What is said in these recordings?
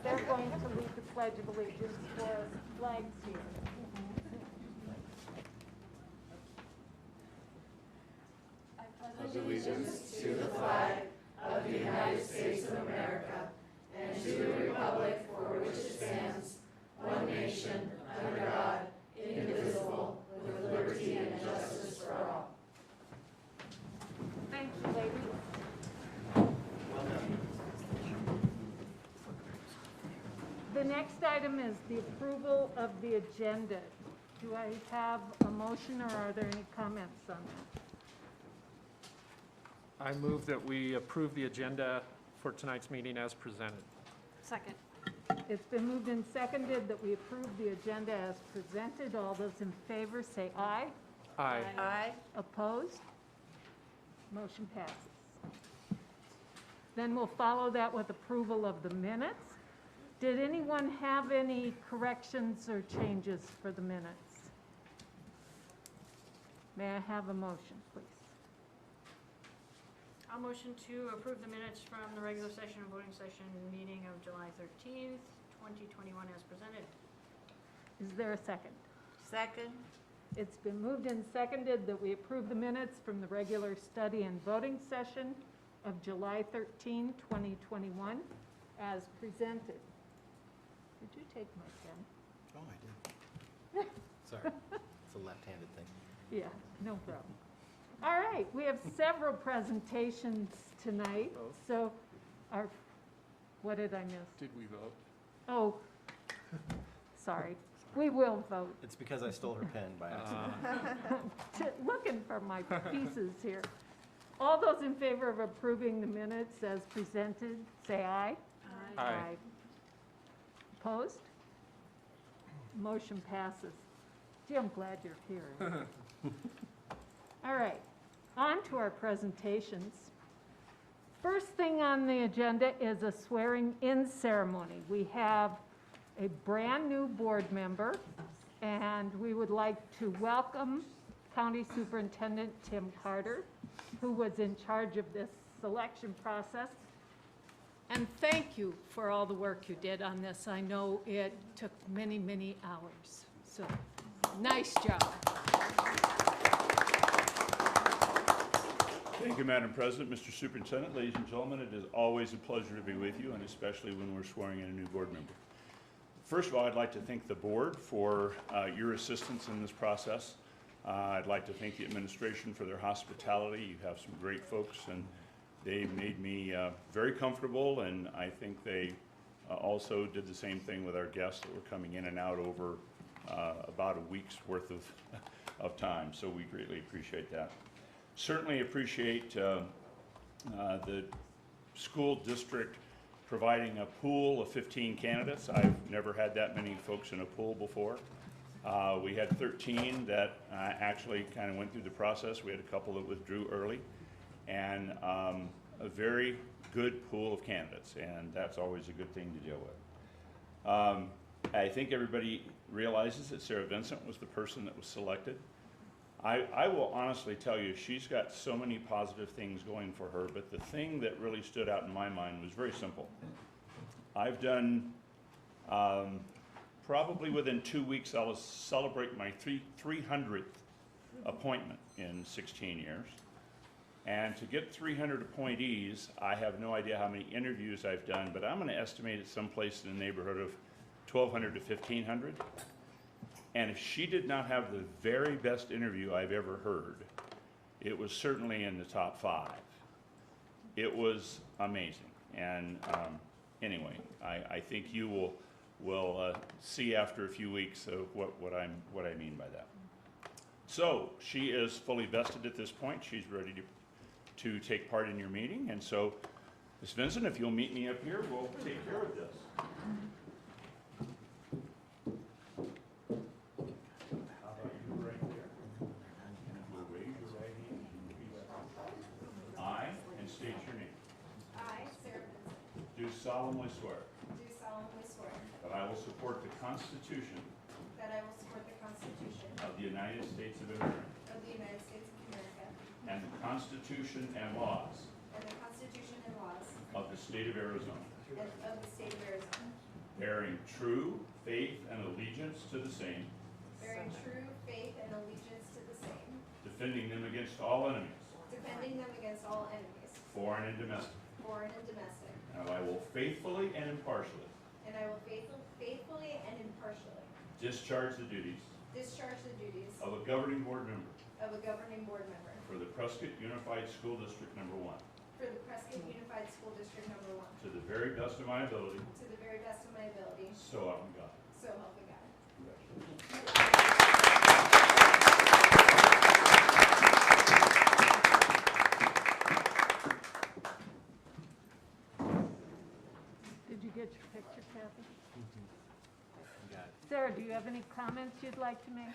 they're going to lead the Pledge of Allegiance for us. Flags here. I pledge allegiance to the flag of the United States of America and to the republic for which it stands, one nation, under God, indivisible, with liberty and justice for all. Thank you, ladies. The next item is the approval of the agenda. Do I have a motion, or are there any comments on that? I move that we approve the agenda for tonight's meeting as presented. Second. It's been moved and seconded that we approve the agenda as presented. All those in favor say aye. Aye. Aye. Opposed? Motion passes. Then we'll follow that with approval of the minutes. Did anyone have any corrections or changes for the minutes? May I have a motion, please? I'll motion to approve the minutes from the regular session and voting session meeting of July 13th, 2021 as presented. Is there a second? Second. It's been moved and seconded that we approve the minutes from the regular study and voting session of July 13, 2021 as presented. Did you take my pen? Oh, I did. Sorry, it's a left-handed thing. Yeah, no problem. All right, we have several presentations tonight. Both. So, what did I miss? Did we vote? Oh, sorry. We will vote. It's because I stole her pen by accident. Looking for my pieces here. All those in favor of approving the minutes as presented, say aye. Aye. Opposed? Motion passes. Gee, I'm glad you're here. All right, on to our presentations. First thing on the agenda is a swearing-in ceremony. We have a brand-new board member, and we would like to welcome County Superintendent Tim Carter, who was in charge of this selection process. And thank you for all the work you did on this. I know it took many, many hours. So, nice job. Thank you, Madam President, Mr. Superintendent, ladies and gentlemen. It is always a pleasure to be with you, and especially when we're swearing in a new board member. First of all, I'd like to thank the board for your assistance in this process. I'd like to thank the administration for their hospitality. You have some great folks, and they made me very comfortable, and I think they also did the same thing with our guests that were coming in and out over about a week's worth of time, so we greatly appreciate that. Certainly appreciate the school district providing a pool of 15 candidates. I've never had that many folks in a pool before. We had 13 that actually kind of went through the process. We had a couple that withdrew early, and a very good pool of candidates, and that's always a good thing to deal with. I think everybody realizes that Sarah Vincent was the person that was selected. I will honestly tell you, she's got so many positive things going for her, but the thing that really stood out in my mind was very simple. I've done, probably within 2 weeks, I'll celebrate my 300th appointment in 16 years. And to get 300 appointees, I have no idea how many interviews I've done, but I'm gonna estimate it someplace in the neighborhood of 1,200 to 1,500. And if she did not have the very best interview I've ever heard, it was certainly in the top 5. It was amazing. And anyway, I think you will see after a few weeks what I mean by that. So she is fully vested at this point. She's ready to take part in your meeting. And so, Ms. Vincent, if you'll meet me up here, we'll take care of this. Do solemnly swear that I will support the Constitution of the United States of America and the Constitution and laws of the state of Arizona, and of the state of Arizona, bearing true faith and allegiance to the same, bearing true faith and allegiance to the same, defending them against all enemies, defending them against all enemies, foreign and domestic, foreign and domestic, and I will faithfully and impartially and I will faithfully and impartially discharge the duties discharge the duties of a governing board member of a governing board member for the Prescott Unified School District Number 1 for the Prescott Unified School District Number 1 to the very best of my ability, to the very best of my ability, so help me God. so help me God. Congratulations. Did you get your picture, Kathy? Got it. Sarah, do you have any comments you'd like to make?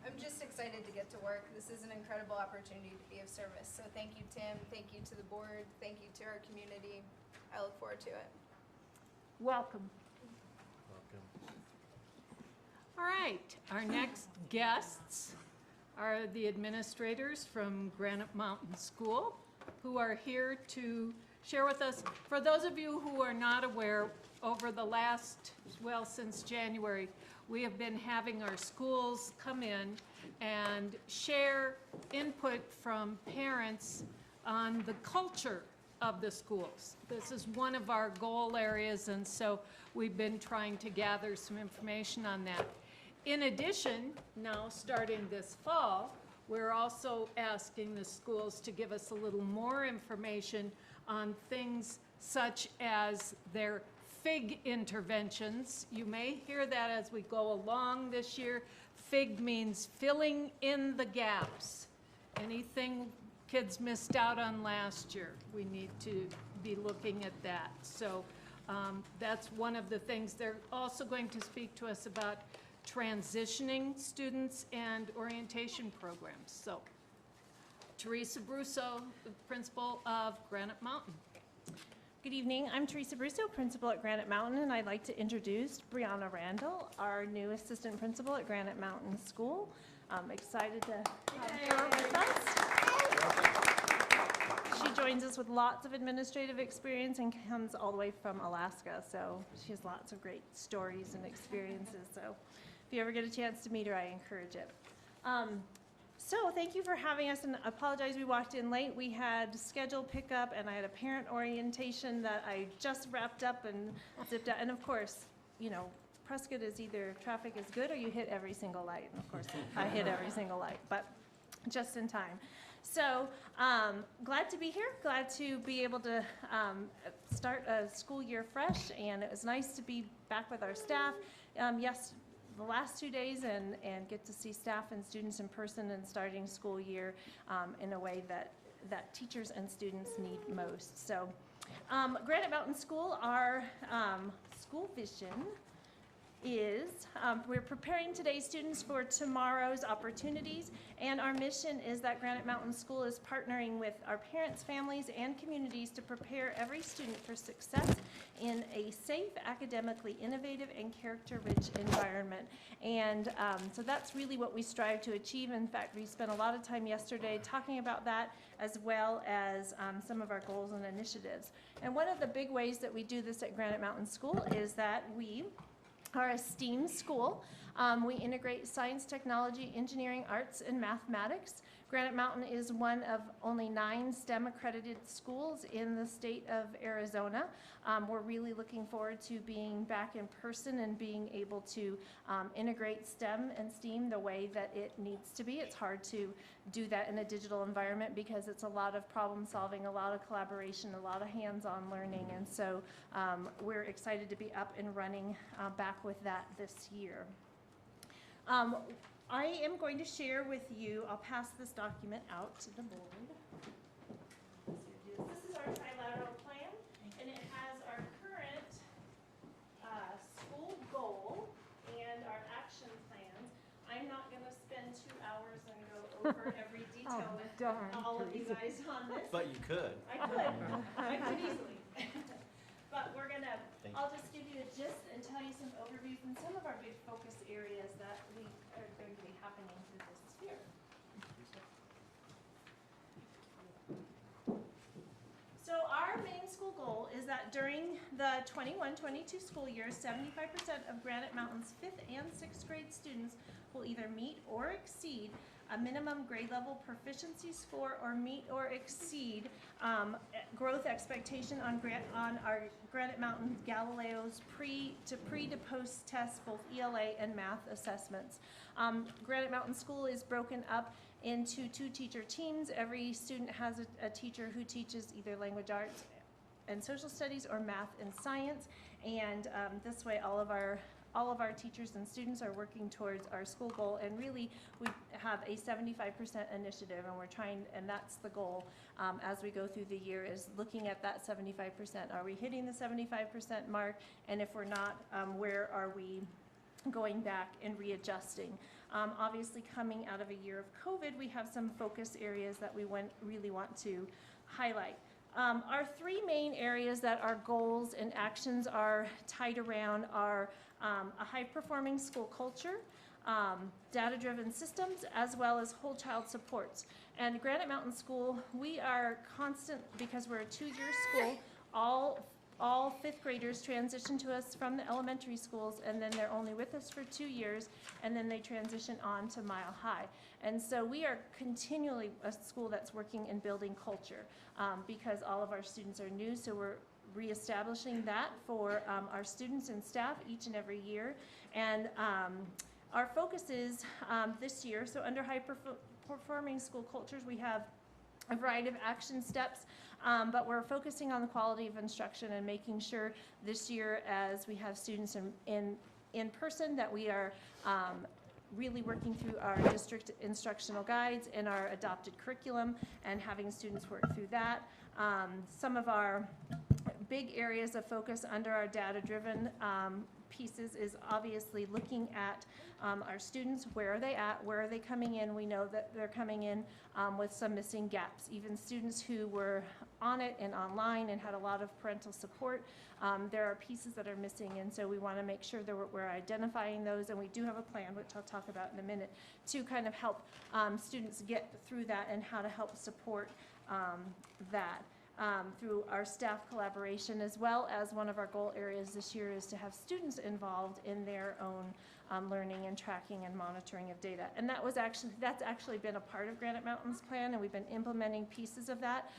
I'm just excited to get to work. This is an incredible opportunity to be of service. So thank you, Tim. Thank you to the board. Thank you to our community. I look forward to it. Welcome. Welcome. All right, our next guests are the administrators from Granite Mountain School who are here to share with us. For those of you who are not aware, over the last, well, since January, we have been having our schools come in and share input from parents on the culture of the schools. This is one of our goal areas, and so we've been trying to gather some information on that. In addition, now starting this fall, we're also asking the schools to give us a little more information on things such as their FIG interventions. You may hear that as we go along this year. FIG means filling in the gaps. Anything kids missed out on last year, we need to be looking at that. So that's one of the things. They're also going to speak to us about transitioning students and orientation programs. So Teresa Brusso, the principal of Granite Mountain. Good evening, I'm Teresa Brusso, principal at Granite Mountain, and I'd like to introduce Brianna Randall, our new assistant principal at Granite Mountain School. I'm excited to have her with us. She joins us with lots of administrative experience and comes all the way from Alaska, so she has lots of great stories and experiences. So if you ever get a chance to meet her, I encourage it. So thank you for having us, and I apologize we walked in late. We had scheduled pickup, and I had a parent orientation that I just wrapped up and zipped out. And of course, you know, Prescott is either traffic is good or you hit every single light. And of course, I hit every single light, but just in time. So glad to be here, glad to be able to start a school year fresh, and it was nice to be back with our staff. Yes, the last 2 days and get to see staff and students in person and starting school year in a way that teachers and students need most. So Granite Mountain School, our school vision is we're preparing today's students for tomorrow's opportunities, and our mission is that Granite Mountain School is partnering with our parents, families, and communities to prepare every student for success in a safe, academically innovative, and character-rich environment. And so that's really what we strive to achieve. In fact, we spent a lot of time yesterday talking about that, as well as some of our goals and initiatives. And one of the big ways that we do this at Granite Mountain School is that we are a STEAM school. We integrate science, technology, engineering, arts, and mathematics. Granite Mountain is one of only 9 STEM accredited schools in the state of Arizona. We're really looking forward to being back in person and being able to integrate STEM and STEAM the way that it needs to be. It's hard to do that in a digital environment because it's a lot of problem solving, a lot of collaboration, a lot of hands-on learning, and so we're excited to be up and running back with that this year. I am going to share with you, I'll pass this document out to the board. This is our trilateral plan, and it has our current school goal and our action plans. I'm not going to spend 2 hours and go over every detail with all of you guys on this. But you could. I could easily. But we're gonna, I'll just give you a gist and tell you some overviews and some of our big focus areas that we are going to be happening through this year. So our goal is that during the 21-22 school year, 75% of Granite Mountain's 5th and 6th grade students will either meet or exceed a minimum grade level proficiency score or meet or exceed growth expectation on our Granite Mountain Galileo's pre to post tests, both ELA and math assessments. Granite Mountain School is broken up into 2 teacher teams. Every student has a teacher who teaches either language arts and social studies or math and science, and this way all of our teachers and students are working towards our school goal, and really we have a 75% initiative, and we're trying, and that's the goal as we go through the year, is looking at that 75%. Are we hitting the 75% mark? And if we're not, where are we going back and readjusting? Obviously, coming out of a year of COVID, we have some focus areas that we really want to highlight. Our 3 main areas that our goals and actions are tied around are a high-performing school culture, data-driven systems, as well as whole child supports. And Granite Mountain School, we are constant, because we're a 2-year school, all 5th graders transition to us from the elementary schools, and then they're only with us for 2 years, and then they transition on to Mile High. And so we are continually a school that's working in building culture, because all of our students are new, so we're reestablishing that for our students and staff each and every year. And our focus is this year, so under high-performing school cultures, we have a variety of action steps, but we're focusing on the quality of instruction and making sure this year, as we have students in person, that we are really working through our district instructional guides and our adopted curriculum and having students work through that. Some of our big areas of focus under our data-driven pieces is obviously looking at our students. Where are they at? Where are they coming in? We know that they're coming in with some missing gaps. Even students who were on it and online and had a lot of parental support, there are pieces that are missing, and so we want to make sure that we're identifying those, and we do have a plan, which I'll talk about in a minute, to kind of help students get through that and how to help support that. Through our staff collaboration, as well as one of our goal areas this year is to have students involved in their own learning and tracking and monitoring of data. And that's actually been a part of Granite Mountain's plan, and we've been implementing pieces of that.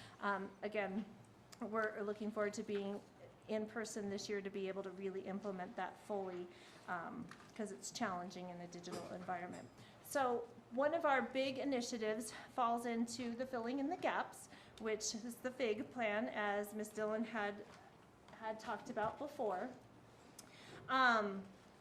Again, we're looking forward to being in person this year to be able to really implement that fully, because it's challenging in a digital environment. So one of our big initiatives falls into the filling in the gaps, which is the FIG plan, as Ms. Dillon had talked about before.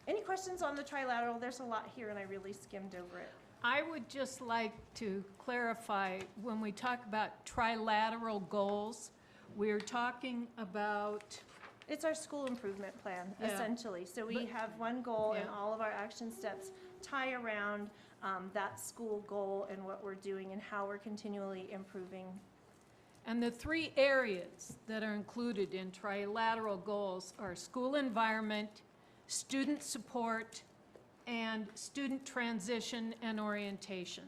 Any questions on the trilateral? There's a lot here, and I really skimmed over it. I would just like to clarify, when we talk about trilateral goals, we're talking about... It's our school improvement plan, Yeah. essentially. So we have one goal, and all of our action steps tie around that school goal and what we're doing and how we're continually improving. And the 3 areas that are included in trilateral goals are school environment, student support, and student transition and orientation.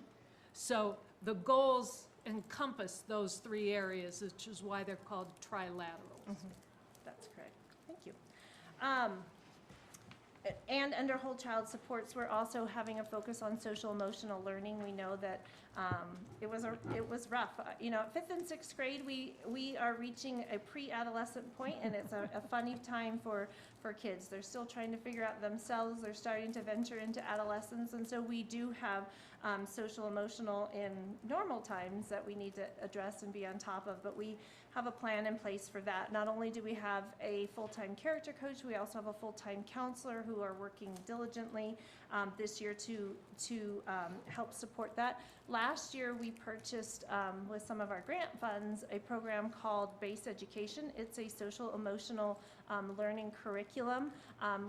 So the goals encompass those 3 areas, which is why they're called trilaterals. Mm-hmm. That's correct. Thank you. And under whole child supports, we're also having a focus on social emotional learning. We know that it was rough. You know, 5th and 6th grade, we are reaching a pre-adolescent point, and it's a funny time for kids. They're still trying to figure out themselves. They're starting to venture into adolescence, and so we do have social emotional in normal times that we need to address and be on top of, but we have a plan in place for that. Not only do we have a full-time character coach, we also have a full-time counselor who are working diligently this year to help support that. Last year, we purchased, with some of our grant funds, a program called Base Education. It's a social emotional learning curriculum.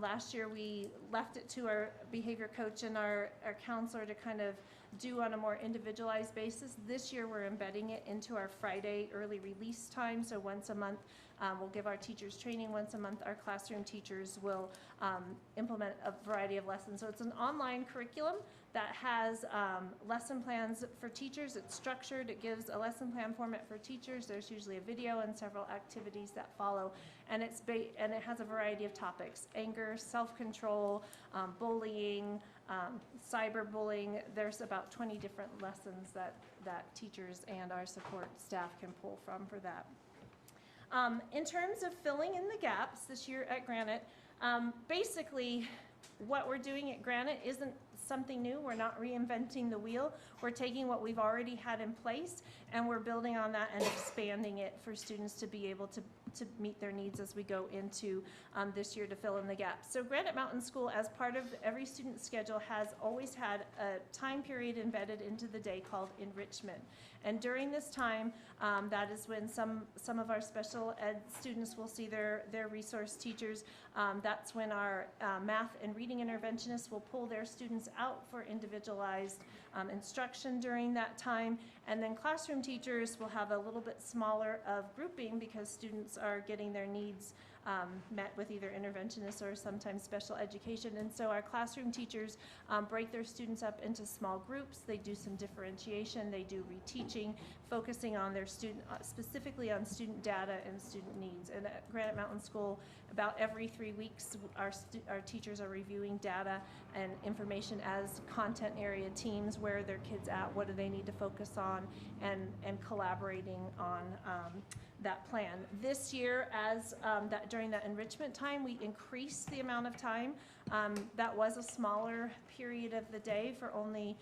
Last year, we left it to our behavior coach and our counselor to kind of do on a more individualized basis. This year, we're embedding it into our Friday early release time. So once a month, we'll give our teachers training. Once a month, our classroom teachers will implement a variety of lessons. So it's an online curriculum that has lesson plans for teachers. It's structured. It gives a lesson plan format for teachers. There's usually a video and several activities that follow. And it has a variety of topics: anger, self-control, bullying, cyberbullying. There's about 20 different lessons that teachers and our support staff can pull from for that. In terms of filling in the gaps this year at Granite, basically what we're doing at Granite isn't something new. We're not reinventing the wheel. We're taking what we've already had in place and we're building on that and expanding it for students to be able to meet their needs as we go into this year to fill in the gaps. So Granite Mountain School, as part of every student's schedule, has always had a time period embedded into the day called enrichment. And during this time, that is when some of our special ed students will see their resource teachers. That's when our math and reading interventionists will pull their students out for individualized instruction during that time. And then classroom teachers will have a little bit smaller of grouping because students are getting their needs met with either interventionists or sometimes special education. And so our classroom teachers break their students up into small groups. They do some differentiation. They do reteaching, focusing on their specifically on student data and student needs. And at Granite Mountain School, about every 3 weeks, our teachers are reviewing data and information as content area teams. Where are their kids at? What do they need to focus on? And collaborating on that plan. This year, as during that enrichment time, we increased the amount of time. That was a smaller period of the day for only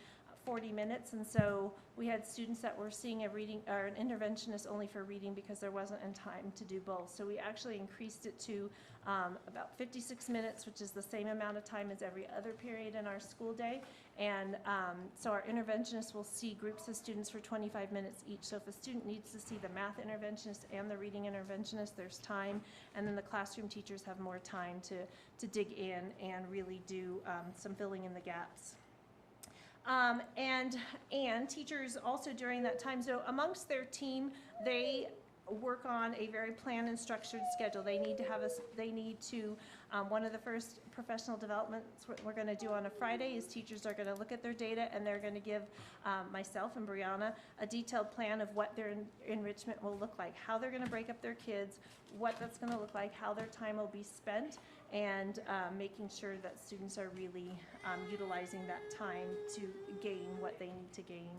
40 minutes, and so we had students that were seeing a reading or an interventionist only for reading because there wasn't in time to do both. So we actually increased it to about 56 minutes, which is the same amount of time as every other period in our school day. And so our interventionists will see groups of students for 25 minutes each. So if a student needs to see the math interventionist and the reading interventionist, there's time. And then the classroom teachers have more time to dig in and really do some filling in the gaps. And teachers also during that time, so amongst their team, they work on a very planned and structured schedule. They need to one of the first professional developments we're going to do on a Friday is teachers are going to look at their data and they're going to give myself and Brianna a detailed plan of what their enrichment will look like, how they're going to break up their kids, what that's going to look like, how their time will be spent, and making sure that students are really utilizing that time to gain what they need to gain.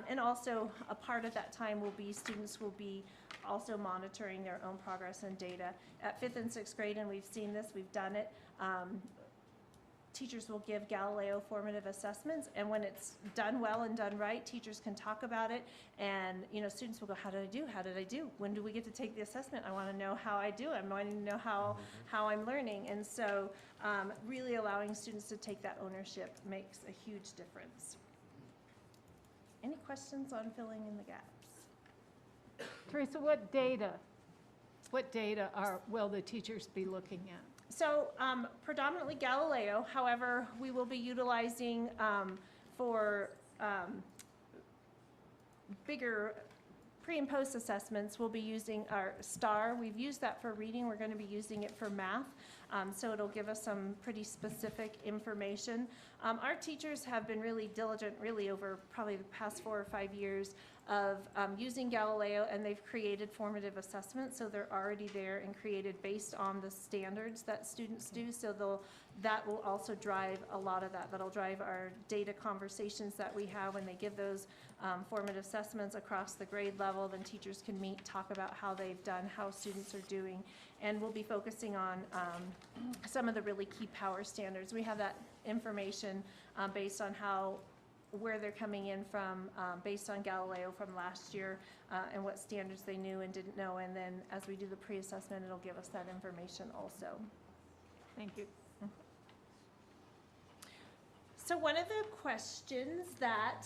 And also a part of that time will be students will be also monitoring their own progress and data. At 5th and 6th grade, and we've seen this, we've done it, teachers will give Galileo formative assessments, and when it's done well and done right, teachers can talk about it, and students will go, how did I do? How did I do? When do we get to take the assessment? I want to know how I do. I'm wanting to know how I'm learning. And so really allowing students to take that ownership makes a huge difference. Any questions on filling in the gaps? Teresa, what data will the teachers be looking at? So predominantly Galileo, however, we will be utilizing for bigger pre and post assessments, we'll be using our STAR. We've used that for reading. We're going to be using it for math. So it'll give us some pretty specific information. Our teachers have been really diligent, really over probably the past 4 or 5 years of using Galileo, and they've created formative assessments. So they're already there and created based on the standards that students do. So that will also drive a lot of that. That'll drive our data conversations that we have when they give those formative assessments across the grade level. Then teachers can meet, talk about how they've done, how students are doing, and we'll be focusing on some of the really key power standards. We have that information based on where they're coming in from, based on Galileo from last year, and what standards they knew and didn't know. And then as we do the pre-assessment, it'll give us that information also. Thank you. So one of the questions that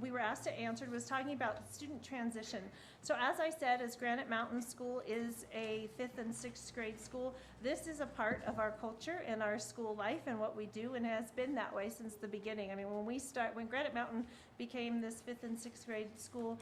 we were asked to answer was talking about student transition. So as I said, as Granite Mountain School is a 5th and 6th grade school, this is a part of our culture and our school life and what we do, and has been that way since the beginning. I mean, when Granite Mountain became this 5th and 6th grade school,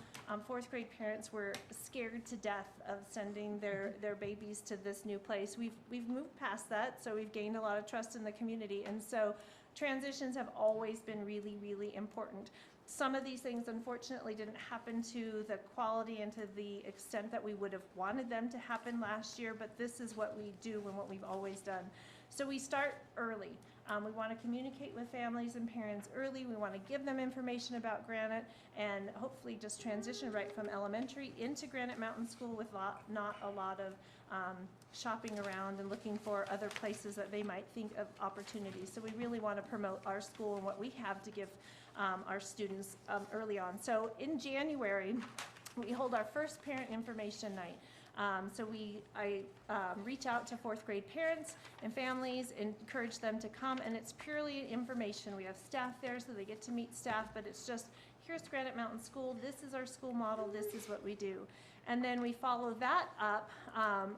4th grade parents were scared to death of sending their babies to this new place. We've moved past that, so we've gained a lot of trust in the community, and so transitions have always been really, really important. Some of these things unfortunately didn't happen to the quality and to the extent that we would have wanted them to happen last year, but this is what we do and what we've always done. So we start early. We want to communicate with families and parents early. We want to give them information about Granite and hopefully just transition right from elementary into Granite Mountain School with not a lot of shopping around and looking for other places that they might think of opportunities. So we really want to promote our school and what we have to give our students early on. So in January, we hold our first parent information night. I reach out to fourth grade parents and families, encourage them to come, and it's purely information. We have staff there so they get to meet staff, but it's just, here's Granite Mountain School, this is our school model, this is what we do. And then we follow that up.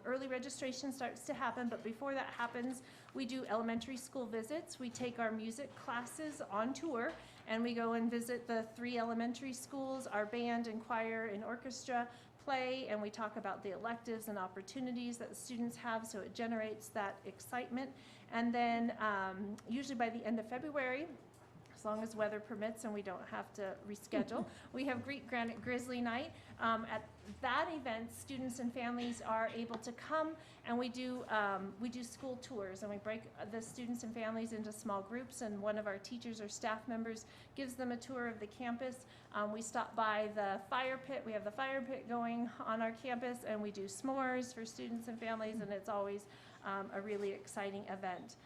Early registration starts to happen, but before that happens, we do elementary school visits. We take our music classes on tour, and we go and visit the 3 elementary schools, our band and choir and orchestra play, and we talk about the electives and opportunities that the students have, so it generates that excitement. And then usually by the end of February, as long as weather permits and we don't have to reschedule, we have Greek Granite Grizzly Night. At that event, students and families are able to come, and we do school tours, and we break the students and families into small groups, and one of our teachers or staff members gives them a tour of the campus. We stop by the fire pit. We have the fire pit going on our campus, and we do s'mores for students and families, and it's always a really exciting event.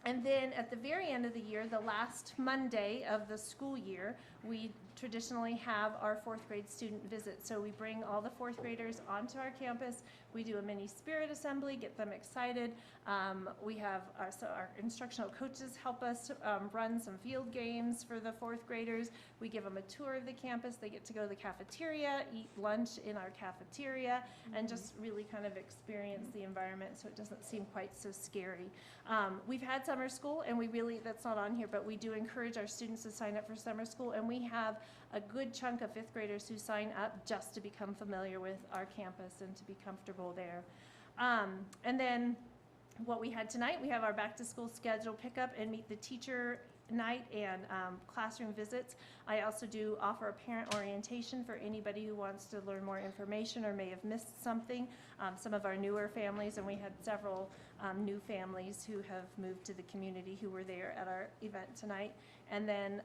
And then at the very end of the year, the last Monday of the school year, we traditionally have our fourth grade student visit. So we bring all the fourth graders onto our campus. We do a mini spirit assembly, get them excited. We have our instructional coaches help us run some field games for the fourth graders. We give them a tour of the campus. They get to go to the cafeteria, eat lunch in our cafeteria, and just really kind of experience the environment so it doesn't seem quite so scary. We've had summer school, and that's not on here, but we do encourage our students to sign up for summer school, and we have a good chunk of fifth graders who sign up just to become familiar with our campus and to be comfortable there. And then what we had tonight, we have our back to school schedule pickup and meet the teacher night and classroom visits. I also do offer a parent orientation for anybody who wants to learn more information or may have missed something. Some of our newer families, and we had several new families who have moved to the community who were there at our event tonight. And then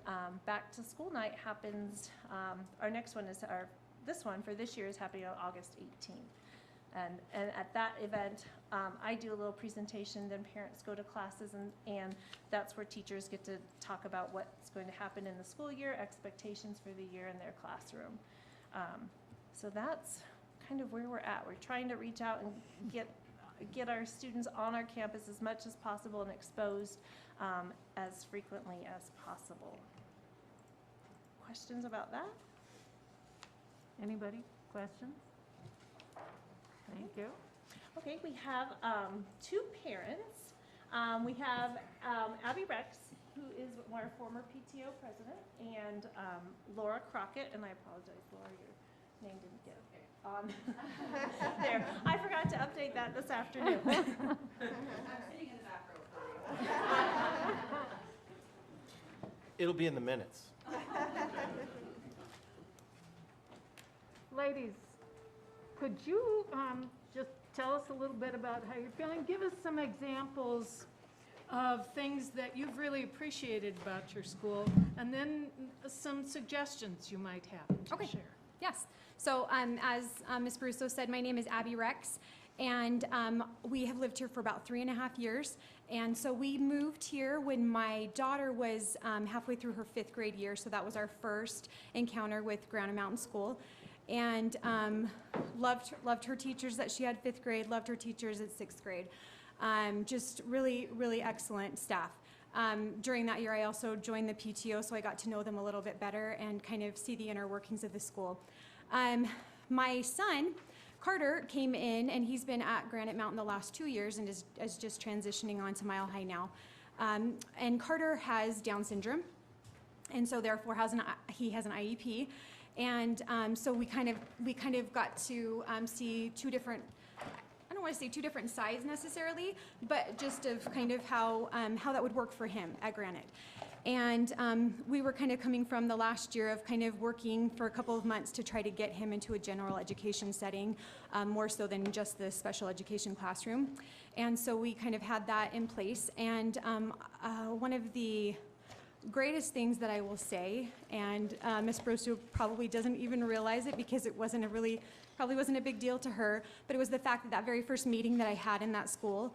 back to school night happens, our next one is this one for this year is happening on August 18th. And at that event, I do a little presentation, then parents go to classes, and that's where teachers get to talk about what's going to happen in the school year, expectations for the year in their classroom. So that's kind of where we're at. We're trying to reach out and get our students on our campus as much as possible and exposed as frequently as possible. Questions about that? Anybody? Questions? Thank you. Okay, we have 2 parents. We have Abby Rex, who is our former PTO president, and Laura Crockett, and I apologize, Laura, your name didn't get on there. I forgot to update that this afternoon. I'm sitting in the back row for you. It'll be in the minutes. Ladies, could you just tell us a little bit about how you're feeling? Give us some examples of things that you've really appreciated about your school, and then some suggestions you might have to share. Yes. So as Ms. Brusso said, my name is Abby Rex, and we have lived here for about 3.5 years. And so we moved here when my daughter was halfway through her 5th grade year, so that was our first encounter with Granite Mountain School. And loved her teachers that she had 5th grade, loved her teachers at 6th grade. Just really, really excellent staff. During that year, I also joined the PTO, so I got to know them a little bit better and kind of see the inner workings of the school. My son, Carter, came in, and he's been at Granite Mountain the last 2 years and is just transitioning on to Mile High now. And Carter has Down syndrome, and so therefore he has an IEP. And so we kind of got to see 2 different, I don't want to say two different sides necessarily, but just of kind of how that would work for him at Granite. And we were kind of coming from the last year of kind of working for a couple of months to try to get him into a general education setting, more so than just the special education classroom. And so we kind of had that in place. And one of the greatest things that I will say, and Ms. Brosu probably doesn't even realize it because it wasn't probably wasn't a big deal to her, but it was the fact that that very first meeting that I had in that school,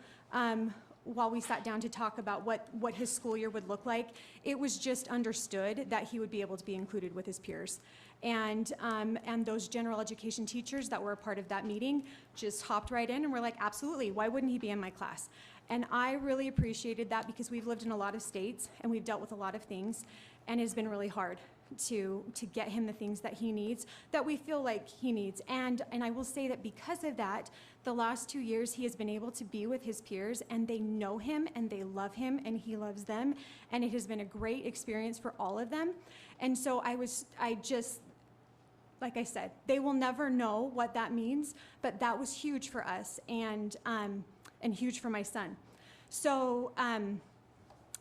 while we sat down to talk about what his school year would look like, it was just understood that he would be able to be included with his peers. And those general education teachers that were a part of that meeting just hopped right in and were like, absolutely, why wouldn't he be in my class? And I really appreciated that because we've lived in a lot of states and we've dealt with a lot of things, and it's been really hard to get him the things that he needs, that we feel like he needs. And I will say that because of that, the last 2 years he has been able to be with his peers, and they know him and they love him and he loves them, and it has been a great experience for all of them. And so I just, like I said, they will never know what that means, but that was huge for us and huge for my son. So,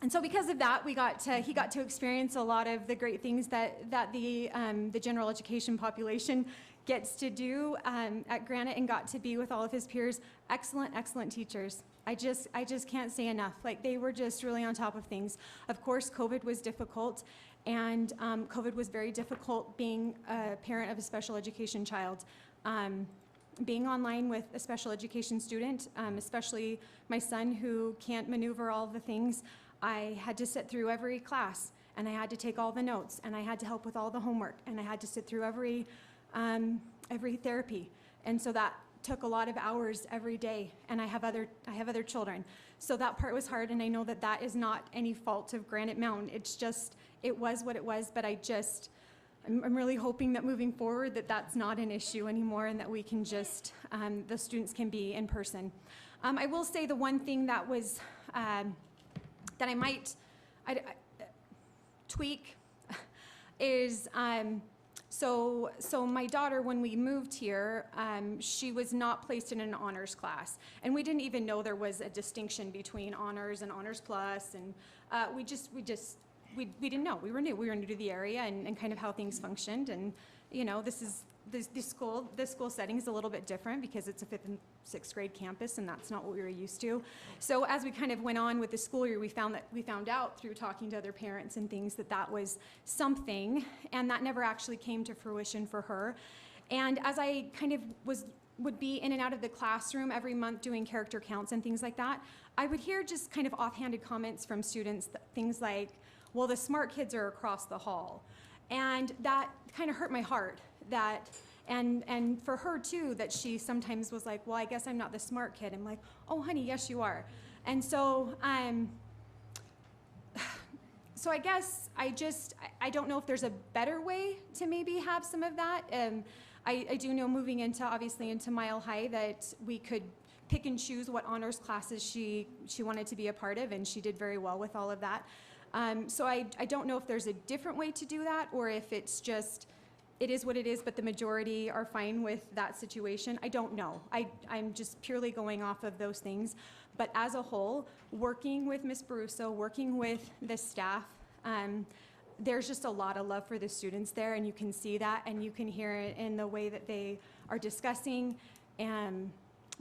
and so because of that, he got to experience a lot of the great things that the general education population gets to do at Granite, and got to be with all of his peers. Excellent, excellent teachers. I just can't say enough. Like, they were just really on top of things. Of course, COVID was difficult, and COVID was very difficult being a parent of a special education child. Being online with a special education student, especially my son who can't maneuver all the things, I had to sit through every class, and I had to take all the notes, and I had to help with all the homework, and I had to sit through every therapy. And so that took a lot of hours every day, and I have other children. So that part was hard, and I know that that is not any fault of Granite Mountain. It's just, it was what it was, but I'm really hoping that moving forward that that's not an issue anymore, and that we can just, the students can be in person. I will say the one thing that was, that I might tweak is, so my daughter, when we moved here, she was not placed in an honors class, and we didn't even know there was a distinction between honors and honors plus, and we didn't know. We were new. We were new to the area and kind of how things functioned. And you know, this school setting is a little bit different because it's a 5th and 6th grade campus, and that's not what we were used to. So as we kind of went on with the school year, we found out through talking to other parents and things that was something, and that never actually came to fruition for her. And as I kind of would be in and out of the classroom every month doing character counts and things like that, I would hear just kind of offhanded comments from students, things like, well, the smart kids are across the hall. And that kind of hurt my heart, and for her too, that she sometimes was like, well, I guess I'm not the smart kid. I'm like, oh honey, yes you are. And so, so I guess I don't know if there's a better way to maybe have some of that. I do know moving obviously into Mile High that we could pick and choose what honors classes she wanted to be a part of, and she did very well with all of that. So I don't know if there's a different way to do that, or if it's just, it is what it is, but the majority are fine with that situation. I don't know. I'm just purely going off of those things. But as a whole, working with Ms. Baruso, working with the staff, there's just a lot of love for the students there, and you can see that, and you can hear it in the way that they are discussing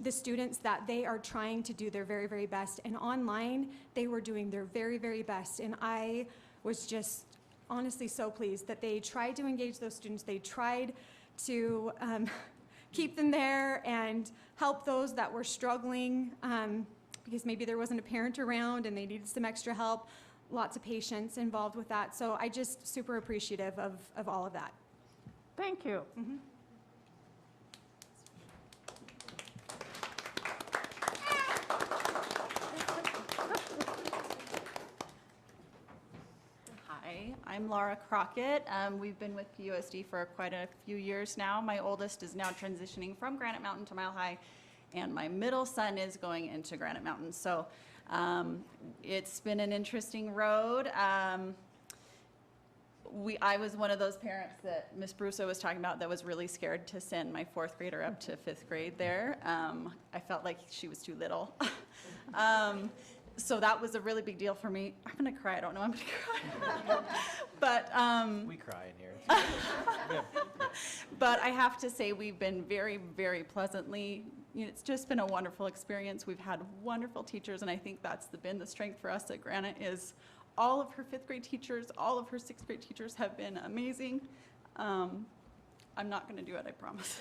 the students, that they are trying to do their very, very best. And online, they were doing their very, very best. And I was just honestly so pleased that they tried to engage those students. They tried to keep them there and help those that were struggling because maybe there wasn't a parent around and they needed some extra help. Lots of patience involved with that. So I just super appreciative of all of that. Thank you. Mm-hmm. Hi, I'm Laura Crockett. We've been with PUSD for quite a few years now. My oldest is now transitioning from Granite Mountain to Mile High, and my middle son is going into Granite Mountain. So it's been an interesting road. I was one of those parents that Miss Brusso was talking about that was really scared to send my 4th grader up to 5th grade there. I felt like she was too little. So that was a really big deal for me. I'm gonna cry, I don't know, I'm gonna cry. But, We cry in here. Yeah. but I have to say, we've been very, very pleasantly, it's just been a wonderful experience. We've had wonderful teachers, and I think that's been the strength for us at Granite is all of her 5th grade teachers, all of her 6th grade teachers have been amazing. I'm not gonna do it, I promise.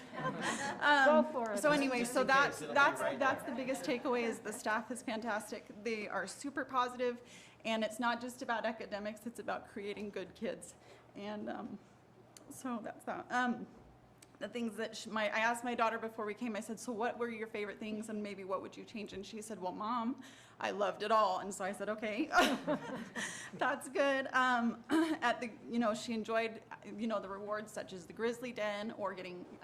Go for it. So anyway, so that's it'll be right there. the biggest takeaway is the staff is fantastic. They are super positive, and it's not just about academics, it's about creating good kids. And so that's that. The things that I asked my daughter before we came, I said, so what were your favorite things and maybe what would you change? And she said, well, Mom, I loved it all. And so I said, okay, that's good. She enjoyed, the rewards such as the Grizzly Den or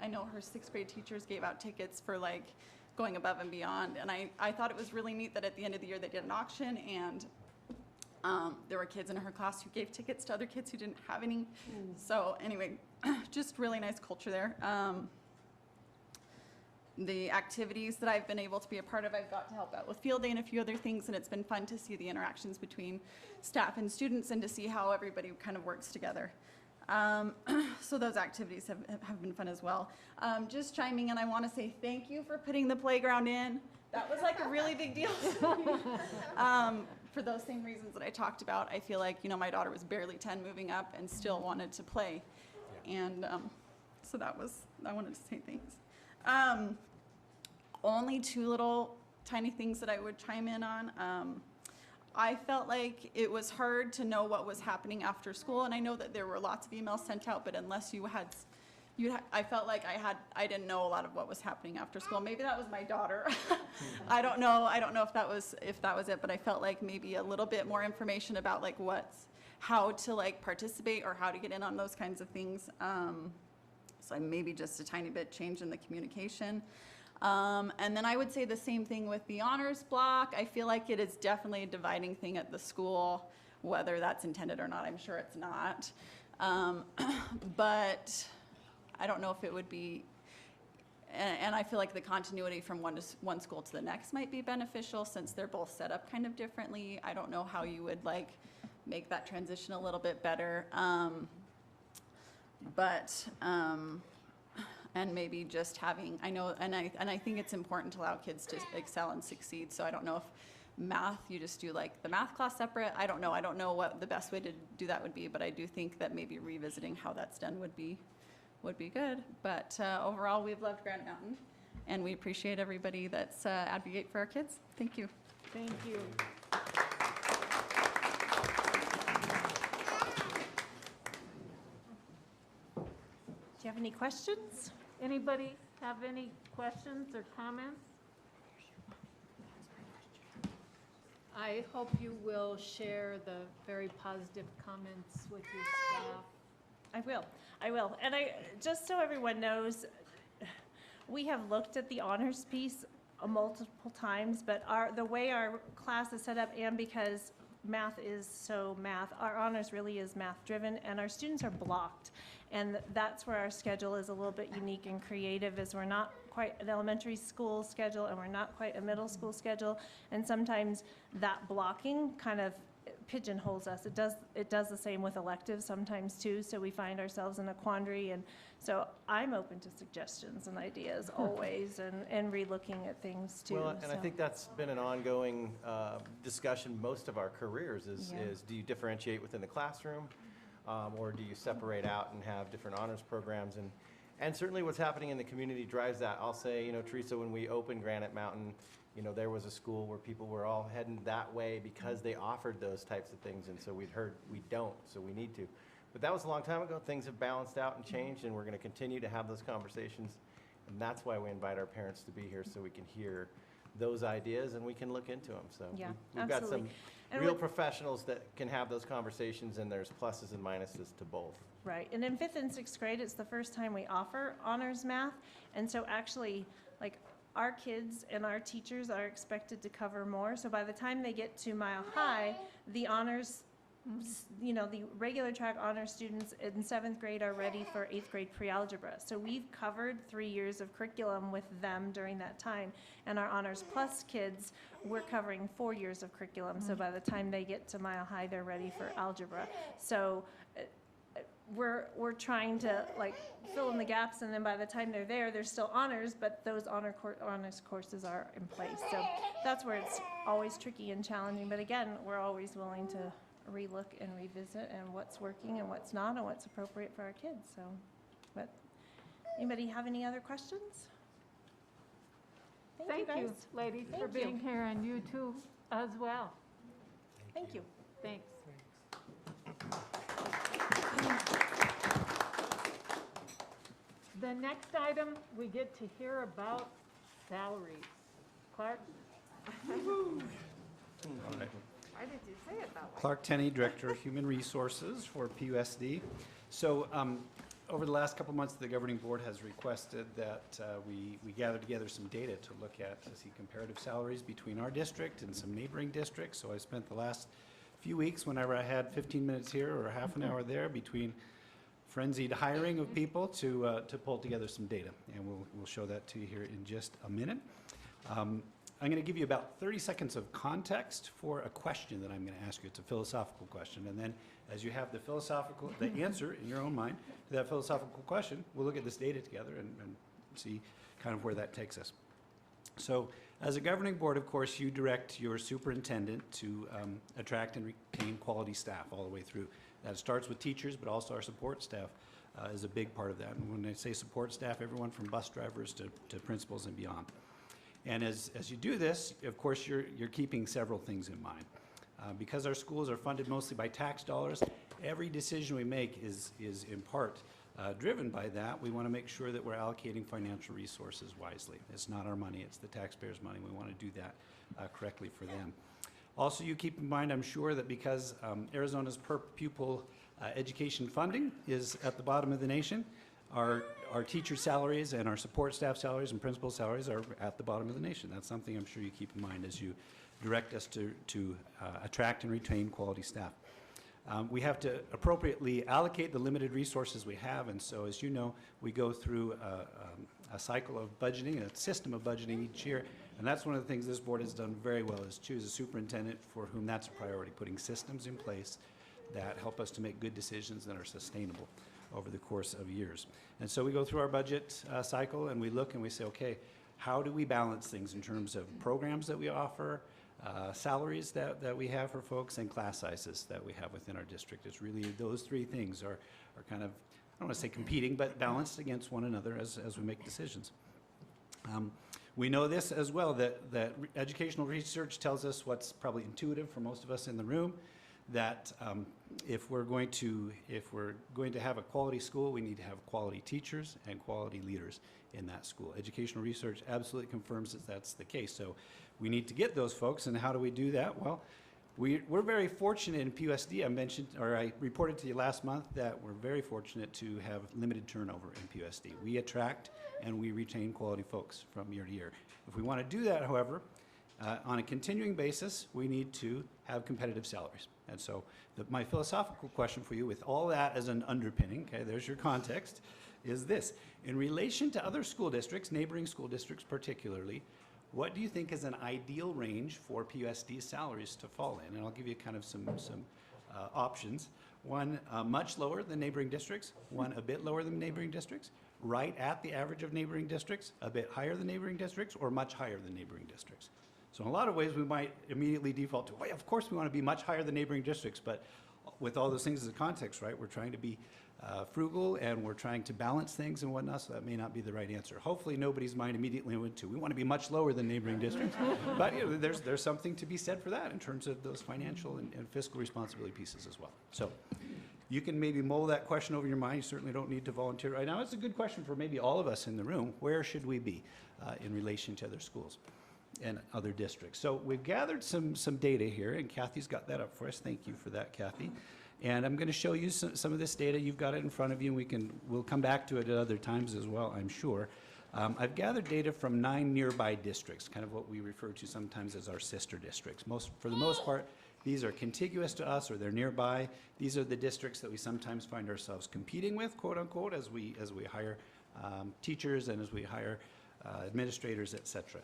I know her 6th grade teachers gave out tickets for like going above and beyond. And I thought it was really neat that at the end of the year they did an auction, and there were kids in her class who gave tickets to other kids who didn't have any. So anyway, just really nice culture there. The activities that I've been able to be a part of, I've got to help out with field day and a few other things, and it's been fun to see the interactions between staff and students and to see how everybody kind of works together. So those activities have been fun as well. Just chiming in, I want to say thank you for putting the playground in. That was like a really big deal. For those same reasons that I talked about, I feel like, my daughter was barely 10 moving up and still wanted to play. And so I wanted to say thanks. Only 2 little tiny things that I would chime in on. I felt like it was hard to know what was happening after school, and I know that there were lots of emails sent out, but unless I felt like I didn't know a lot of what was happening after school. Maybe that was my daughter. I don't know if that was it, but I felt like maybe a little bit more information about like how to like participate or how to get in on those kinds of things. So maybe just a tiny bit change in the communication. And then I would say the same thing with the honors block. I feel like it is definitely a dividing thing at the school, whether that's intended or not. I'm sure it's not. But I don't know if it would be, and I feel like the continuity from one school to the next might be beneficial since they're both set up kind of differently. I don't know how you would like make that transition a little bit better. And maybe just having, I know, and I think it's important to allow kids to excel and succeed. So I don't know if math, you just do like the math class separate. I don't know what the best way to do that would be, but I do think that maybe revisiting how that's done would be good. But overall, we've loved Granite Mountain, and we appreciate everybody that's advocate for our kids. Thank you. Thank you. Do you have any questions? Anybody have any questions or comments? I hope you will share the very positive comments with your staff. I will. And just so everyone knows, we have looked at the honors piece multiple times, but the way our class is set up, and because math is so math, our honors really is math driven, and our students are blocked. And that's where our schedule is a little bit unique and creative, is we're not quite an elementary school schedule and we're not quite a middle school schedule. And sometimes that blocking kind of pigeonholes us. It does the same with electives sometimes too, so we find ourselves in a quandary. And so I'm open to suggestions and ideas always, and re-looking at things too. Well, and I think that's been an ongoing discussion most of our careers is do you differentiate within the classroom, or do you separate out and have different honors programs? And certainly what's happening in the community drives that. I'll say, Teresa, when we opened Granite Mountain, there was a school where people were all heading that way because they offered those types of things, and so we'd heard we don't, so we need to. But that was a long time ago. Things have balanced out and changed, and we're going to continue to have those conversations, and that's why we invite our parents to be here, so we can hear those ideas and we can look into them. So Yeah, we've got absolutely. some real professionals that can have those conversations, and there's pluses and minuses to both. Right, and in 5th and 6th grade, it's the first time we offer honors math, and so actually, like, our kids and our teachers are expected to cover more, so by the time they get to Mile High, the honors the regular track honor students in 7th grade are ready for 8th grade pre-algebra. So we've covered 3 years of curriculum with them during that time. And our Honors Plus kids, we're covering 4 years of curriculum. So by the time they get to Mile High, they're ready for algebra. So we're trying to like fill in the gaps, and then by the time they're there, there's still honors, but those honors courses are in place. So that's where it's always tricky and challenging. But again, we're always willing to relook and revisit and what's working and what's not and what's appropriate for our kids. So, but anybody have any other questions? Thank you, guys. ladies, for Thank you. being here, and you too as well. Thank you. Thanks. The next item, we get to hear about salaries. Clark? Why did you say it that way? Clark Tenney, Director of Human Resources for PUSD. So over the last couple months, the governing board has requested that we gather together some data to look at, to see comparative salaries between our district and some neighboring districts. So I spent the last few weeks, whenever I had 15 minutes here or half an hour there, between frenzied hiring of people to pull together some data. And we'll show that to you here in just a minute. I'm going to give you about 30 seconds of context for a question that I'm going to ask you. It's a philosophical question. And then as you have the answer in your own mind to that philosophical question, we'll look at this data together and see kind of where that takes us. So as a governing board, of course, you direct your superintendent to attract and retain quality staff all the way through. That starts with teachers, but also our support staff is a big part of that. And when I say support staff, everyone from bus drivers to principals and beyond. And as you do this, of course, you're keeping several things in mind. Because our schools are funded mostly by tax dollars, every decision we make is in part driven by that. We want to make sure that we're allocating financial resources wisely. It's not our money, it's the taxpayers' money. We want to do that correctly for them. Also, you keep in mind, I'm sure, that because Arizona's per pupil education funding is at the bottom of the nation, our teacher salaries and our support staff salaries and principal salaries are at the bottom of the nation. That's something I'm sure you keep in mind as you direct us to attract and retain quality staff. We have to appropriately allocate the limited resources we have, and so as you know, we go through a cycle of budgeting, a system of budgeting each year, and that's one of the things this board has done very well, is choose a superintendent for whom that's a priority, putting systems in place that help us to make good decisions that are sustainable over the course of years. And so we go through our budget cycle and we look and we say, okay, how do we balance things in terms of programs that we offer, salaries that we have for folks, and class sizes that we have within our district? It's really those three things are kind of, I don't want to say competing, but balanced against one another as we make decisions. We know this as well, that educational research tells us what's probably intuitive for most of us in the room, that if we're going to have a quality school, we need to have quality teachers and quality leaders in that school. Educational research absolutely confirms that that's the case. So we need to get those folks, and how do we do that? Well, we're very fortunate in PUSD. I reported to you last month that we're very fortunate to have limited turnover in PUSD. We attract and we retain quality folks from year to year. If we want to do that, however, on a continuing basis, we need to have competitive salaries. And so my philosophical question for you, with all that as an underpinning, okay, there's your context, is this. In relation to other school districts, neighboring school districts particularly, what do you think is an ideal range for PUSD salaries to fall in? And I'll give you kind of some options. One, much lower than neighboring districts, one a bit lower than neighboring districts, right at the average of neighboring districts, a bit higher than neighboring districts, or much higher than neighboring districts. So in a lot of ways, we might immediately default to, well, of course we want to be much higher than neighboring districts, but with all those things as a context, right, we're trying to be frugal and we're trying to balance things and whatnot, so that may not be the right answer. Hopefully nobody's mind immediately went to, we want to be much lower than neighboring districts, but you know, there's something to be said for that in terms of those financial and fiscal responsibility pieces as well. So you can maybe mull that question over your mind. You certainly don't need to volunteer right now. It's a good question for maybe all of us in the room. Where should we be in relation to other schools and other districts? So we've gathered some data here, and Kathy's got that up for us. Thank you for that, Kathy. And I'm going to show you some of this data. You've got it in front of you, and we'll come back to it at other times as well, I'm sure. I've gathered data from 9 nearby districts, kind of what we refer to sometimes as our sister districts. For the most part, These are contiguous to us or they're nearby. These are the districts that we sometimes find ourselves competing with, quote unquote, as we hire teachers and as we hire administrators, et cetera.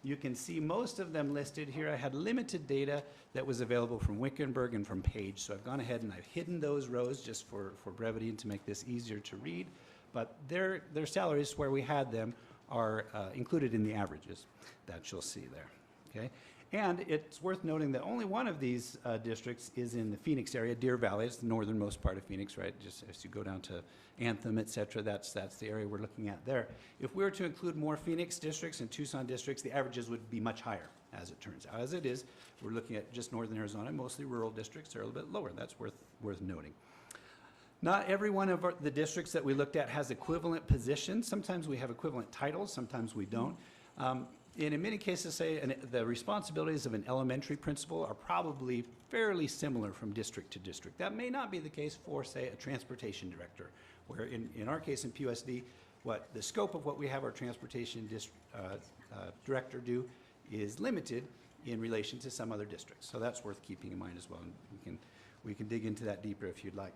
You can see most of them listed here. I had limited data that was available from Wickenburg and from Page, so I've gone ahead and I've hidden those rows just for brevity and to make this easier to read. But their salaries, where we had them, are included in the averages that you'll see there, okay? And it's worth noting that only one of these districts is in the Phoenix area, Deer Valley. It's the northernmost part of Phoenix, right? Just as you go down to Anthem, et cetera, that's the area we're looking at there. If we were to include more Phoenix districts and Tucson districts, the averages would be much higher, as it turns out. As it is, we're looking at just northern Arizona, mostly rural districts are a little bit lower. That's worth noting. Not every one of the districts that we looked at has equivalent positions. Sometimes we have equivalent titles, sometimes we don't. And in many cases, say, the responsibilities of an elementary principal are probably fairly similar from district to district. That may not be the case for, say, a transportation director, where in our case in PUSD, the scope of what we have our transportation director do is limited in relation to some other districts. So that's worth keeping in mind as well. And we can dig into that deeper if you'd like.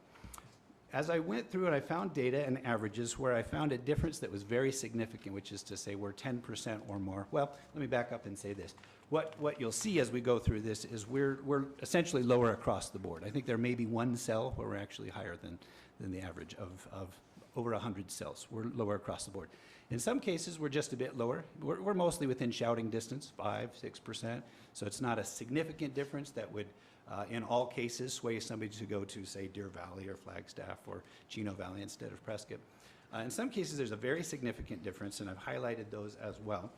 As I went through it, I found data and averages where I found a difference that was very significant, which is to say we're 10% or more. Well, let me back up and say this. What you'll see as we go through this is we're essentially lower across the board. I think there may be one cell where we're actually higher than the average of over 100 cells. We're lower across the board. In some cases, we're just a bit lower. We're mostly within shouting distance, 5-6%. So it's not a significant difference that would in all cases, sway somebody to go to, say, Deer Valley or Flagstaff or Chino Valley instead of Prescott. In some cases, there's a very significant difference, and I've highlighted those as well.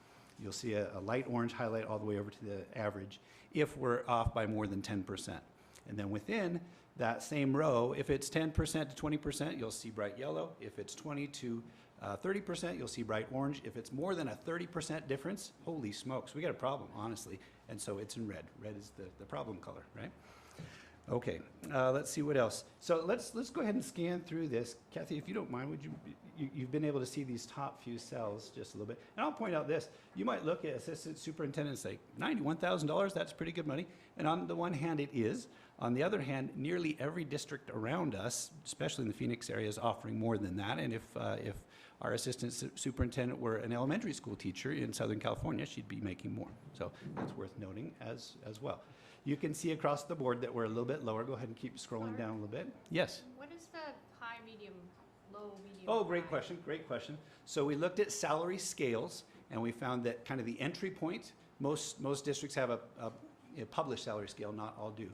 You'll see a light orange highlight all the way over to the average if we're off by more than 10%. And then within that same row, if it's 10% to 20%, you'll see bright yellow. If it's 20 to 30%, you'll see bright orange. If it's more than a 30% difference, holy smokes, we got a problem, honestly. And so it's in red. Red is the problem color, right? Okay, let's see what else. So let's go ahead and scan through this. Kathy, if you don't mind, would you've been able to see these top few cells just a little bit. And I'll point out this. You might look at assistant superintendent and say, $91,000, that's pretty good money. And on the one hand, it is. On the other hand, nearly every district around us, especially in the Phoenix area, is offering more than that. And if our assistant superintendent were an elementary school teacher in Southern California, she'd be making more. So that's worth noting as well. You can see across the board that we're a little bit lower. Go ahead and keep scrolling down a little bit. Yes? What is the high, medium, low, medium? Oh, great question, great question. So we looked at salary scales, and we found that kind of the entry point, most districts have a published salary scale, not all do.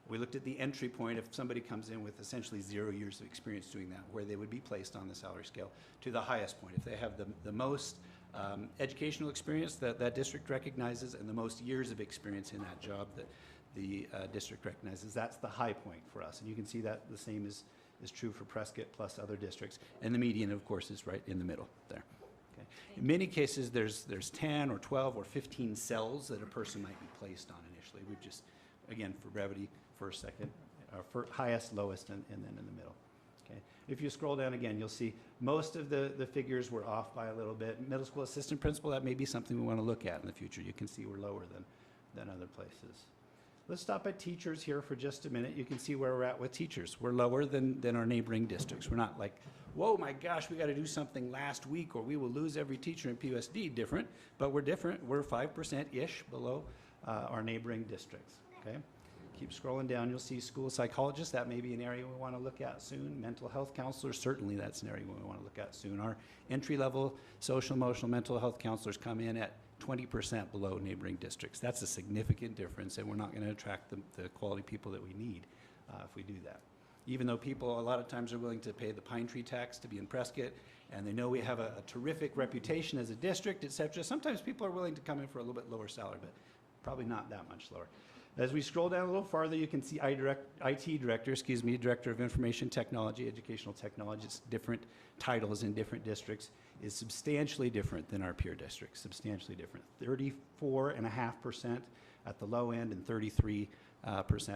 We looked at the entry point if somebody comes in with essentially 0 years of experience doing that, where they would be placed on the salary scale, to the highest point. If they have the most educational experience that district recognizes and the most years of experience in that job that the district recognizes, that's the high point for us. And you can see that the same is true for Prescott plus other districts. And the median, of course, is right in the middle there. Okay. In many cases, there's 10 or 12 or 15 cells that a person might be placed on initially. We've just, again, for brevity, first, second, for highest, lowest, and then in the middle. Okay. If you scroll down again, you'll see most of the figures were off by a little bit. Middle school assistant principal, that may be something we want to look at in the future. You can see we're lower than other places. Let's stop at teachers here for just a minute. You can see where we're at with teachers. We're lower than our neighboring districts. We're not like, whoa, my gosh, we got to do something last week or we will lose every teacher in PUSD. Different, but we're different. We're 5%-ish below our neighboring districts, okay? Keep scrolling down, you'll see school psychologists. That may be an area we want to look at soon. Mental health counselors, certainly that's an area we want to look at soon. Our entry-level social, emotional, mental health counselors come in at 20% below neighboring districts. That's a significant difference, and we're not going to attract the quality people that we need if we do that. Even though people a lot of times are willing to pay the pine tree tax to be in Prescott, and they know we have a terrific reputation as a district, et cetera, sometimes people are willing to come in for a little bit lower salary, but probably not that much lower. As we scroll down a little farther, you can see IT director, Director of Information Technology, Educational Technology. It's different titles in different districts, is substantially different than our peer districts, substantially different. 34.5% at the low end and 33%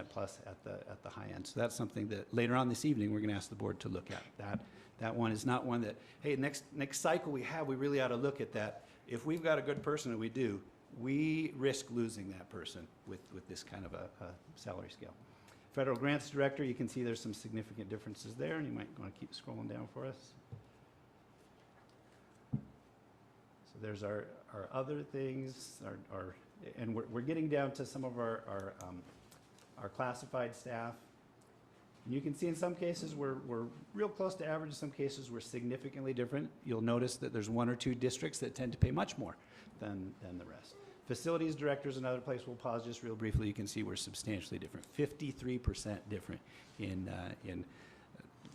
plus at the high end. So that's something that later on this evening we're going to ask the board to look at. That one is not one that, hey, next cycle we really ought to look at that. If we've got a good person, and we do, we risk losing that person with this kind of a salary scale. Federal Grants Director, you can see there's some significant differences there, and you might want to keep scrolling down for us. So there's our other things, and we're getting down to some of our classified staff. And you can see in some cases we're real close to average, in some cases we're significantly different. You'll notice that there's 1 or 2 districts that tend to pay much more than the rest. Facilities Director is another place we'll pause just real briefly. You can see we're substantially different, 53% different in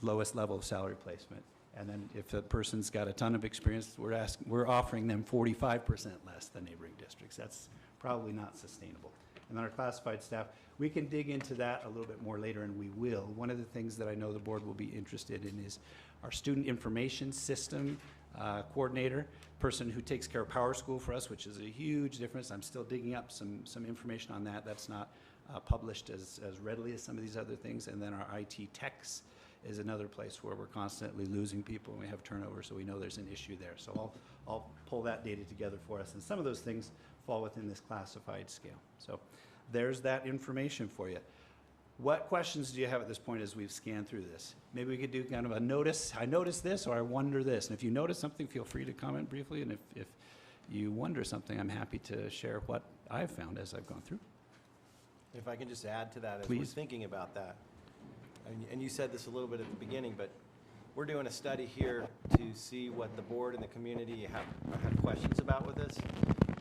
lowest level of salary placement. And then if a person's got a ton of experience, we're offering them 45% less than neighboring districts. That's probably not sustainable. And then our classified staff, we can dig into that a little bit more later, and we will. One of the things that I know the board will be interested in is our student information system coordinator, person who takes care of Power School for us, which is a huge difference. I'm still digging up some information on that. That's not published as readily as some of these other things. And then our IT techs is another place where we're constantly losing people and we have turnover, so we know there's an issue there. So I'll pull that data together for us, and some of those things fall within this classified scale. So there's that information for you. What questions do you have at this point as we've scanned through this? Maybe we could do kind of a notice, I noticed this, or I wonder this. And if you notice something, feel free to comment briefly, and if you wonder something, I'm happy to share what I've found as I've gone through. If I can just add to that, as Please. we're thinking about that, and you said this a little bit at the beginning, but we're doing a study here to see what the board and the community have questions about with this,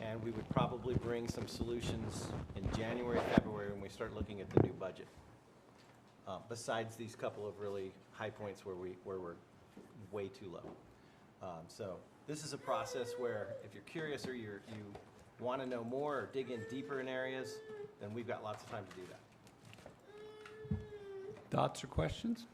and we would probably bring some solutions in January, February, when we start looking at the new budget. Besides these couple of really high points where we're way too low. So this is a process where if you're curious or you want to know more or dig in deeper in areas, then we've got lots of time to do that. Thoughts or questions?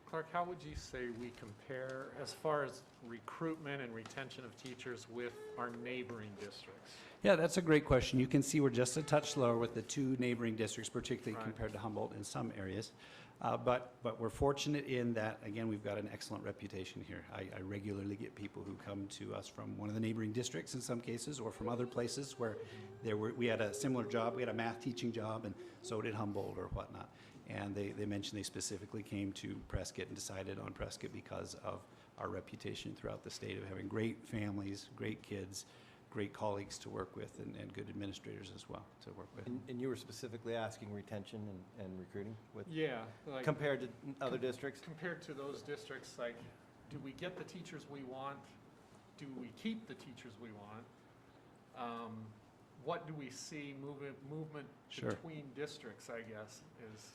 Clark, how would you say we compare as far as recruitment and retention of teachers with our neighboring districts? Yeah, that's a great question. You can see we're just a touch lower with the 2 neighboring districts, particularly Right. compared to Humboldt in some areas. But we're fortunate in that, again, we've got an excellent reputation here. I regularly get people who come to us from one of the neighboring districts in some cases, or from other places where we had a similar job. We had a math teaching job, and so did Humboldt or whatnot. And they mentioned they specifically came to Prescott and decided on Prescott because of our reputation throughout the state of having great families, great kids, great colleagues to work with, and good administrators as well to work with. And you were specifically asking retention and recruiting with Yeah. Like compared to other districts? compared to those districts, like, do we get the teachers we want? Do we keep the teachers we want? What do we see movement Sure. between districts, I guess, is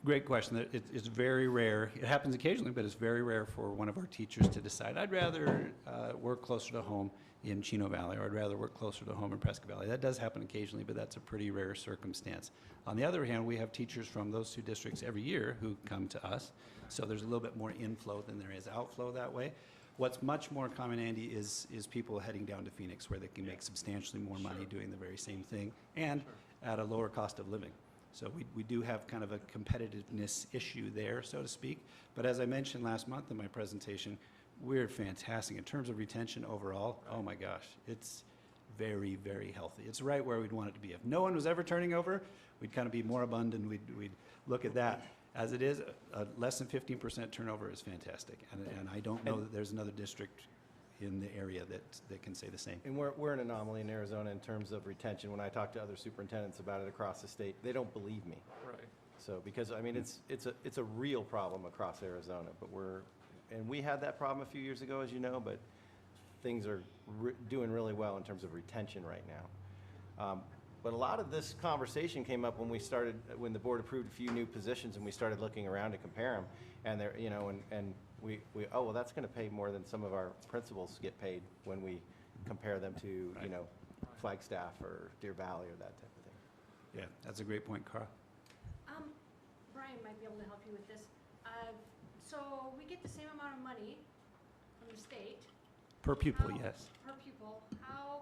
Great question. It's very rare. It happens occasionally, but it's very rare for one of our teachers to decide, I'd rather work closer to home in Chino Valley, or I'd rather work closer to home in Prescott Valley. That does happen occasionally, but that's a pretty rare circumstance. On the other hand, we have teachers from those 2 districts every year who come to us, so there's a little bit more inflow than there is outflow that way. What's much more common, Andy, is people heading down to Phoenix where they can make substantially more money doing the very same thing and at a lower cost of living. So we do have kind of a competitiveness issue there, so to speak. But as I mentioned last month in my presentation, we're fantastic. In terms of retention overall, oh my gosh, it's very, very healthy. It's right where we'd want it to be. If no one was ever turning over, we'd kind of be moribund and we'd look at that. As it is, less than 15% turnover is fantastic. And I don't know that there's another district in the area that can say the same. And we're an anomaly in Arizona in terms of retention. When I talk to other superintendents about it across the state, they don't believe me. right? So, because, I mean, it's a real problem across Arizona, but and we had that problem a few years ago, as you know, but things are doing really well in terms of retention right now. But a lot of this conversation came up when the board approved a few new positions and we started looking around to compare them. And they're, and we, oh, well, that's going to pay more than some of our principals get paid when we compare them to, Flagstaff or Deer Valley or that type of thing. Yeah, that's a great point, Carl. Brian might be able to help you with this. So we get the same amount of money from the state. Per pupil, yes. Per pupil. How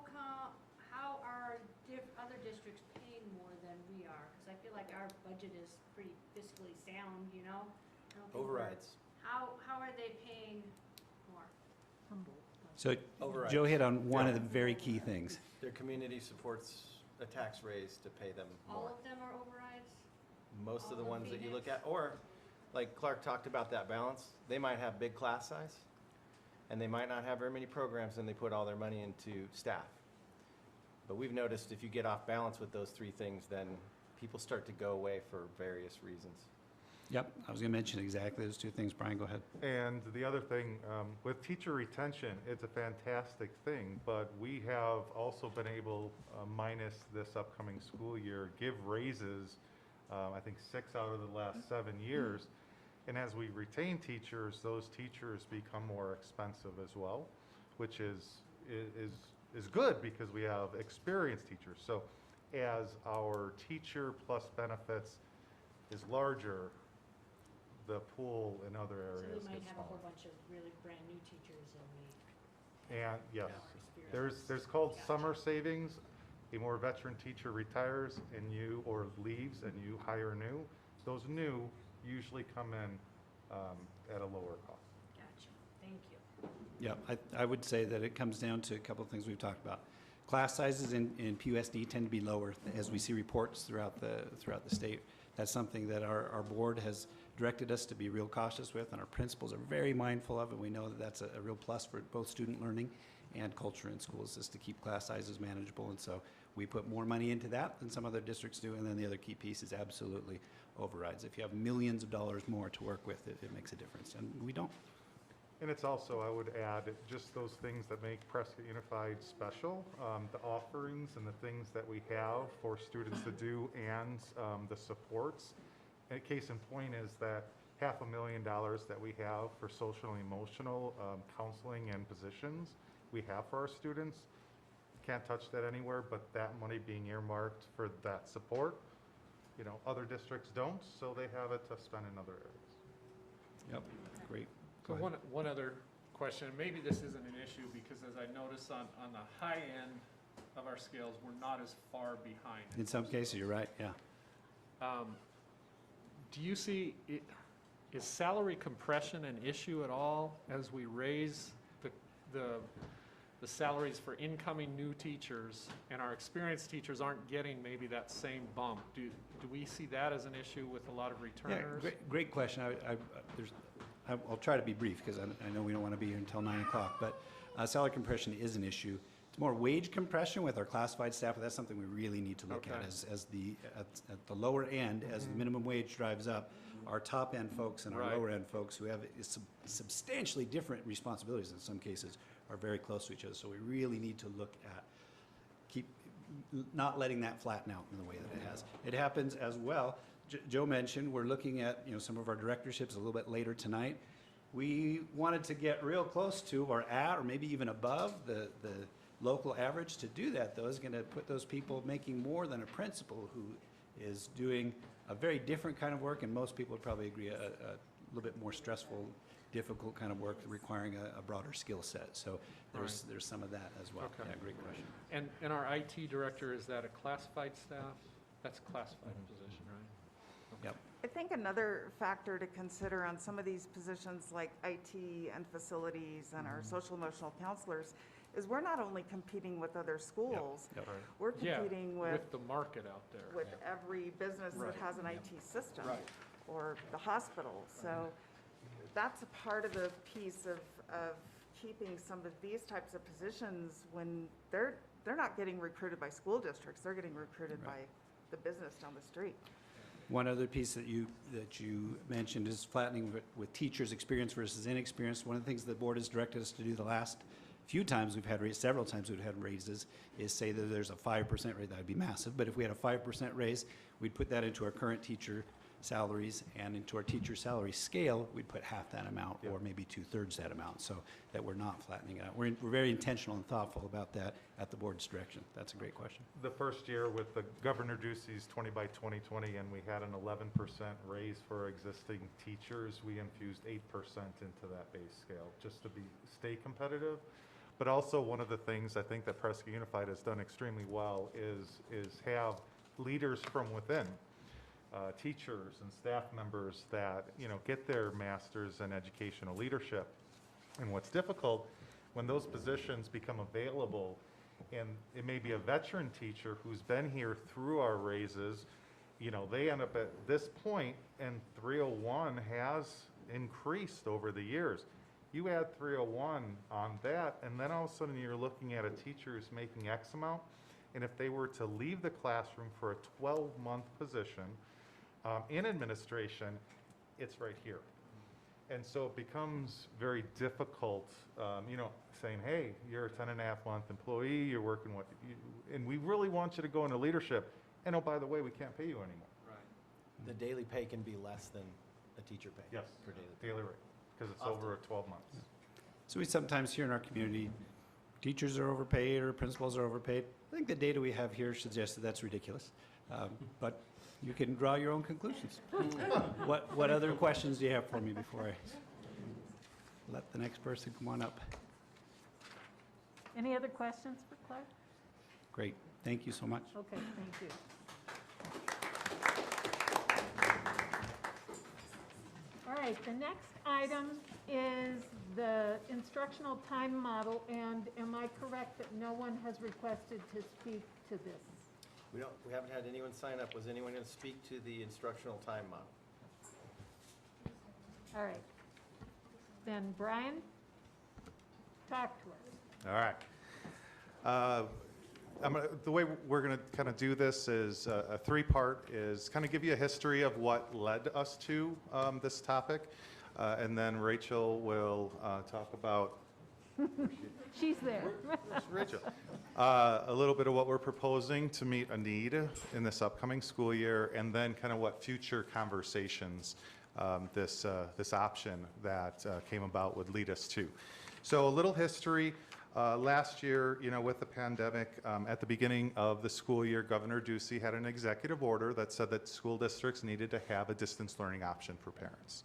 are other districts paying more than we are? Because I feel like our budget is pretty fiscally sound, I don't think Overrides. How are they paying more? Humboldt does. So Overrides. Joe hit on one of the very key things. Their community supports a tax raise to pay them All more. of them are overrides? Most of the all of ones that you look Phoenix? at, or like Clark talked about that balance, they might have big class size and they might not have very many programs and they put all their money into staff. But we've noticed if you get off balance with those three things, then people start to go away for various reasons. Yep, I was going to mention exactly those two things. Brian, go ahead. And the other thing, with teacher retention, it's a fantastic thing, but we have also been able, minus this upcoming school year, give raises, I think 6 out of the last 7 years. And as we retain teachers, those teachers become more expensive as well, which is good because we have experienced teachers. So as our teacher plus benefits is larger, the pool in other So areas we might gets have a whole smaller. bunch of really brand-new teachers and we And yes, more experience. there's called Gotcha. summer savings. A more veteran teacher retires and you, or leaves and you hire new. Those new usually come in at a lower cost. Gotcha, thank you. Yeah, I would say that it comes down to a couple of things we've talked about. Class sizes in PUSD tend to be lower as we see reports throughout the state. That's something that our board has directed us to be real cautious with, and our principals are very mindful of it. We know that that's a real plus for both student learning and culture in schools, is to keep class sizes manageable. And so we put more money into that than some other districts do. And then the other key piece is absolutely overrides. If you have millions of dollars more to work with, it makes a difference. And we don't. And it's also, I would add, just those things that make Prescott Unified special, the offerings and the things that we have for students to do and the supports. And case in point is that $500,000 that we have for social and emotional counseling and positions we have for our students. Can't touch that anywhere, but that money being earmarked for that support. You know, other districts don't, so they have it to spend in other areas. Yep, great. So Go ahead. one other question, maybe this isn't an issue because as I notice on the high end of our scales, we're not as far behind. In some cases, you're right, yeah. Do you see, is salary compression an issue at all as we raise the salaries for incoming new teachers and our experienced teachers aren't getting maybe that same bump? Do we see that as an issue with a lot of Yeah, returners? great question. I'll try to be brief because I know we don't want to be here until 9 o'clock, but salary compression is an issue. It's more wage compression with our classified staff, but that's something we really need to look at Okay. at the lower end, as the minimum wage drives up, our top end folks and our Right. lower end folks who have substantially different responsibilities in some cases are very close to each other. So we really need to look at not letting that flatten out in the way that it has. It happens as well. Joe mentioned we're looking at some of our directorships a little bit later tonight. We wanted to get real close to or at or maybe even above the local average. To do that, though, is going to put those people making more than a principal who is doing a very different kind of work, and most people would probably agree a little bit more stressful, difficult kind of work requiring a broader skill set. So there's some of that as well. Okay. Yeah, great question. And our IT director, is that a classified staff? That's a classified position, right? Yep. I think another factor to consider on some of these positions like IT and facilities and our social emotional counselors is we're not only competing with other schools, Yep. we're Yeah, competing with the market out there. with every business that Right. has an IT system. Right. Or the hospital. So that's a part of the piece of keeping some of these types of positions when they're not getting recruited by school districts, they're getting recruited by the business down the street. One other piece that you mentioned is flattening with teachers' experience versus inexperienced. One of the things the board has directed us to do the last few times we've had raises, several times we've had raises, is say that there's a 5% raise. That would be massive, but if we had a 5% raise, we'd put that into our current teacher salaries, and into our teacher salary scale, we'd put half that amount or maybe 2/3 that amount, so that we're not flattening it out. We're very intentional and thoughtful about that at the board's direction. That's a great question. The first year with the Governor Ducey's 20 by 2020, and we had an 11% raise for existing teachers, we infused 8% into that base scale, just to stay competitive. But also one of the things I think that Prescott Unified has done extremely well is have leaders from within, teachers and staff members that get their masters in educational leadership. And what's difficult when those positions become available, and it may be a veteran teacher who's been here through our raises, you know, they end up at this point, and 301 has increased over the years. You add 301 on that, and then all of a sudden you're looking at a teacher who's making X amount, and if they were to leave the classroom for a 12-month position in administration, it's right here. And so it becomes very difficult, you know, saying, hey, you're a 10.5-month employee, you're working with, and we really want you to go into leadership. And oh, by the way, we can't pay you anymore. The daily pay can be less than a teacher pay. Yes, For daily daily rate, because it's Often. over 12 months. So we sometimes hear in our community, teachers are overpaid or principals are overpaid. I think the data we have here suggests that that's ridiculous. But you can draw your own conclusions. What other questions do you have for me before I let the next person come on up? Any other questions for Clark? Great, thank you so much. Okay, thank you. All right, the next item is the instructional time model, and am I correct that no one has requested to speak to this? We haven't had anyone sign up. Was anyone going to speak to the instructional time model? All right. Then Brian, talk to us. All right. The way we're going to kind of do this is a three-part, is kind of give you a history of what led us to this topic, and then Rachel will talk about She's there. Rachel. A little bit of what we're proposing to meet a need in this upcoming school year, and then kind of what future conversations this option that came about would lead us to. So a little history. Last year, you know, with the pandemic, at the beginning of the school year, Governor Ducey had an executive order that said that school districts needed to have a distance learning option for parents.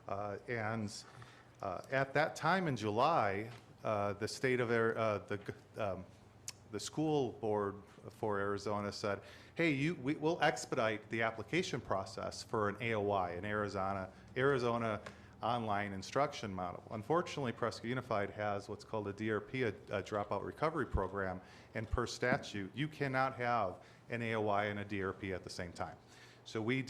At that time in July, the state of the school board for Arizona said, hey, we'll expedite the application process for an AOI, an Arizona online instruction model. Unfortunately, Prescott Unified has what's called a DRP, a dropout recovery program, and per statute, you cannot have an AOI and a DRP at the same time. So we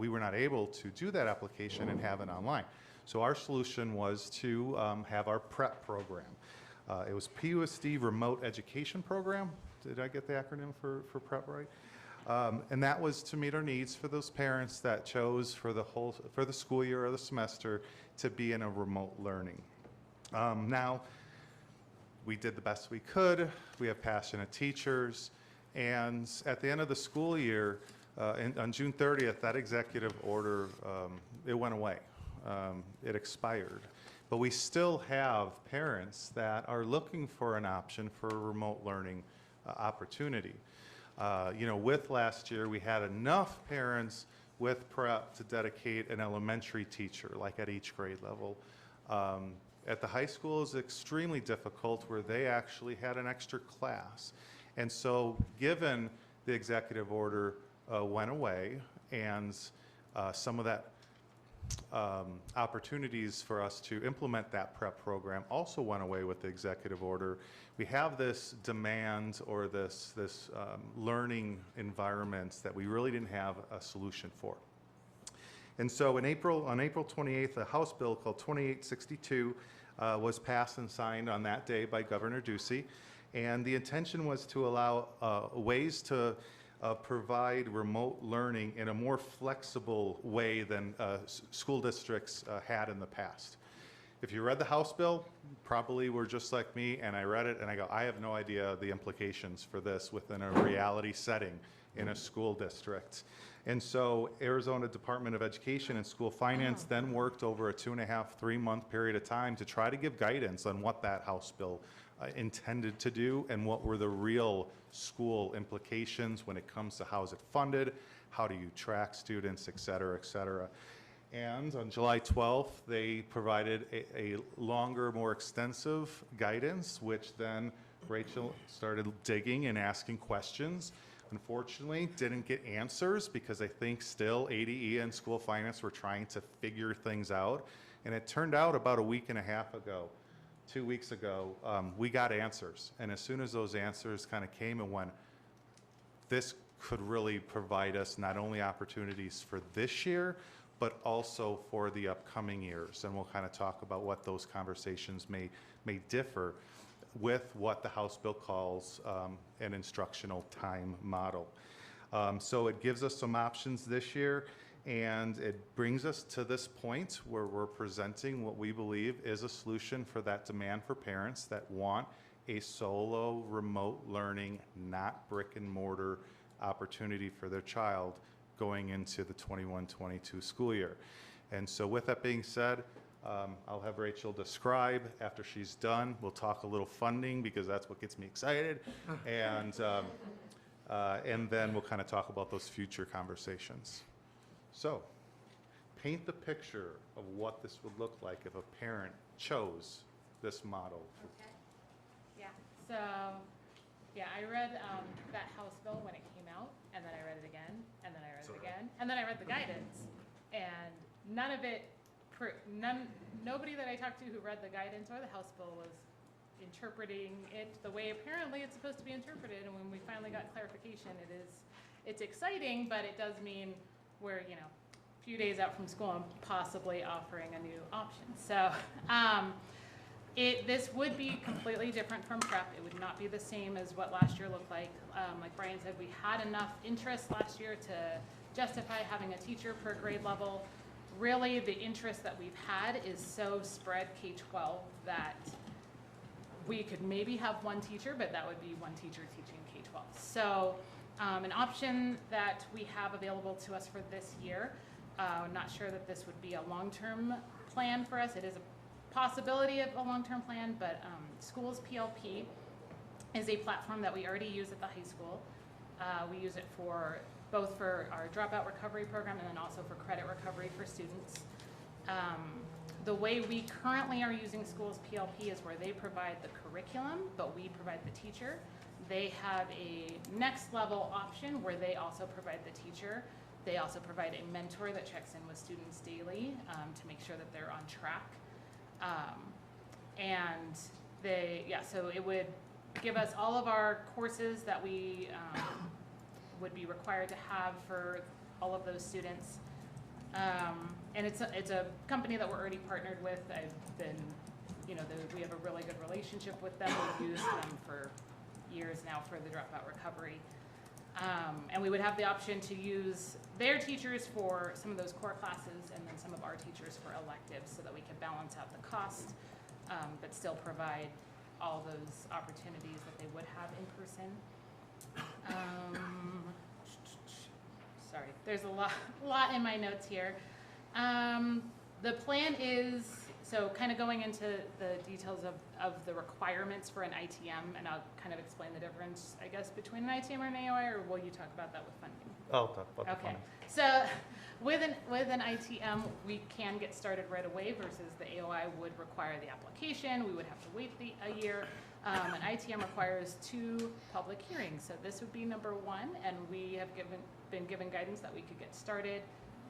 were not able to do that application and have it online. So our solution was to have our PREP program. It was PUSD Remote Education Program. Did I get the acronym for PREP right? And that was to meet our needs for those parents that chose for the school year or the semester to be in a remote learning. Now, we did the best we could. We have passionate teachers. And at the end of the school year, on June 30th, that executive order, it went away. It expired. But we still have parents that are looking for an option for a remote learning opportunity. You know, with last year, we had enough parents with prep to dedicate an elementary teacher, like at each grade level. At the high school, it's extremely difficult where they actually had an extra class. And so given the executive order went away and some of that opportunities for us to implement that prep program also went away with the executive order. We have this demand or this learning environment that we really didn't have a solution for. And so on April 28th, a House bill called 2862 was passed and signed on that day by Governor Ducey. And the intention was to allow ways to provide remote learning in a more flexible way than school districts had in the past. If you read the House bill, probably were just like me, and I read it and I go, I have no idea the implications for this within a reality setting in a school district. And so Arizona Department of Education and School Finance then worked over a 2.5, 3-month period of time to try to give guidance on what that House bill intended to do and what were the real school implications when it comes to how is it funded, how do you track students, et cetera, et cetera. And on July 12th, they provided a longer, more extensive guidance, which then Rachel started digging and asking questions. Unfortunately, didn't get answers because I think still ADE and School Finance were trying to figure things out. And it turned out about a week and a half ago 2 weeks ago, we got answers. And as soon as those answers kind of came and went, this could really provide us not only opportunities for this year, but also for the upcoming years. And we'll kind of talk about what those conversations may differ with what the House bill calls an instructional time model. So it gives us some options this year, and it brings us to this point where we're presenting what we believe is a solution for that demand for parents that want a solo remote learning, not brick and mortar opportunity for their child going into the 21-22 school year. And so with that being said, I'll have Rachel describe. After she's done, we'll talk a little funding because that's what gets me excited. And then we'll kind of talk about those future conversations. So paint the picture of what this would look like if a parent chose this model. Okay. Yeah. So, yeah, I read that House bill when it came out, and then I read it again, and then I read it again, and then I read the guidance, and none of it, nobody that I talked to who read the guidance or the House bill was interpreting it the way apparently it's supposed to be interpreted. And when we finally got clarification, it's exciting, but it does mean we're, you know, a few days out from school and possibly offering a new option. So this would be completely different from prep. It would not be the same as what last year looked like. Like Brian said, we had enough interest last year to justify having a teacher per grade level. Really, the interest that we've had is so spread K-12 that we could maybe have one teacher, but that would be one teacher teaching K-12. So an option that we have available to us for this year, I'm not sure that this would be a long-term plan for us. It is a possibility of a long-term plan, but Schools PLP is a platform that we already use at the high school. We use it for both for our dropout recovery program and then also for credit recovery for students. The way we currently are using Schools PLP is where they provide the curriculum, but we provide the teacher. They have a next level option where they also provide the teacher. They also provide a mentor that checks in with students daily to make sure that they're on track. So it would give us all of our courses that we would be required to have for all of those students. And it's a company that we're already partnered with. I've been, we have a really good relationship with them. We've used them for years now for the dropout recovery. And we would have the option to use their teachers for some of those core classes and then some of our teachers for electives so that we could balance out the cost, but still provide all those opportunities that they would have in person. Sorry, there's a lot in my notes here. The plan is, so kind of going into the details of the requirements for an ITM, and I'll kind of explain the difference, I guess, between an ITM or an AOI, or will you talk about that with funding? I'll talk about the funding. So with an ITM, we can get started right away versus the AOI would require the application. We would have to wait a year. An ITM requires 2 public hearings. So this would be number 1, and we have been given guidance that we could get started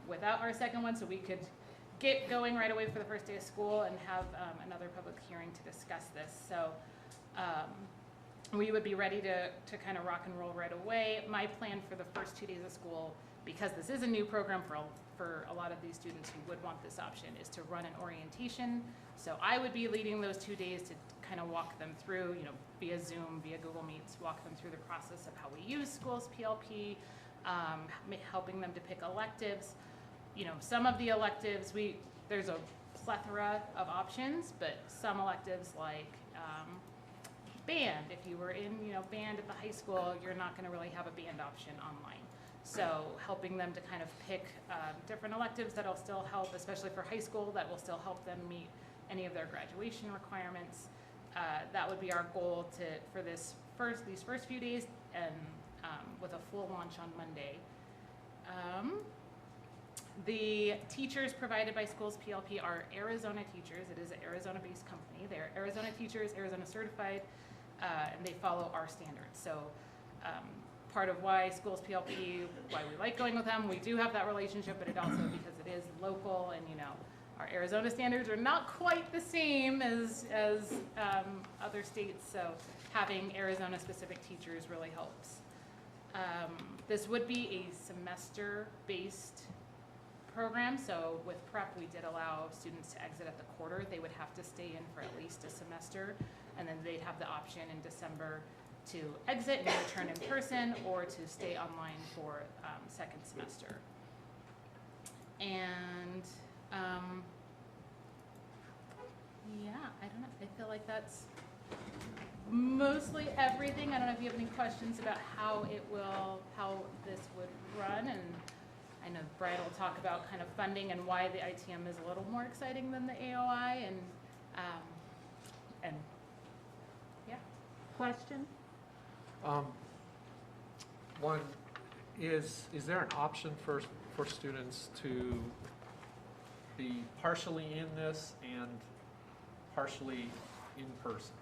without our second one, so we could get going right away for the first day of school and have another public hearing to discuss this. So we would be ready to kind of rock and roll right away. My plan for the first 2 days of school, because this is a new program for a lot of these students who would want this option, is to run an orientation. So I would be leading those 2 days to kind of walk them through, via Zoom, via Google Meets, walk them through the process of how we use Schools PLP, helping them to pick electives. Some of the electives, there's a plethora of options, but some electives like band, if you were in band at the high school, you're not going to really have a band option online. So helping them to kind of pick different electives that'll still help, especially for high school, that will still help them meet any of their graduation requirements. That would be our goal for these first few days, and with a full launch on Monday. The teachers provided by Schools PLP are Arizona teachers. It is an Arizona-based company. They're Arizona teachers, Arizona certified, and they follow our standards. So part of why Schools PLP, why we like going with them, we do have that relationship, but it also because it is local, and Our Arizona standards are not quite the same as other states, so having Arizona-specific teachers really helps. This would be a semester-based program, so with prep, we did allow students to exit at the quarter. They would have to stay in for at least a semester, and then they'd have the option in December to exit and return in person, or to stay online for second semester. And yeah, I don't know, I feel like that's mostly everything. I don't know if you have any questions about how this would run, and I know Brian will talk about kind of funding and why the ITM is a little more exciting than the AOI, and yeah. Question? One, is there an option for students to be partially in this and partially in person?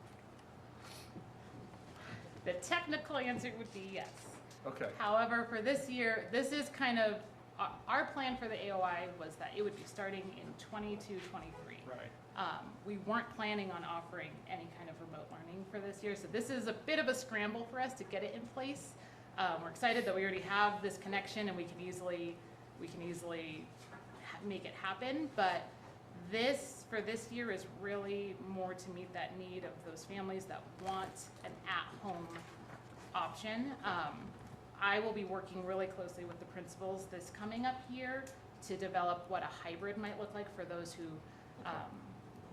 The technical answer would be yes. Okay. However, for this year, this is kind of, our plan for the AOI was that it would be starting in 22, 23. Right. We weren't planning on offering any kind of remote learning for this year, so this is a bit of a scramble for us to get it in place. We're excited that we already have this connection and we can easily make it happen, but for this year is really more to meet that need of those families that want an at-home option. I will be working really closely with the principals this coming up year to develop what a hybrid might look like for those who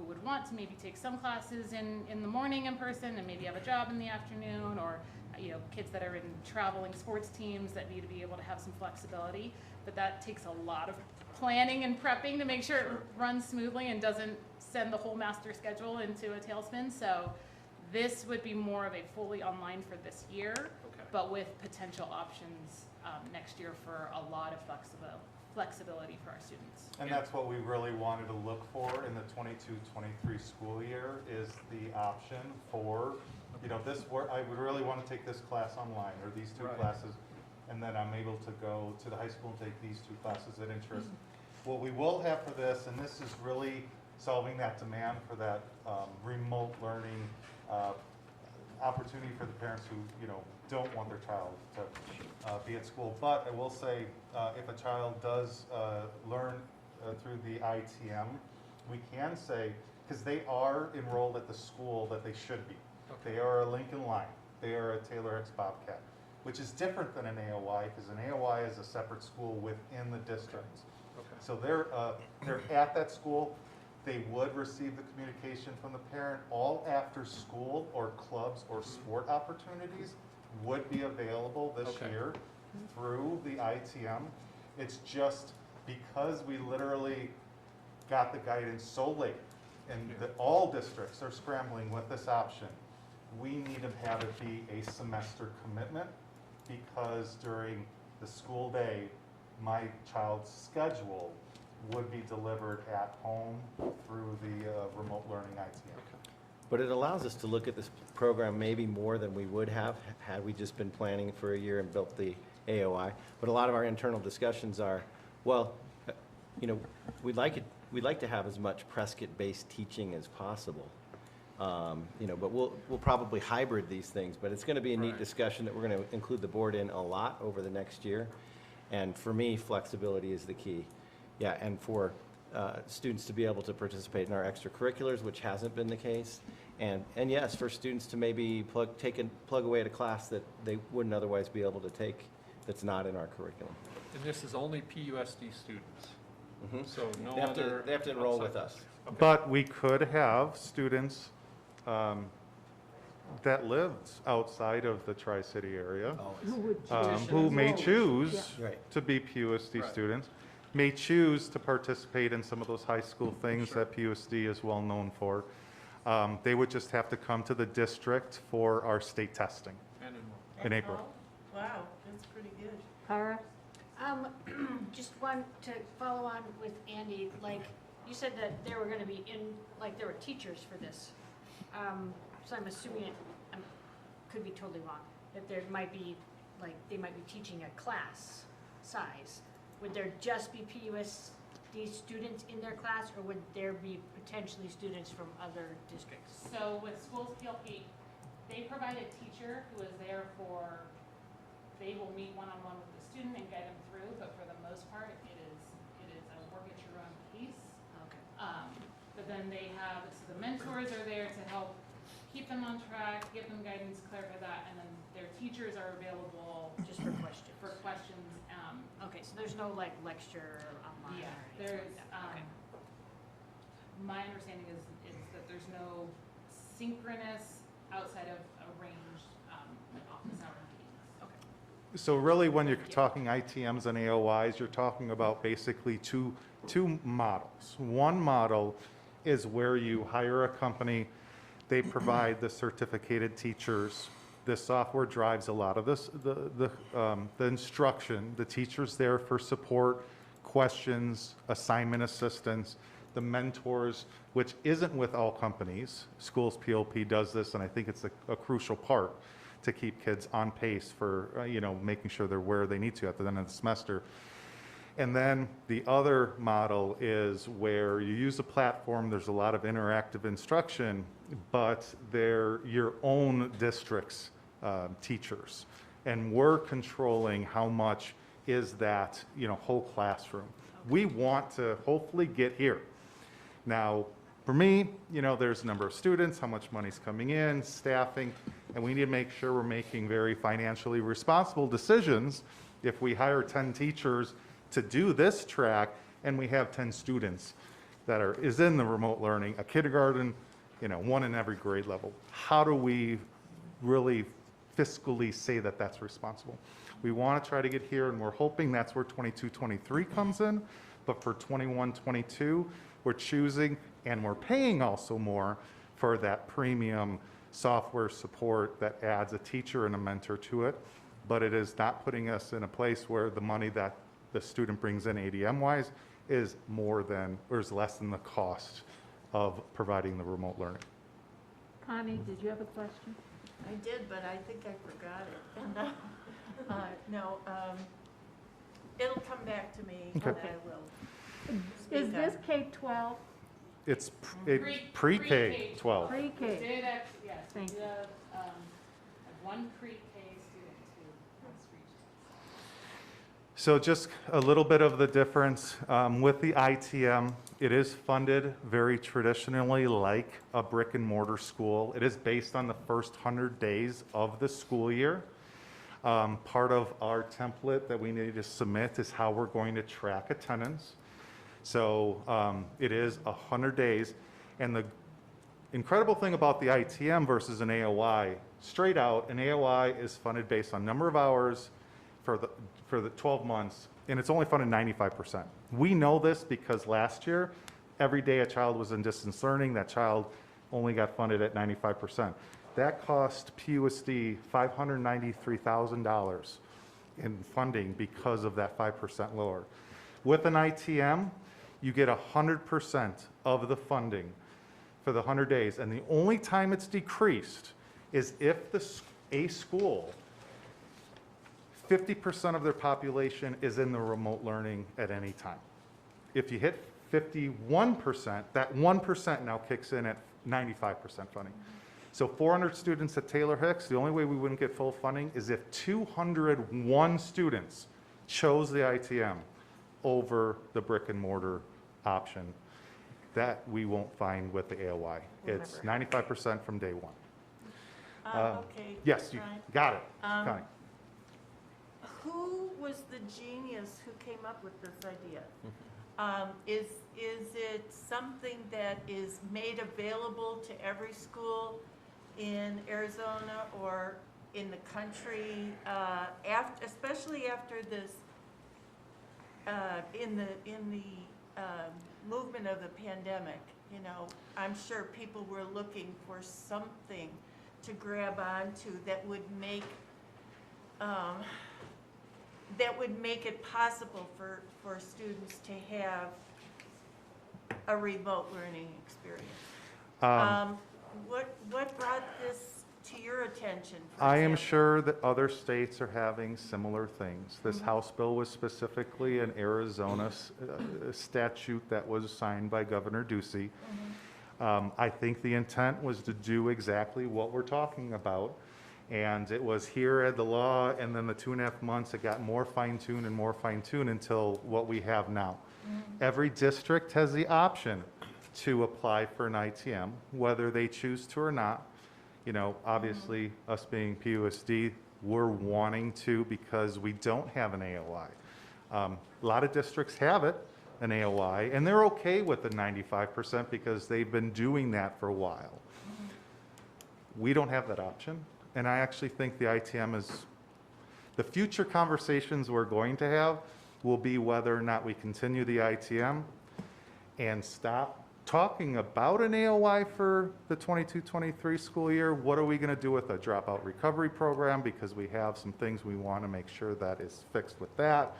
would want to maybe take some classes in the morning in person and maybe have a job in the afternoon, or kids that are in traveling sports teams that need to be able to have some flexibility. But that takes a lot of planning and prepping to make sure it runs smoothly and doesn't send the whole master schedule into a tailspin. So this would be more of a fully online for this year, but with potential options next year for a lot of flexibility for our students. And that's what we really wanted to look for in the 22-23 school year, is the option for, I would really want to take this class online, or these two classes, and then I'm able to go to the high school and take these two classes that interest. What we will have for this, and this is really solving that demand for that remote learning opportunity for the parents who don't want their child to be at school. But I will say, if a child does learn through the ITM, we can say, because they are enrolled at the school that they should be. They are a Lincoln Line. They are a Taylor X Bobcat, which is different than an AOI, because an AOI is a separate school within the district. Okay. So they're at that school. They would receive the communication from the parent. All after school or clubs or sport opportunities would be available this year through the ITM. It's just because we literally got the guidance so late, and that all districts are scrambling with this option, we need to have it be a semester commitment, because during the school day, my child's schedule would be delivered at home through the remote learning ITM. But it allows us to look at this program maybe more than we would have had we just been planning for a year and built the AOI. But a lot of our internal discussions are, well, we'd like to have as much Prescott-based teaching as possible. But we'll probably hybrid these things, but it's going to be a neat discussion that we're going to include the board in a lot over the next year. And for me, flexibility is the key. Yeah, and for students to be able to participate in our extracurriculars, which hasn't been the case. And yes, for students to maybe plug away at a class that they wouldn't otherwise be able to take that's not in our curriculum. And this is only PUSD students? So no They have to enroll with us. Okay. But we could have students that lived outside of the Tri-City area, who may choose to be PUSD students, may choose to participate in some of those high school things that PUSD is well known for. They would just have to come to the district for our state testing in April. Wow, that's pretty good. Cara? Just want to follow on with Andy, like, you said that there were gonna be there were teachers for this. So I'm assuming could be totally wrong, that there might be, they might be teaching a class size. Would there just be PUSD these students in their class, or would there be potentially students from other districts? So with schools PLP, they provide a teacher who is there they will meet one-on-one with the student and guide them through, but for the most part, it is a work at your own pace. Okay. But then they have, so the mentors are there to help keep them on track, give them guidance, clarify that, and then their teachers are available Just for questions? for questions. Okay, so there's no like lecture online Yeah, or anything there's, like that? Okay. my understanding is that there's no synchronous outside of arranged, office hour meetings. Okay. So really, when you're talking ITMs and AOIs, you're talking about basically two models. One model is where you hire a company, they provide the certificated teachers. This software drives a lot of this, the instruction. The teacher's there for support, questions, assignment assistance, the mentors, which isn't with all companies. Schools PLP does this, and I think it's a crucial part to keep kids on pace for, making sure they're where they need to at the end of the semester. And then the other model is where you use a platform, there's a lot of interactive instruction, but they're your own district's teachers. And we're controlling how much is that, whole classroom. We want to hopefully get here. Now, for me, there's a number of students, how much money's coming in, staffing, and we need to make sure we're making very financially responsible decisions. If we hire 10 teachers to do this track and we have 10 students that is in the remote learning, a kindergarten, one in every grade level, how do we really fiscally say that that's responsible? We want to try to get here, and we're hoping that's where 22-23 comes in, but for 21-22, we're choosing and we're paying also more for that premium software support that adds a teacher and a mentor to it, but it is not putting us in a place where the money that the student brings in ADM-wise is less than the cost of providing the remote learning. Connie, did you have a question? I did, but I think I forgot it. And, no, it'll come back to me, and Okay. I will. Is this K-12? It's pre-K-12. Pre-K. We did actually, yes, we Thank did you. have one pre-K student who has reached us. So just a little bit of the difference with the ITM. It is funded very traditionally like a brick and mortar school. It is based on the first 100 days of the school year. Part of our template that we need to submit is how we're going to track attendance. So it is 100 days. And the incredible thing about the ITM versus an AOI, straight out, an AOI is funded based on number of hours for the 12 months, and it's only funded 95%. We know this because last year, every day a child was in distance learning, that child only got funded at 95%. That cost PUSD $593,000 in funding because of that 5% lower. With an ITM, you get 100% of the funding for the 100 days, and the only time it's decreased is if a school 50% of their population is in the remote learning at any time. If you hit 51%, that 1% now kicks in at 95% funding. So 400 students at Taylor Hicks, the only way we wouldn't get full funding is if 201 students chose the ITM over the brick and mortar option. That we won't find with the AOI. It's 95% from day one. Okay. Yes, you Brian. got it, Connie. Who was the genius who came up with this idea? Is it something that is made available to every school in Arizona or in the country, especially after this, in the movement of the pandemic? I'm sure people were looking for something to grab onto that would make it possible for students to have a remote learning experience. What brought this to your attention, for I am example? sure that other states are having similar things. This House bill was specifically an Arizona statute that was signed by Governor Ducey. I think the intent was to do exactly what we're talking about. And it was here at the law, and then the 2.5 months, it got more fine-tuned and more fine-tuned until what we have now. Every district has the option to apply for an ITM, whether they choose to or not. You know, obviously, us being PUSD, we're wanting to because we don't have an AOI. A lot of districts have it, an AOI, and they're okay with the 95% because they've been doing that for a while. We don't have that option, and I actually think the ITM is, the future conversations we're going to have will be whether or not we continue the ITM and stop talking about an AOI for the 22-23 school year. What are we going to do with a dropout recovery program? Because we have some things we want to make sure that is fixed with that.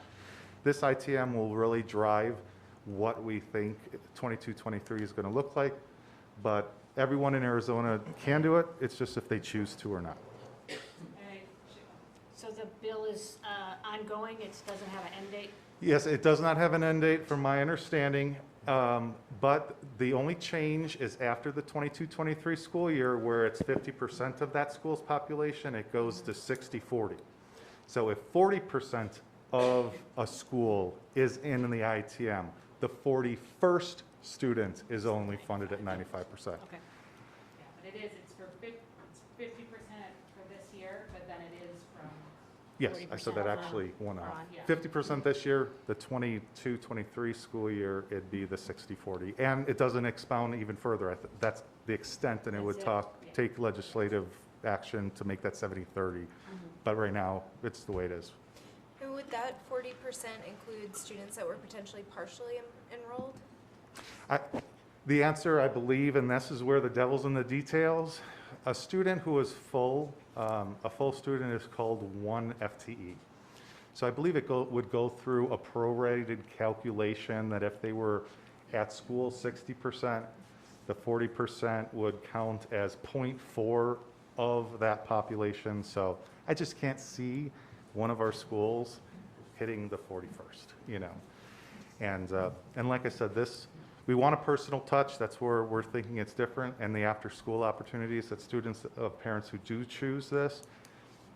This ITM will really drive what we think 22-23 is going to look like. But everyone in Arizona can do it. It's just if they choose to or not. So the bill is ongoing, it doesn't have an end date? Yes, it does not have an end date from my understanding, but the only change is after the 22-23 school year where it's 50% of that school's population, it goes to 60-40. So if 40% of a school is in the ITM, the 41st student is only funded at 95%. Okay. Yeah, but it's for 50% for this year, but then it is from. Yes, I said that actually went off. Yeah. 50% this year, the 22-23 school year, it'd be the 60-40. And it doesn't expound even further. That's the extent, and it would take legislative action to make that 70-30. But right now, it's the way it is. And would that 40% include students that were potentially partially enrolled? The answer, I believe, and this is where the devil's in the details, a student who is full, a full student is called 1 FTE. So I believe it would go through a prorated calculation that if they were at school 60%, the 40% would count as 0.4 of that population. So I just can't see one of our schools hitting the 41st, you know. And like I said, we want a personal touch. That's where we're thinking it's different. And the after-school opportunities that students, parents who do choose this,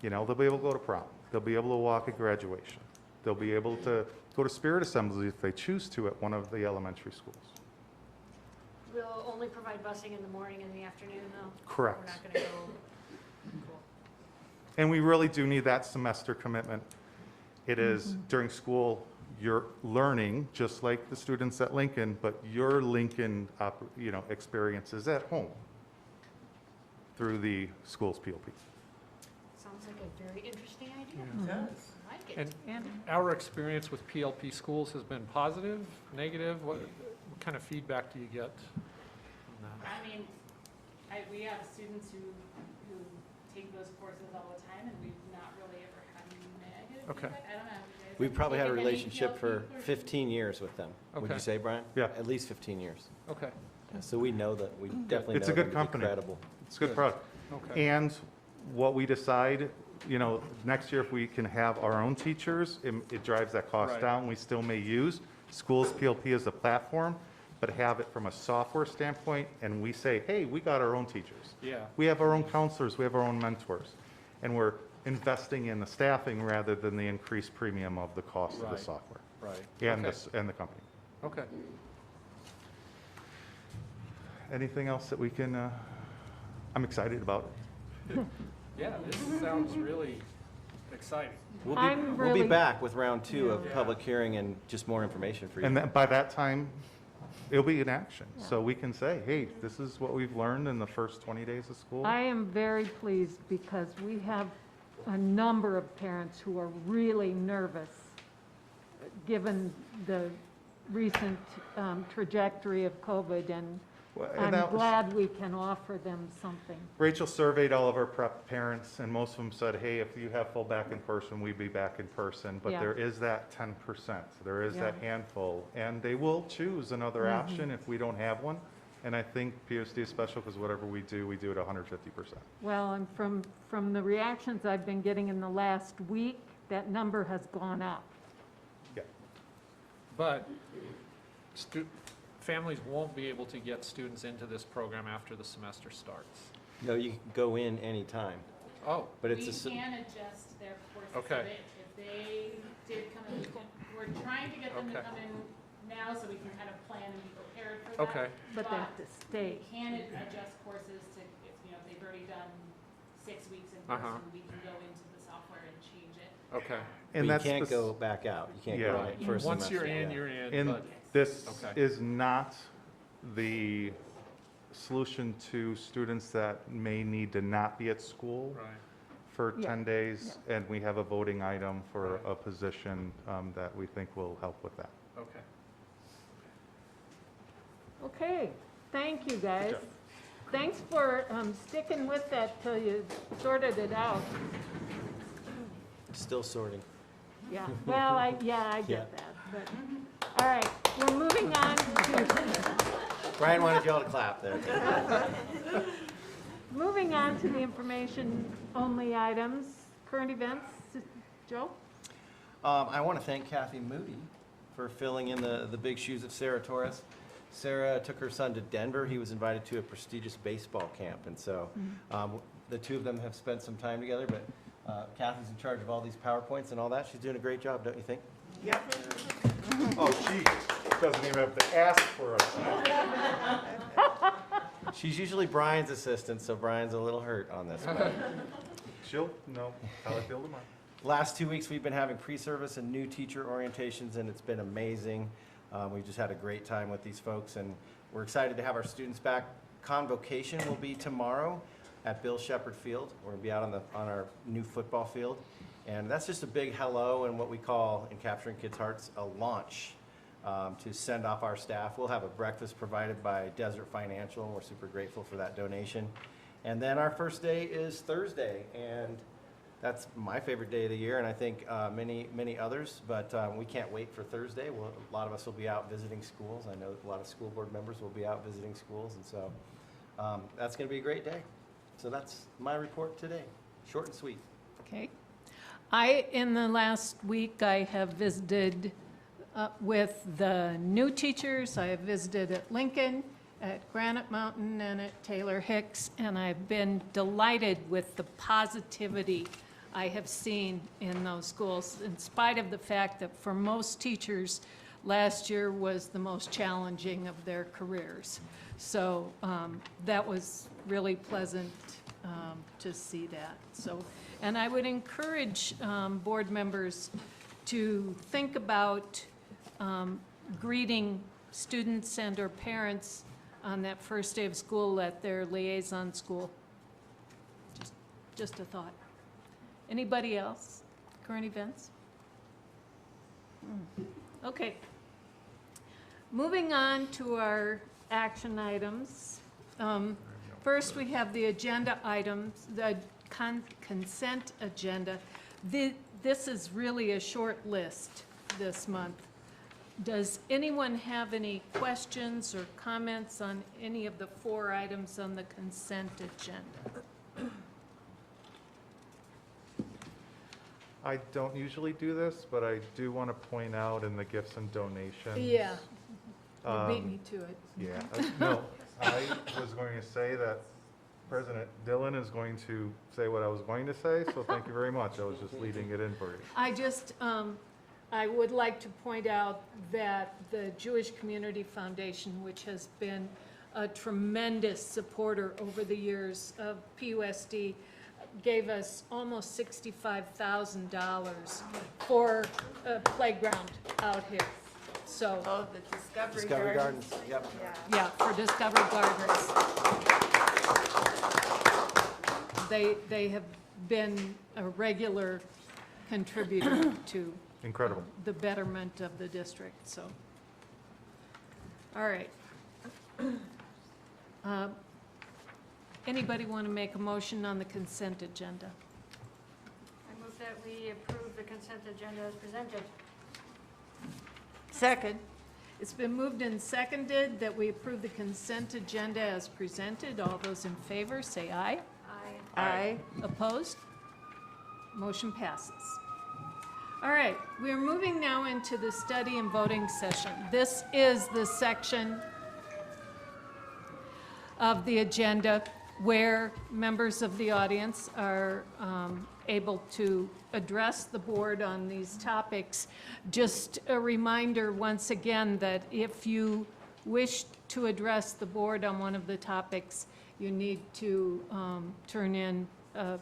you know, they'll be able to go to prom. They'll be able to walk at graduation. They'll be able to go to spirit assemblies if they choose to at one of the elementary schools. We'll only provide busing in the morning and the afternoon, though? Correct. We're not going to go, cool. And we really do need that semester commitment. It is during school, you're learning just like the students at Lincoln, but your Lincoln experience is at home through the school's PLP. Sounds like a very interesting idea. It does. I like it. And our experience with PLP schools has been positive, negative? What kind of feedback do you get from that? I mean, we have students who take those courses all the time, and we've not really ever had negative feedback. I don't know. We've probably had a taken any relationship for PLP 15 years with them. Would Okay. you say, Brian? Yeah. At least 15 years. Okay, Yeah, so we know that, we definitely It's know a good them to be company. credible. It's a good product. okay. And what we decide, you know, next year if we can have our own teachers, it drives that cost Right. down. We still may use schools PLP as a platform, but have it from a software standpoint, and we say, hey, we got our own teachers. Yeah, We have our own counselors, we have our own mentors, and we're investing in the staffing rather than the increased premium of the cost of the Right. software right. and Okay. and the company. Okay. Anything else that we can, I'm excited about it. Yeah, this sounds really exciting. We'll I'm be really- back with round 2 of Yeah. public hearing and just more information for you. And by that time, it'll be in action. So we can say, hey, this is what we've learned in the first 20 days of school. I am very pleased because we have a number of parents who are really nervous, given the recent trajectory of COVID, and Well, and I'm that was- glad we can offer them something. Rachel surveyed all of our prep parents, and most of them said, hey, if you have full back in person, we'd be back in person. But Yeah. there is that 10%, there is that Yeah. handful, and they will choose another option if we don't have one. And I think PUSD is special because whatever we do at 150%. Well, and from the reactions I've been getting in the last week, that number has gone up. Yeah. But families won't be able to get students into this program after the semester starts. No, you can go in anytime, Oh, but it's We can adjust their courses. Okay. If they did come in, we're trying to get them to Okay. come in now so we can kind of plan and be prepared for that. okay, But they have to stay. We can adjust courses to, if, you know, if they've already done 6 weeks in Uh-huh. person, we can go into the software and change it. okay. But you can't go back out. You can't go Yeah. right first Once semester. you're in, Yeah. you're in, And but, this Okay. is not the solution to students that may need to not be at school right. for Yeah. 10 days, and we have a voting item for a position that we think will help with that. Okay. Okay, thank you, guys. Thanks for sticking with that till you sorted it out. Still sorting. Yeah, well, I Yeah. get that, but, all right, we're moving on to, Brian wanted y'all to clap there. moving on to the information-only items, current events. Joe? I want to thank Kathy Moody for filling in the big shoes of Sarah Torres. Sarah took her son to Denver. He was invited to a prestigious baseball camp, and so the two of them have spent some time together, but Kathy's in charge of all these PowerPoints and all that. She's doing a great job, don't you think? Yep. Oh, she doesn't even have to ask for us. She's usually Brian's assistant, so Brian's a little hurt on this one. She'll know how I feel tomorrow. Last 2 weeks, we've been having pre-service and new teacher orientations, and it's been amazing. We've just had a great time with these folks, and we're excited to have our students back. Convocation will be tomorrow at Bill Shepherd Field. We're going to be out on our new football field, and that's just a big hello and what we call, in Capturing Kids' Hearts, a launch to send off our staff. We'll have a breakfast provided by Desert Financial, and we're super grateful for that donation. And then our first day is Thursday, and that's my favorite day of the year, and I think many others, but we can't wait for Thursday. A lot of us will be out visiting schools. I know a lot of school board members will be out visiting schools, and so that's going to be a great day. So that's my report today, short and sweet. Okay. In the last week, I have visited with the new teachers. I have visited at Lincoln, at Granite Mountain, and at Taylor Hicks, and I've been delighted with the positivity I have seen in those schools, in spite of the fact that for most teachers, last year was the most challenging of their careers. So that was really pleasant to see that. So, and I would encourage board members to think about greeting students and or parents on that first day of school at their liaison school. Just a thought. Anybody else? Current events? Okay. Moving on to our action items. First, we have the agenda items, the consent agenda. This is really a short list this month. Does anyone have any questions or comments on any of the 4 items on the consent agenda? I don't usually do this, but I do want to point out in the gifts and donations. Yeah, you beat me to it. Yeah, no, I was going to say that President Dillon is going to say what I was going to say, so thank you very much. I was just leading it in for you. I just, I would like to point out that the Jewish Community Foundation, which has been a tremendous supporter over the years of PUSD, gave us almost $65,000 for a playground out here. So, Oh, the Discovery Gardens, yep. yeah, for Discovery Gardens. They have been a regular contributor to Incredible. the betterment of the district, so. All right. Anybody want to make a motion on the consent agenda? I move that we approve the consent agenda as presented. Second. It's been moved and seconded that we approve the consent agenda as presented. All those in favor, say aye. Aye. Aye. Opposed? Motion passes. All right, we are moving now into the study and voting session. This is the section of the agenda where members of the audience are able to address the board on these topics. Just a reminder once again that if you wish to address the board on one of the topics, you need to turn in a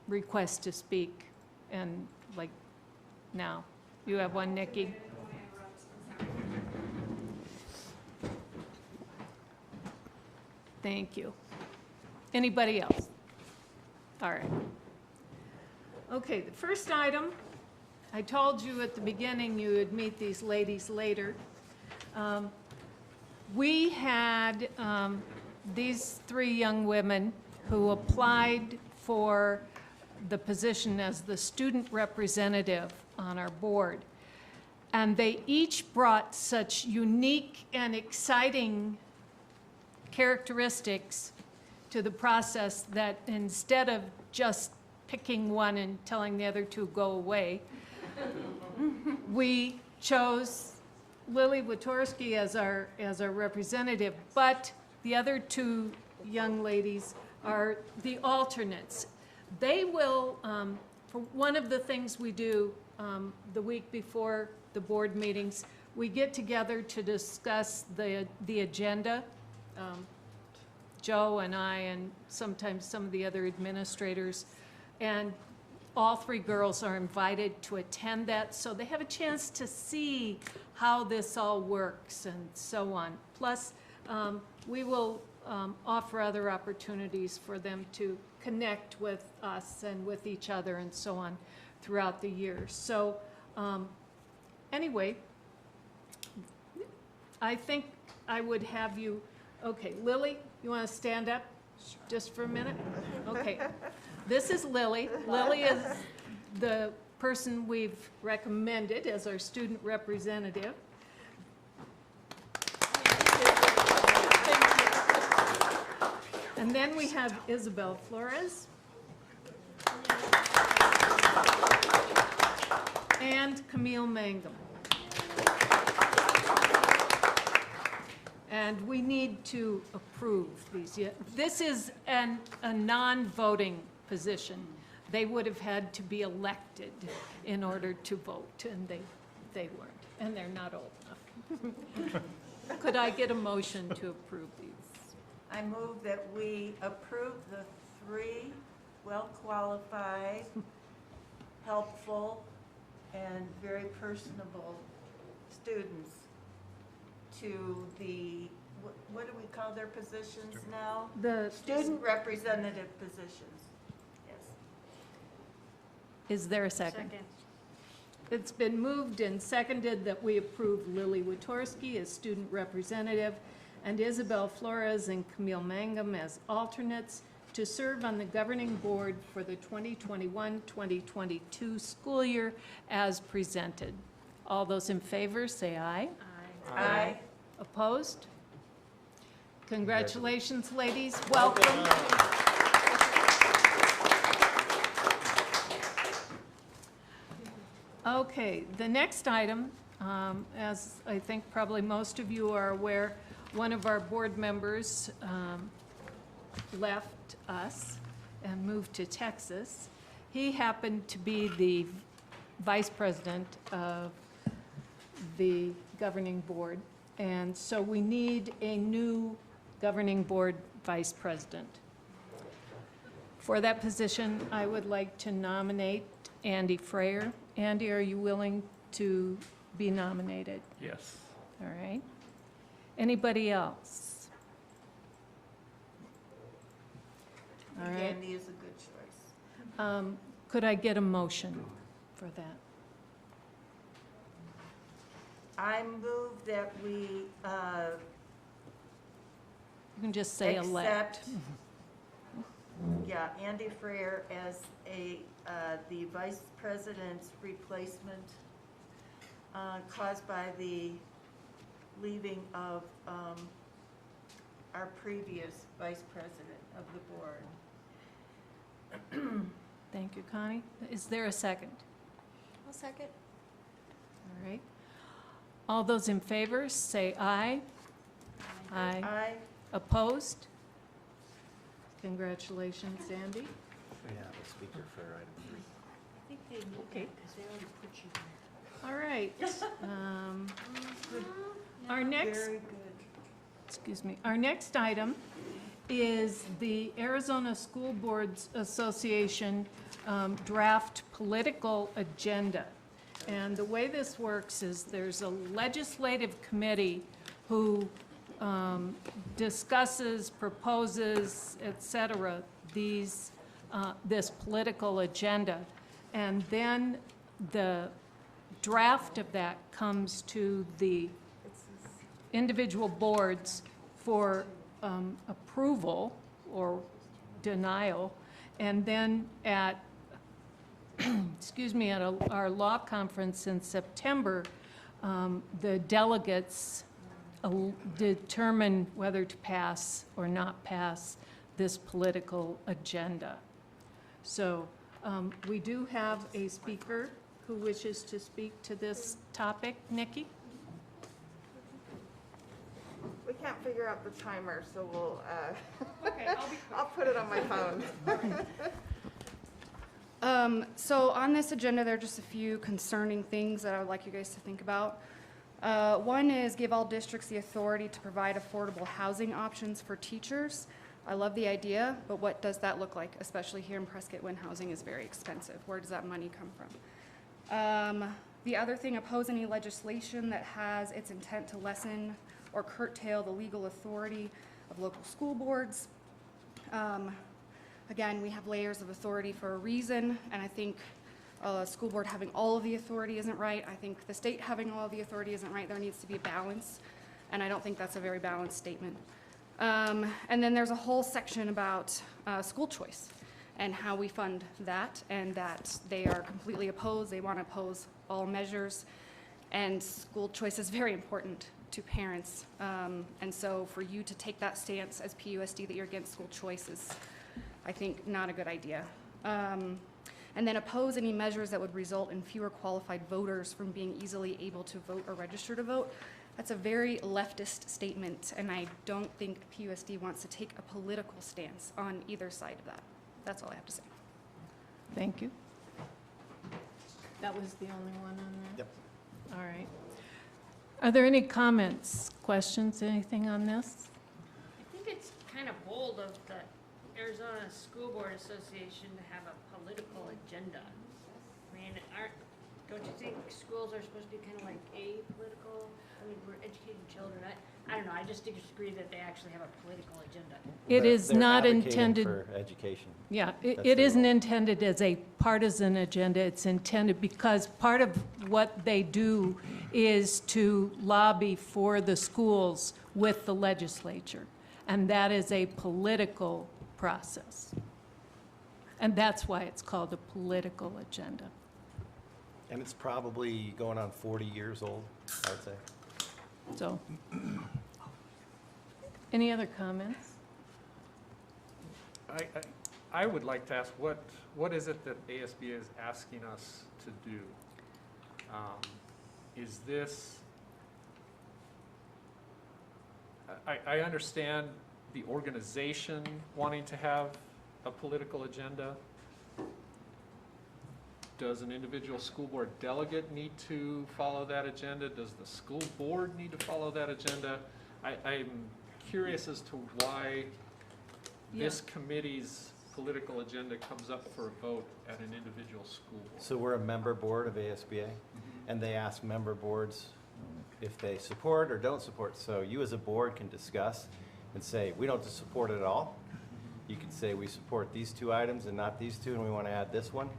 request to speak, and like now. You have one, Nikki? Thank you. Anybody else? All right. Okay, the first item, I told you at the beginning you would meet these ladies later. We had these three young women who applied for the position as the student representative on our board. And they each brought such unique and exciting characteristics to the process that instead of just picking one and telling the other two go away, we chose Lily Witorsky as our representative, but the other two young ladies are the alternates. They will, for one of the things we do the week before the board meetings, we get together to discuss the agenda. Joe and I and sometimes some of the other administrators, and all three girls are invited to attend that, so they have a chance to see how this all works and so on. Plus, we will offer other opportunities for them to connect with us and with each other and so on throughout the year. So anyway, I think I would have you, okay, Lily, you want to stand up just for a minute? Okay. This is Lily. Lily is the person we've recommended as our student representative. And then we have Isabel Flores. And Camille Mangum. And we need to approve these. This is a non-voting position. They would have had to be elected in order to vote, and they weren't, and they're not old enough. Could I get a motion to approve these? I move that we approve the three well-qualified, helpful, and very personable students to the, what do we call their positions now? The Student representative positions. Yes. Is there a second? It's been moved and seconded that we approve Lily Witorsky as student representative and Isabel Flores and Camille Mangum as alternates to serve on the governing board for the 2021-2022 school year as presented. All those in favor say aye. Aye. Aye. Opposed? Congratulations, ladies. Welcome. Okay, the next item, as I think probably most of you are aware, one of our board members left us and moved to Texas. He happened to be the vice president of the governing board, and so we need a new governing board vice president. For that position, I would like to nominate Andy Freyer. Andy, are you willing to be nominated? Yes. All right. Anybody else? All right. Andy is a good choice. Could I get a motion for that? I move that we You can just say elect. accept, yeah, Andy Freyer as the vice president's replacement caused by the leaving of our previous vice president of the board. Thank you, Connie. Is there a second? I'll second. All right. All those in favor, say aye. Aye. Aye. Opposed? Congratulations, Andy. Yeah, the speaker for item 3. I think they knew Okay. that because they already put you there. All right. Our next, Very good. excuse me, our next item is the Arizona School Boards Association draft political agenda. And the way this works is there's a legislative committee who discusses, proposes, et cetera, this political agenda. And then the draft of that comes to the individual boards for approval or denial. And then at, excuse me, at our law conference in September, the delegates determine whether to pass or not pass this political agenda. So we do have a speaker who wishes to speak to this topic. Nikki? We can't figure out the timer, so we'll, Okay, I'll be quick. I'll put it on my phone. So on this agenda, there are just a few concerning things that I would like you guys to think about. One is give all districts the authority to provide affordable housing options for teachers. I love the idea, but what does that look like, especially here in Prescott when housing is very expensive? Where does that money come from? The other thing, oppose any legislation that has its intent to lessen or curtail the legal authority of local school boards. Again, we have layers of authority for a reason, and I think a school board having all of the authority isn't right. I think the state having all of the authority isn't right. There needs to be a balance, and I don't think that's a very balanced statement. And then there's a whole section about school choice and how we fund that, and that they are completely opposed. They want to oppose all measures, and school choice is very important to parents. And so for you to take that stance as PUSD that you're against school choice is, I think, not a good idea. And then oppose any measures that would result in fewer qualified voters from being easily able to vote or register to vote. That's a very leftist statement, and I don't think PUSD wants to take a political stance on either side of that. That's all I have to say. Thank you. That was the only one on there? Yep. All right. Are there any comments, questions, anything on this? I think it's kind of bold of the Arizona School Board Association to have a political agenda. I mean, don't you think schools are supposed to be kind of like apolitical? I mean, we're educating children. I don't know, I just disagree that they actually have a political agenda. It is They're not advocating intended. for education. Yeah, That's it their isn't role. intended as a partisan agenda. It's intended because part of what they do is to lobby for the schools with the legislature. And that is a political process. And that's why it's called a political agenda. And it's probably going on 40 years old, I would say. So, any other comments? I would like to ask, what is it that ASBA is asking us to do? Is this, I understand the organization wanting to have a political agenda. Does an individual school board delegate need to follow that agenda? Does the school board need to follow that agenda? I'm curious as to why this committee's political agenda comes up for a vote at an individual school board. So we're a member board of ASBA, and they ask member boards if they support or don't support. So you as a board can discuss and say, we don't support it at all. You can say, we support these 2 items and not these 2, and we want to add this one.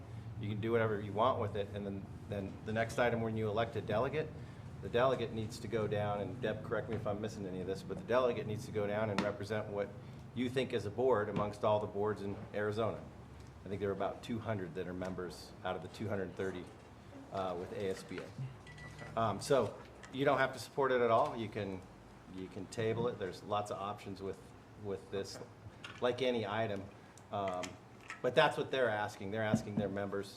You can do whatever you want with it, and then the next item, when you elect a delegate, the delegate needs to go down, and Deb, correct me if I'm missing any of this, but the delegate needs to go down and represent what you think as a board amongst all the boards in Arizona. I think there are about 200 that are members out of the 230 with ASBA. So you don't have to support it at all. You can table it. There's lots of options with this, like any item. But that's what they're asking. They're asking their members,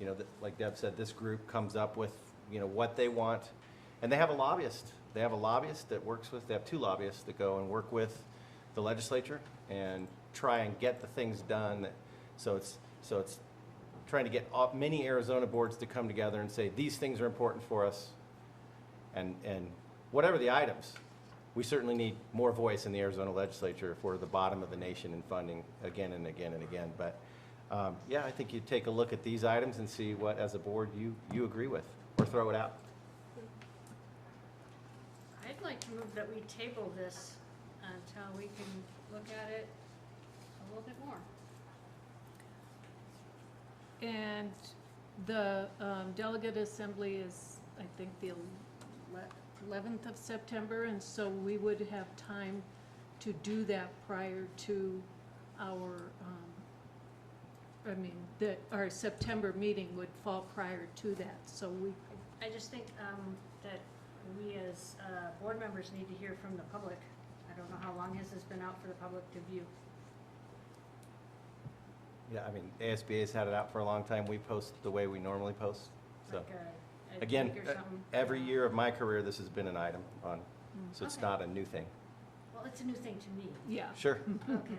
you know, like Deb said, this group comes up with, you know, what they want. And they have a lobbyist. They have a lobbyist that works with, they have 2 lobbyists that go and work with the legislature and try and get the things done. So it's trying to get many Arizona boards to come together and say, these things are important for us. And whatever the items, we certainly need more voice in the Arizona legislature if we're the bottom of the nation in funding again and again and again. But yeah, I think you take a look at these items and see what, as a board, you agree with, or throw it out. I'd like to move that we table this until we can look at it a little bit more. And the delegate assembly is, I think, the 11th of September, and so we would have time to do that prior to our, our September meeting would fall prior to that, so we. I just think that we as board members need to hear from the public. I don't know how long has this been out for the public to view? Yeah, I mean, ASBA's had it out for a long time. We post the way we normally post, so. Like a Again, week or something? every year of my career, this has been an item on, so it's Okay. not a new thing. Well, it's a new thing to me. Yeah. Sure. Okay,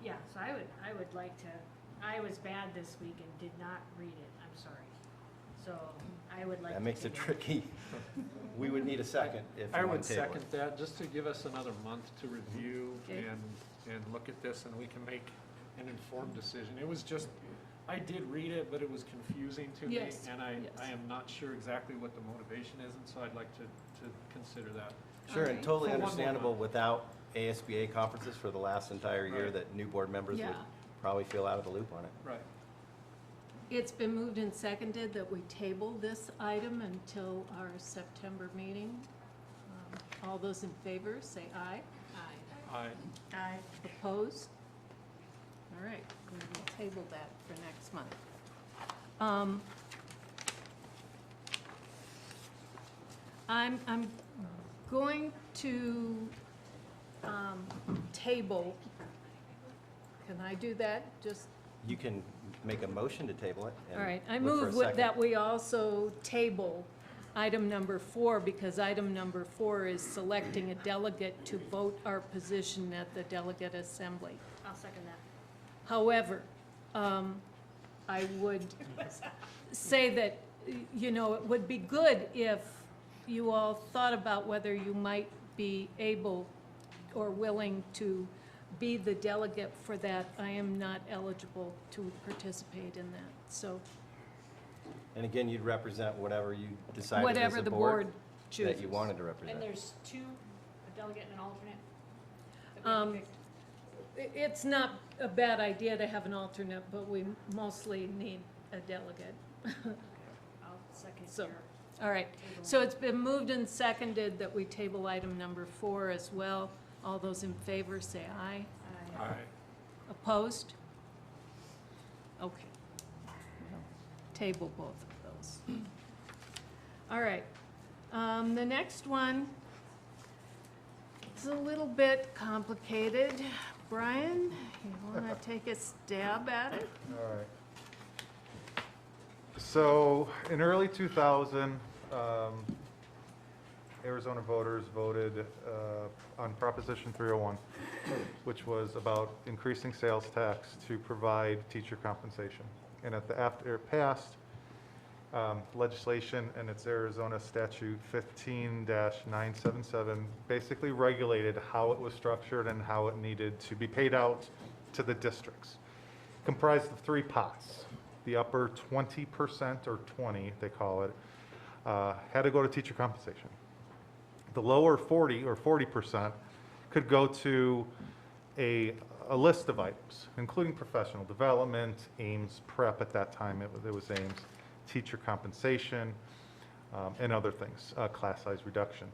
yeah, so I would like to, I was bad this week and did not read it, I'm sorry. So I would like to. That makes it table tricky. We would need a second if I you would want to table second it. that, just to give us another month to review Okay. and look at this, and we can make an informed decision. It was just, I did read it, but it was confusing to me, Yes, and yes. I am not sure exactly what the motivation is, and so I'd like to consider that. Sure, and Alright. totally For one more understandable month. without ASBA conferences for the last entire year, Right. that new board members would Yeah. probably feel out of the loop on it. Right. It's been moved and seconded that we table this item until our September meeting. All those in favor, say aye. I Opposed? All right, we will table that for next month. I'm going to table, can I do that? Just, You can make a motion to table it. and all right, I look for a move second. that we also table item number 4, because item number 4 is selecting a delegate to vote our position at the delegate assembly. I'll second that. However, I would say that, you know, it would be good if you all thought about whether you might be able or willing to be the delegate for that. I am not eligible to participate in that, so And again, you'd represent whatever you decided as whatever a the board board chooses. that you wanted to represent. And there's 2, a delegate and an alternate? that we Um, picked? It's not a bad idea to have an alternate, but we mostly need a delegate. I'll second So, your all right, table. so it's been moved and seconded that we table item number 4 as well. All those in favor say aye. Aye. Opposed? Okay. We'll table both of those. All right, the next one is a little bit complicated. Brian, you want to take a stab at it? All right. So in early 2000, Arizona voters voted on Proposition 301, which was about increasing sales tax to provide teacher compensation. And after it passed, legislation and its Arizona statute 15-977 basically regulated how it was structured and how it needed to be paid out to the districts. Comprised of 3 pots. The upper 20% or 20, they call it, had to go to teacher compensation. The lower 40 or 40% could go to a list of items, including professional development, Ames prep at that time, it was Ames, teacher compensation, and other things, class size reduction.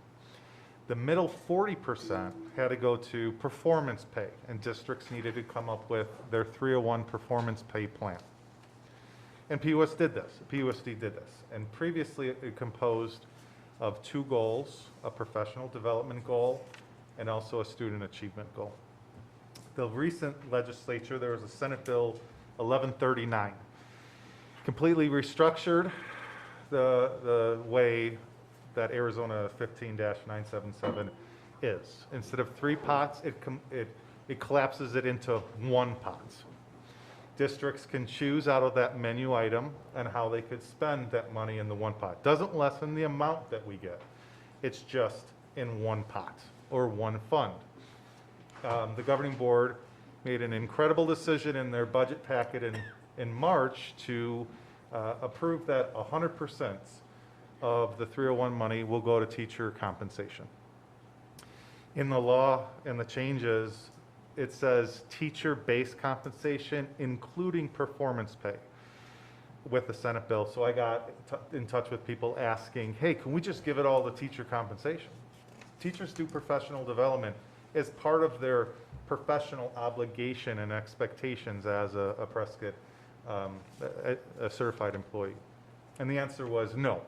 The middle 40% had to go to performance pay, and districts needed to come up with their 301 performance pay plan. And PUSD did this, and previously it composed of 2 goals, a professional development goal and also a student achievement goal. The recent legislature, there was a Senate Bill 1139, completely restructured the way that Arizona 15-977 is. Instead of 3 pots, it collapses it into 1 pot. Districts can choose out of that menu item and how they could spend that money in the 1 pot. Doesn't lessen the amount that we get. It's just in 1 pot or 1 fund. The governing board made an incredible decision in their budget packet in March to approve that 100% of the 301 money will go to teacher compensation. In the law and the changes, it says teacher-based compensation, including performance pay, with the Senate bill. So I got in touch with people asking, hey, can we just give it all to teacher compensation? Teachers do professional development as part of their professional obligation and expectations as a Prescott, a certified employee. And the answer was no.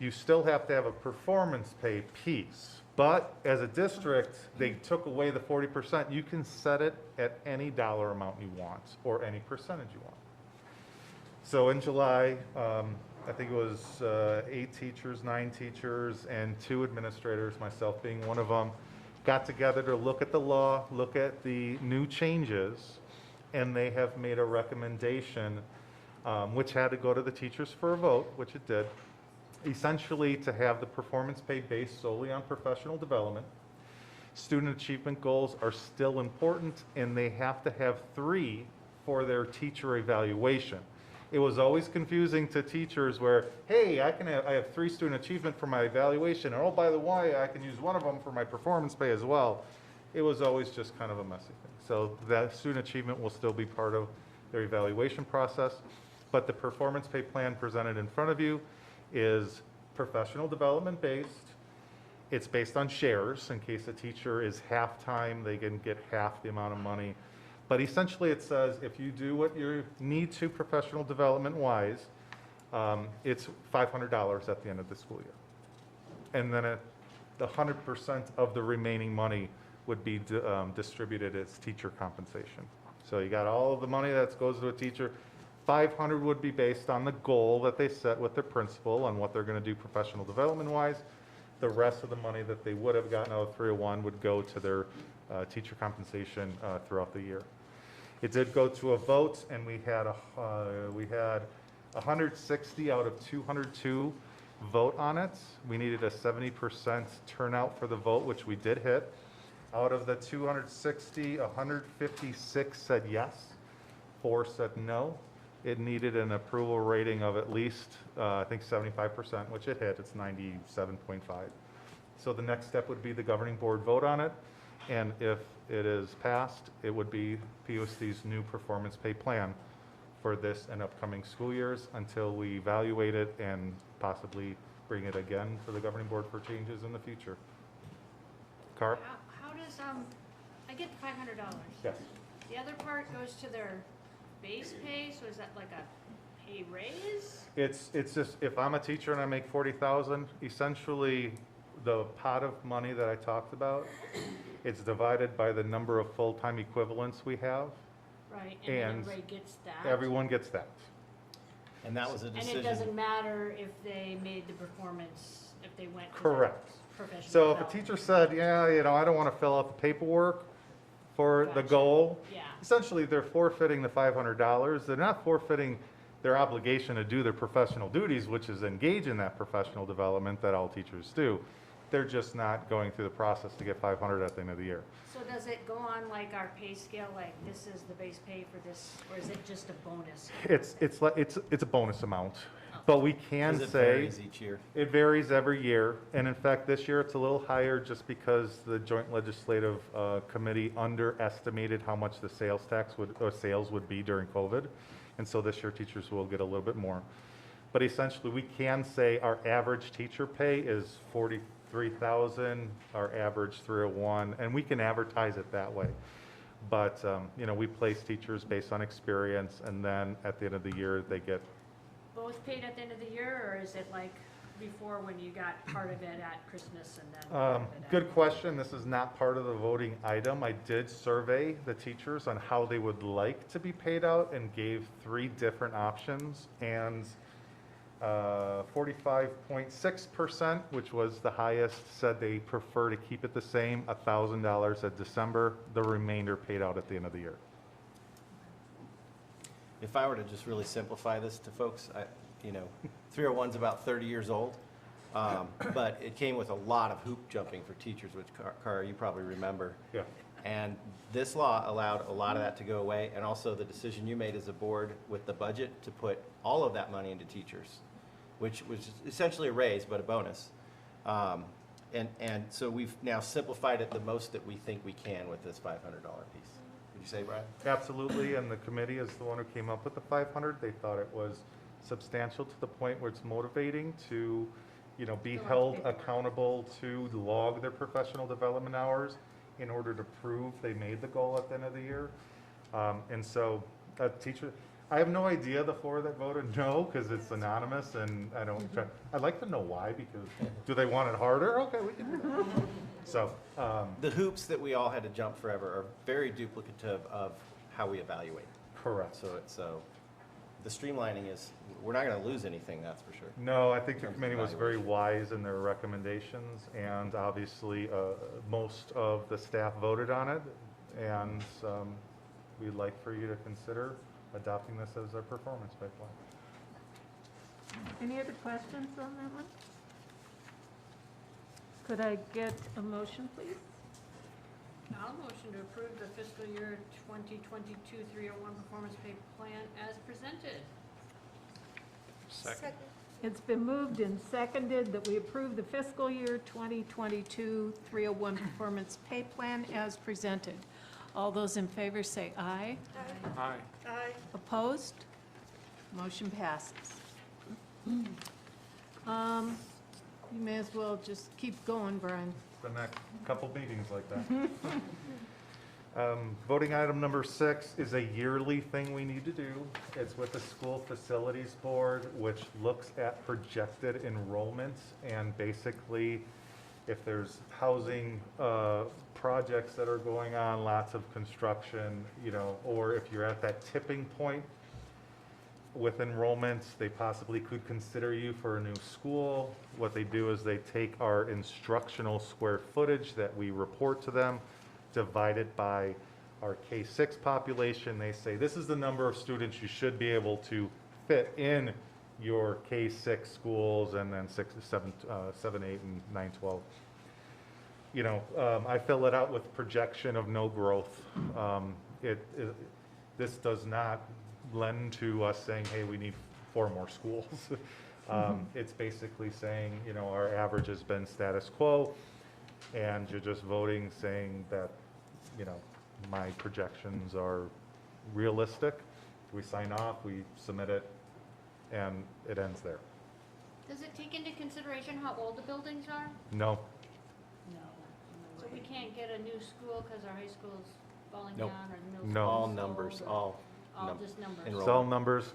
You still have to have a performance pay piece. But as a district, they took away the 40%. You can set it at any dollar amount you want or any percentage you want. So in July, I think it was 8 teachers, 9 teachers, and 2 administrators, myself being one of them, got together to look at the law, look at the new changes, and they have made a recommendation, which had to go to the teachers for a vote, which it did, essentially to have the performance pay based solely on professional development. Student achievement goals are still important, and they have to have 3 for their teacher evaluation. It was always confusing to teachers where, hey, I have 3 student achievement for my evaluation, and oh, by the way, I can use one of them for my performance pay as well. It was always just kind of a messy thing. So that student achievement will still be part of their evaluation process, but the performance pay plan presented in front of you is professional development based. It's based on shares. In case a teacher is half-time, they can get half the amount of money. But essentially it says if you do what you need to professional development wise, it's $500 at the end of the school year. And then the 100% of the remaining money would be distributed as teacher compensation. So you got all of the money that goes to a teacher. 500 would be based on the goal that they set with their principal on what they're going to do professional development wise. The rest of the money that they would have gotten out of 301 would go to their teacher compensation throughout the year. It did go to a vote, and we had 160 out of 202 vote on it. We needed a 70% turnout for the vote, which we did hit. Out of the 260, 156 said yes, 4 said no. It needed an approval rating of at least, I think 75%, which it hit. It's 97.5. So the next step would be the governing board vote on it. And if it is passed, it would be PUSD's new performance pay plan for this and upcoming school years until we evaluate it and possibly bring it again for the governing board for changes in the future. Carr? How does, I get the $500. Yes. The other part goes to their base pay, so is that like a pay raise? It's just, if I'm a teacher and I make 40,000, essentially the pot of money that I talked about, it's divided by the number of full-time equivalents we have. Right, and then everybody gets that? Everyone gets that. And that was a decision. And it doesn't matter if they made the performance, if they went to Correct. professional So if a development. teacher said, yeah, I don't want to fill out the paperwork for the goal, Yeah. essentially they're forfeiting the $500. They're not forfeiting their obligation to do their professional duties, which is engage in that professional development that all teachers do. They're just not going through the process to get 500 at the end of the year. So does it go on like our pay scale, like this is the base pay for this, or is it just a bonus? It's a bonus amount, but we can Because it say varies each year. it varies every year, and in fact this year it's a little higher just because the Joint Legislative Committee underestimated how much the sales tax sales would be during COVID, and so this year teachers will get a little bit more. But essentially we can say our average teacher pay is $43,000, our average 301, and we can advertise it that way. But we place teachers based on experience, and then at the end of the year they get Both paid at the end of the year, or is it like before when you got part of it at Christmas and then part of it at? Good question. This is not part of the voting item. I did survey the teachers on how they would like to be paid out and gave 3 different options. And 45.6%, which was the highest, said they prefer to keep it the same, $1,000 at December, the remainder paid out at the end of the year. If I were to just really simplify this to folks, 301's about 30 years old, but it came with a lot of hoop jumping for teachers, which, Cara, you probably remember. Yeah. And this law allowed a lot of that to go away, and also the decision you made as a board with the budget to put all of that money into teachers, which was essentially a raise, but a bonus. And so we've now simplified it the most that we think we can with this $500 piece. Would you say, Brian? Absolutely, and the committee is the one who came up with the 500. They thought it was substantial to the point where it's motivating to, be held accountable to log their professional development hours in order to prove they made the goal at the end of the year. And so a teacher, I have no idea the 4 that voted no, because it's anonymous, and I don't try. I'd like to know why, because do they want it harder? Okay, we can do that. So the hoops that we all had to jump forever are very duplicative of how we evaluate. Correct. So the streamlining is, we're not going to lose anything, that's for sure. No, I think the committee was very wise in their recommendations, and obviously most of the staff voted on it, and we'd like for you to consider adopting this as a performance pipeline. Any other questions on that one? Could I get a motion, please? I'll motion to approve the fiscal year 2022-301 performance pay plan as presented. Second. It's been moved and seconded that we approve the fiscal year 2022-301 performance pay plan as presented. All those in favor say aye. Aye. Aye. Opposed? Motion passes. You may as well just keep going, Brian. The next couple meetings like that. Voting item number 6 is a yearly thing we need to do. It's with the School Facilities Board, which looks at projected enrollments, and basically if there's housing projects that are going on, lots of construction, or if you're at that tipping point with enrollments, they possibly could consider you for a new school. What they do is they take our instructional square footage that we report to them, divide it by our K-6 population. They say, this is the number of students you should be able to fit in your K-6 schools, and then 6, 7, 8, and 9, 12. I fill it out with projection of no growth. This does not lend to us saying, hey, we need 4 more schools. It's basically saying, our average has been status quo, and you're just voting saying that, my projections are realistic. We sign off, we submit it, and it ends there. Does it take into consideration how old the buildings are? No. No. So we can't get a new school because our high school's falling Nope. down, or the middle No. school's All sold, numbers, or all just numbers? enroll- Cell numbers,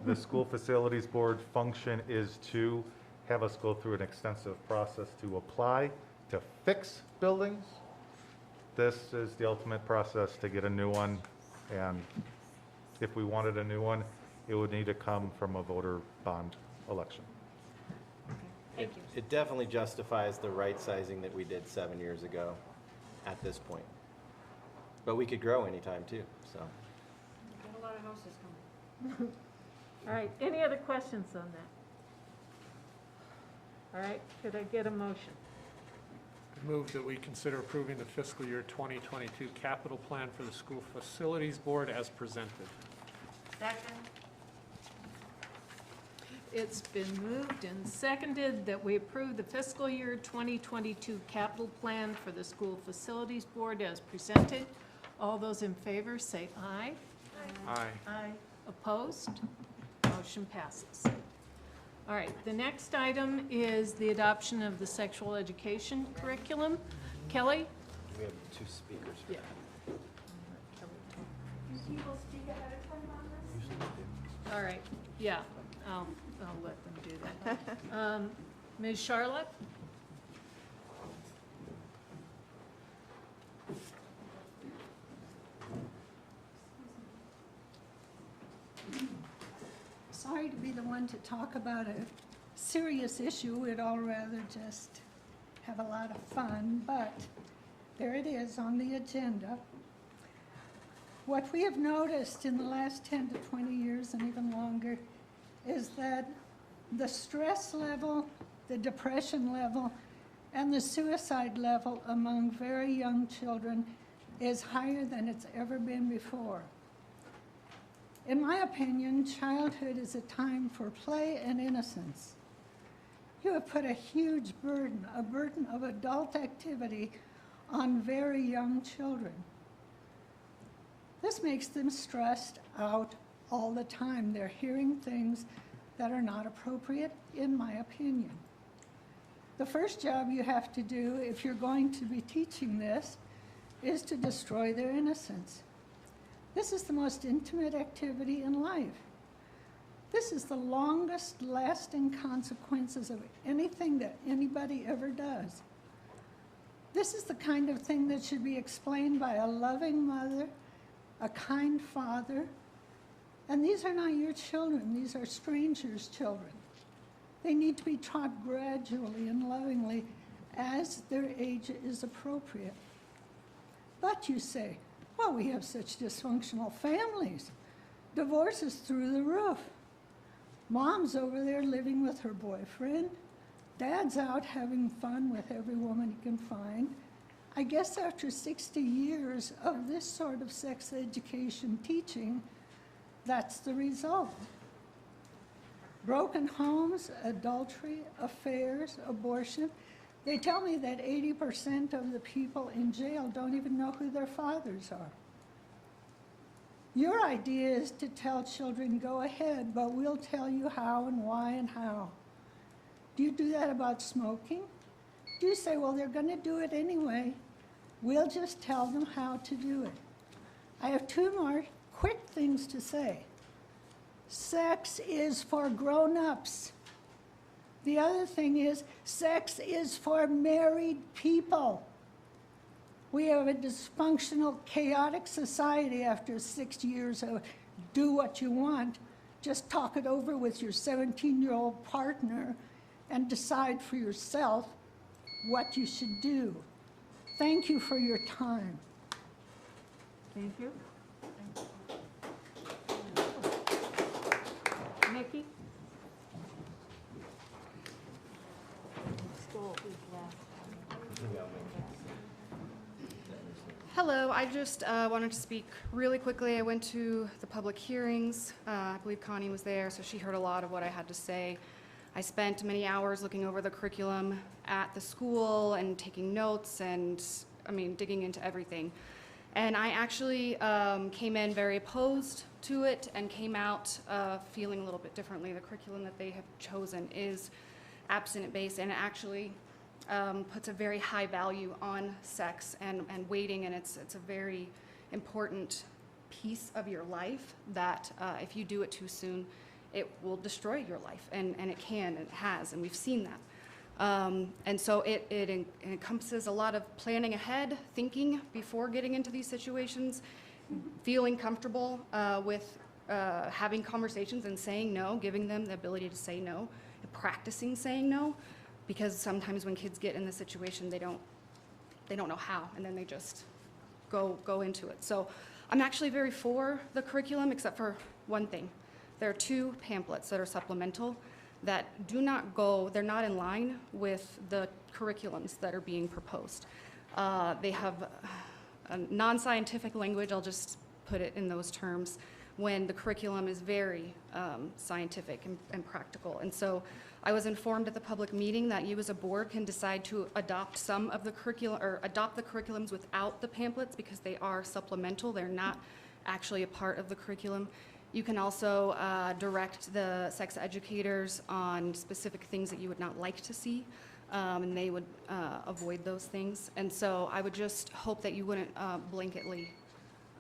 the School Facilities Board function is to have us go through an extensive process to apply to fix buildings. This is the ultimate process to get a new one, and if we wanted a new one, it would need to come from a voter bond election. Thank you. It definitely justifies the right sizing that we did 7 years ago at this point. But we could grow anytime too, so. Got a lot of houses coming. All right, any other questions on that? All right, could I get a motion? Move that we consider approving the fiscal year 2022 capital plan for the School Facilities Board as presented. Second. It's been moved and seconded that we approve the fiscal year 2022 capital plan for the School Facilities Board as presented. All those in favor say aye. Aye. Aye. Opposed? Motion passes. All right, the next item is the adoption of the sexual education curriculum. Kelly? We have 2 speakers. Yeah. People speak ahead of time on this? All right, yeah, I'll let them do that. Ms. Charlotte? Sorry to be the one to talk about a serious issue. We'd all rather just have a lot of fun, but there it is on the agenda. What we have noticed in the last 10 to 20 years and even longer is that the stress level, the depression level, and the suicide level among very young children is higher than it's ever been before. In my opinion, childhood is a time for play and innocence. You have put a huge burden, a burden of adult activity on very young children. This makes them stressed out all the time. They're hearing things that are not appropriate, in my opinion. The first job you have to do if you're going to be teaching this is to destroy their innocence. This is the most intimate activity in life. This is the longest lasting consequences of anything that anybody ever does. This is the kind of thing that should be explained by a loving mother, a kind father, and these are not your children, these are strangers' children. They need to be taught gradually and lovingly as their age is appropriate. But you say, well, we have such dysfunctional families. Divorce is through the roof. Mom's over there living with her boyfriend. Dad's out having fun with every woman he can find. I guess after 60 years of this sort of sex education teaching, that's the result. Broken homes, adultery, affairs, abortion. They tell me that 80% of the people in jail don't even know who their fathers are. Your idea is to tell children, go ahead, but we'll tell you how and why and how. Do you do that about smoking? Do you say, well, they're going to do it anyway. We'll just tell them how to do it. I have two more quick things to say. Sex is for grown-ups. The other thing is, sex is for married people. We have a dysfunctional, chaotic society after 6 years of do what you want. Just talk it over with your 17-year-old partner and decide for yourself what you should do. Thank you for your time. Thank you. Nikki? Hello, I just wanted to speak really quickly. I went to the public hearings. I believe Connie was there, so she heard a lot of what I had to say. I spent many hours looking over the curriculum at the school and taking notes and, digging into everything. And I actually came in very opposed to it and came out feeling a little bit differently. The curriculum that they have chosen is abstinent-based and it actually puts a very high value on sex and waiting, and it's a very important piece of your life that if you do it too soon, it will destroy your life, and it can, and it has, and we've seen that. And so it encompasses a lot of planning ahead, thinking before getting into these situations, feeling comfortable with having conversations and saying no, giving them the ability to say no, and practicing saying no, because sometimes when kids get in the situation, they don't know how, and then they just go into it. So I'm actually very for the curriculum, except for one thing. There are two pamphlets that are supplemental that they're not in line with the curriculums that are being proposed. They have a non-scientific language, I'll just put it in those terms, when the curriculum is very scientific and practical. And so I was informed at the public meeting that you as a board can decide to adopt some of the curriculum, or adopt the curriculums without the pamphlets because they are supplemental, they're not actually a part of the curriculum. You can also direct the sex educators on specific things that you would not like to see, and they would avoid those things. And so I would just hope that you wouldn't blanketly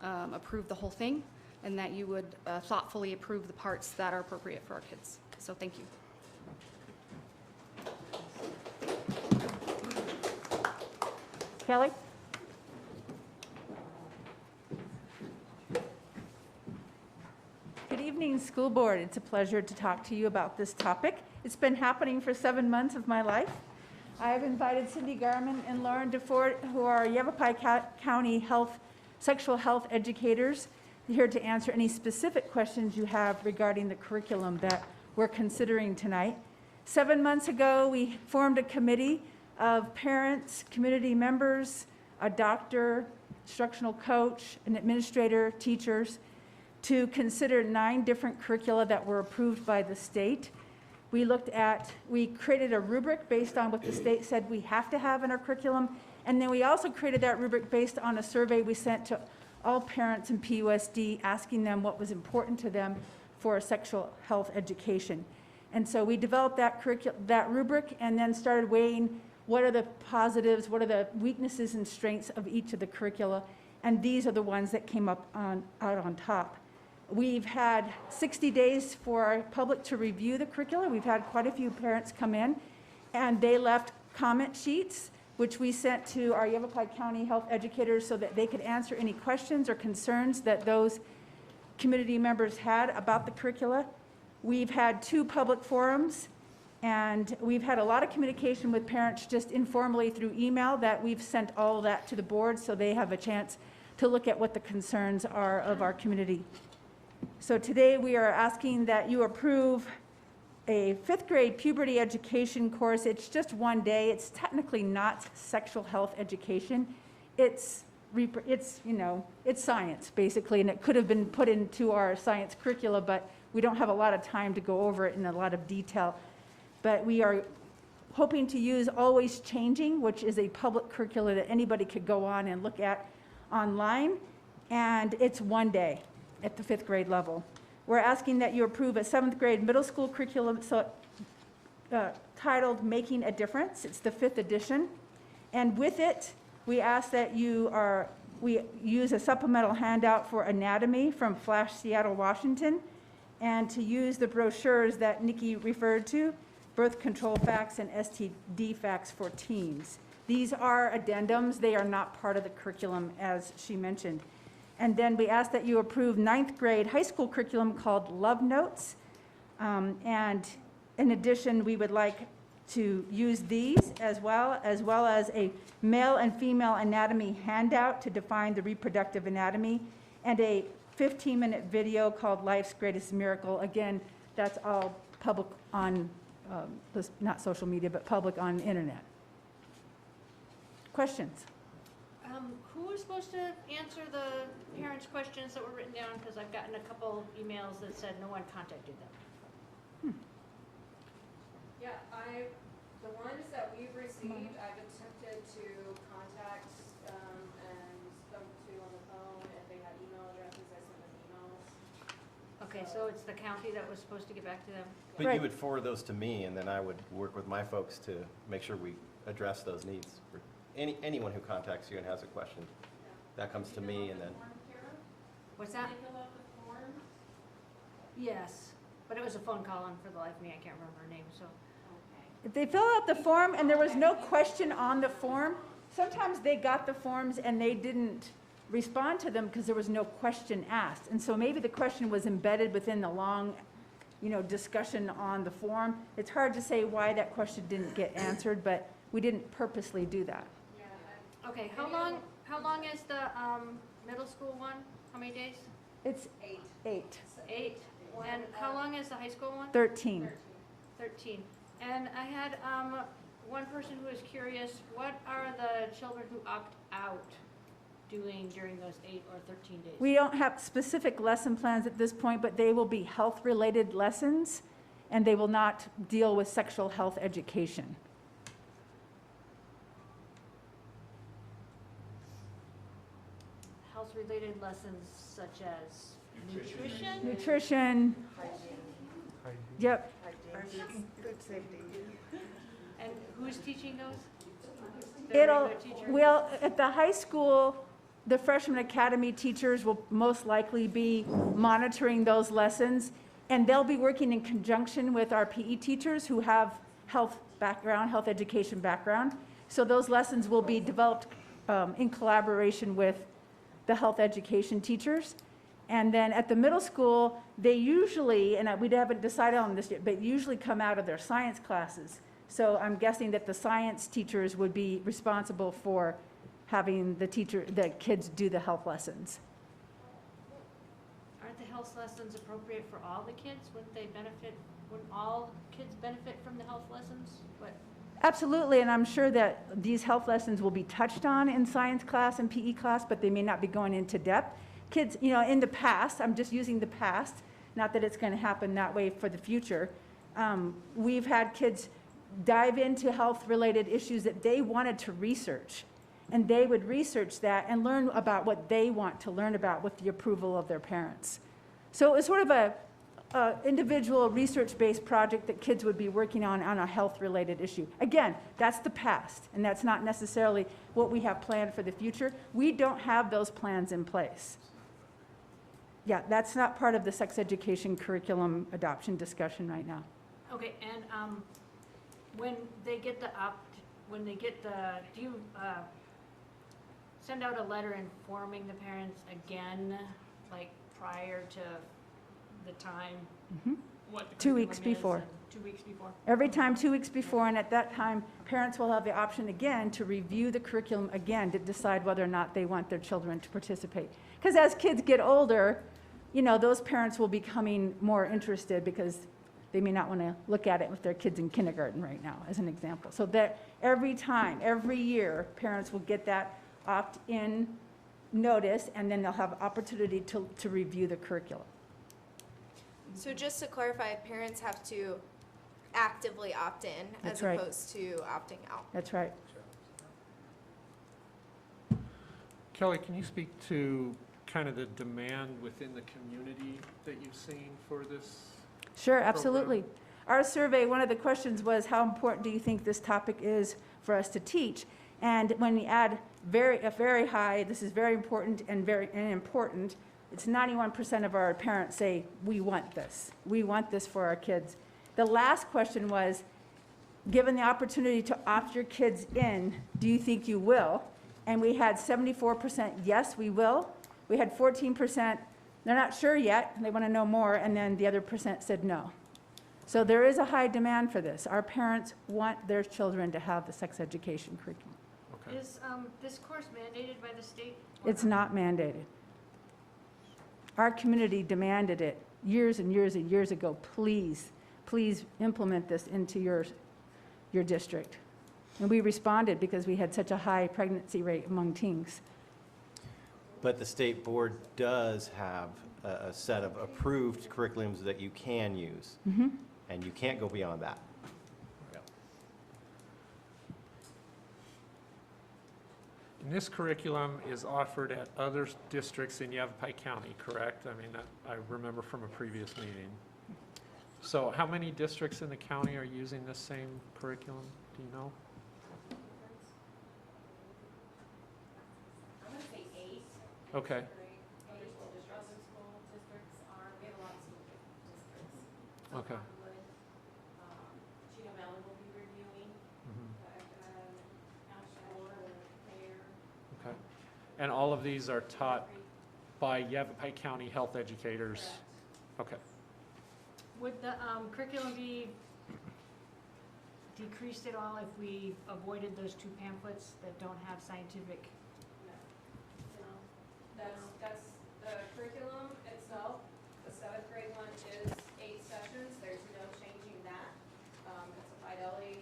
approve the whole thing, and that you would thoughtfully approve the parts that are appropriate for our kids. So thank you. Kelly? Good evening, school board. It's a pleasure to talk to you about this topic. It's been happening for 7 months of my life. I have invited Cindy Garman and Lauren DeFort, who are Yavapai County sexual health educators, here to answer any specific questions you have regarding the curriculum that we're considering tonight. 7 months ago, we formed a committee of parents, community members, a doctor, instructional coach, an administrator, teachers, to consider 9 different curricula that were approved by the state. We created a rubric based on what the state said we have to have in our curriculum, and then we also created that rubric based on a survey we sent to all parents in PUSD, asking them what was important to them for sexual health education. And so we developed that rubric and then started weighing what are the positives, what are the weaknesses and strengths of each of the curricula, and these are the ones that came out on top. We've had 60 days for our public to review the curricula. We've had quite a few parents come in, and they left comment sheets, which we sent to our Yavapai County health educators so that they could answer any questions or concerns that those community members had about the curricula. We've had 2 public forums, and we've had a lot of communication with parents just informally through email that we've sent all that to the board so they have a chance to look at what the concerns are of our community. So today we are asking that you approve a 5th grade puberty education course. It's just 1 day. It's technically not sexual health education. It's science basically, and it could have been put into our science curricula, but we don't have a lot of time to go over it in a lot of detail. But we are hoping to use Always Changing, which is a public curricula that anybody could go on and look at online, and it's 1 day at the 5th grade level. We're asking that you approve a 7th grade middle school curriculum titled Making a Difference. It's the 5th edition. And with it, we ask that we use a supplemental handout for anatomy from Flash Seattle, Washington, and to use the brochures that Nikki referred to, birth control facts and STD facts for teens. These are addendums. They are not part of the curriculum, as she mentioned. And then we ask that you approve 9th grade high school curriculum called Love Notes. And in addition, we would like to use these as well as a male and female anatomy handout to define the reproductive anatomy, and a 15-minute video called Life's Greatest Miracle. Again, that's all public on, not social media, but public on the internet. Questions? Who was supposed to answer the parents' questions that were written down? Because I've gotten a couple emails that said no one contacted them. Yeah, the ones that we've received, I've attempted to contact and spoke to on the phone. If they had email addresses, I sent them emails. Okay, so it's the county that was supposed to get back to them? But you would forward those to me, and then I would work with my folks to make sure we address those needs. For anyone who contacts you and has a question, that comes to me, and then. What's that? Yes, but it was a phone call, and for the life of me, I can't remember her name, so. If they fill out the form and there was no question on the form, sometimes they got the forms and they didn't respond to them because there was no question asked. And so maybe the question was embedded within the long, discussion on the form. It's hard to say why that question didn't get answered, but we didn't purposely do that. Okay, how long is the middle school one? How many days? It's 8. 8. And how long is the high school one? 13. 13. And I had one person who was curious, what are the children who opt out doing during those 8 or 13 days? We don't have specific lesson plans at this point, but they will be health-related lessons, and they will not deal with sexual health education. Health-related lessons such as nutrition? Nutrition. Hygiene. Yep. Food safety. And who's teaching those? At the high school, the freshman academy teachers will most likely be monitoring those lessons, and they'll be working in conjunction with our PE teachers who have health education background. So those lessons will be developed in collaboration with the health education teachers. And then at the middle school, they usually, and we haven't decided on this yet, but usually come out of their science classes. So I'm guessing that the science teachers would be responsible for having the kids do the health lessons. Aren't the health lessons appropriate for all the kids? Wouldn't all kids benefit from the health lessons? Absolutely, and I'm sure that these health lessons will be touched on in science class and PE class, but they may not be going into depth. Kids, in the past, I'm just using the past, not that it's going to happen that way for the future. We've had kids dive into health-related issues that they wanted to research, and they would research that and learn about what they want to learn about with the approval of their parents. So it was sort of a individual research-based project that kids would be working on a health-related issue. Again, that's the past, and that's not necessarily what we have planned for the future. We don't have those plans in place. Yeah, that's not part of the sex education curriculum adoption discussion right now. Okay, and when they get do you send out a letter informing the parents again, like prior to the time? Mm-hmm. What the 2 weeks curriculum is before. and 2 weeks before? Every time 2 weeks before, and at that time, parents will have the option again to review the curriculum again to decide whether or not they want their children to participate. Because as kids get older, those parents will be becoming more interested because they may not want to look at it with their kids in kindergarten right now, as an example. So that every year, parents will get that opt-in notice, and then they'll have opportunity to review the curriculum. So just to clarify, parents have to actively opt in That's as right. opposed to opting out. That's right. Kelly, can you speak to kind of the demand within the community that you've seen for this? Sure, absolutely. Our survey, one of the questions was, how important do you think this topic is for us to teach? And when we add a very high, this is very important and important, it's 91% of our parents say, we want this. We want this for our kids. The last question was, given the opportunity to opt your kids in, do you think you will? And we had 74% yes, we will. We had 14%, they're not sure yet, they want to know more, and then the other percent said no. So there is a high demand for this. Our parents want their children to have the sex education curriculum. Okay. Is this course mandated by the state? It's not mandated. Our community demanded it years and years and years ago. Please implement this into your district. And we responded because we had such a high pregnancy rate among teens. But the state board does have a set of approved curriculums that you can use, Mm-hmm. and you can't go beyond that. And this curriculum is offered at other districts in Yavapai County, correct? I mean, I remember from a previous meeting. So how many districts in the county are using this same curriculum? Do you know? I'm gonna say 8. Okay. Okay. Okay. And all of these are taught by Yavapai County health educators? Okay. Would the curriculum be decreased at all if we avoided those 2 pamphlets that don't have scientific? That's the curriculum itself. The 7th grade one is 8 sessions. There's no changing that. It's a fidelity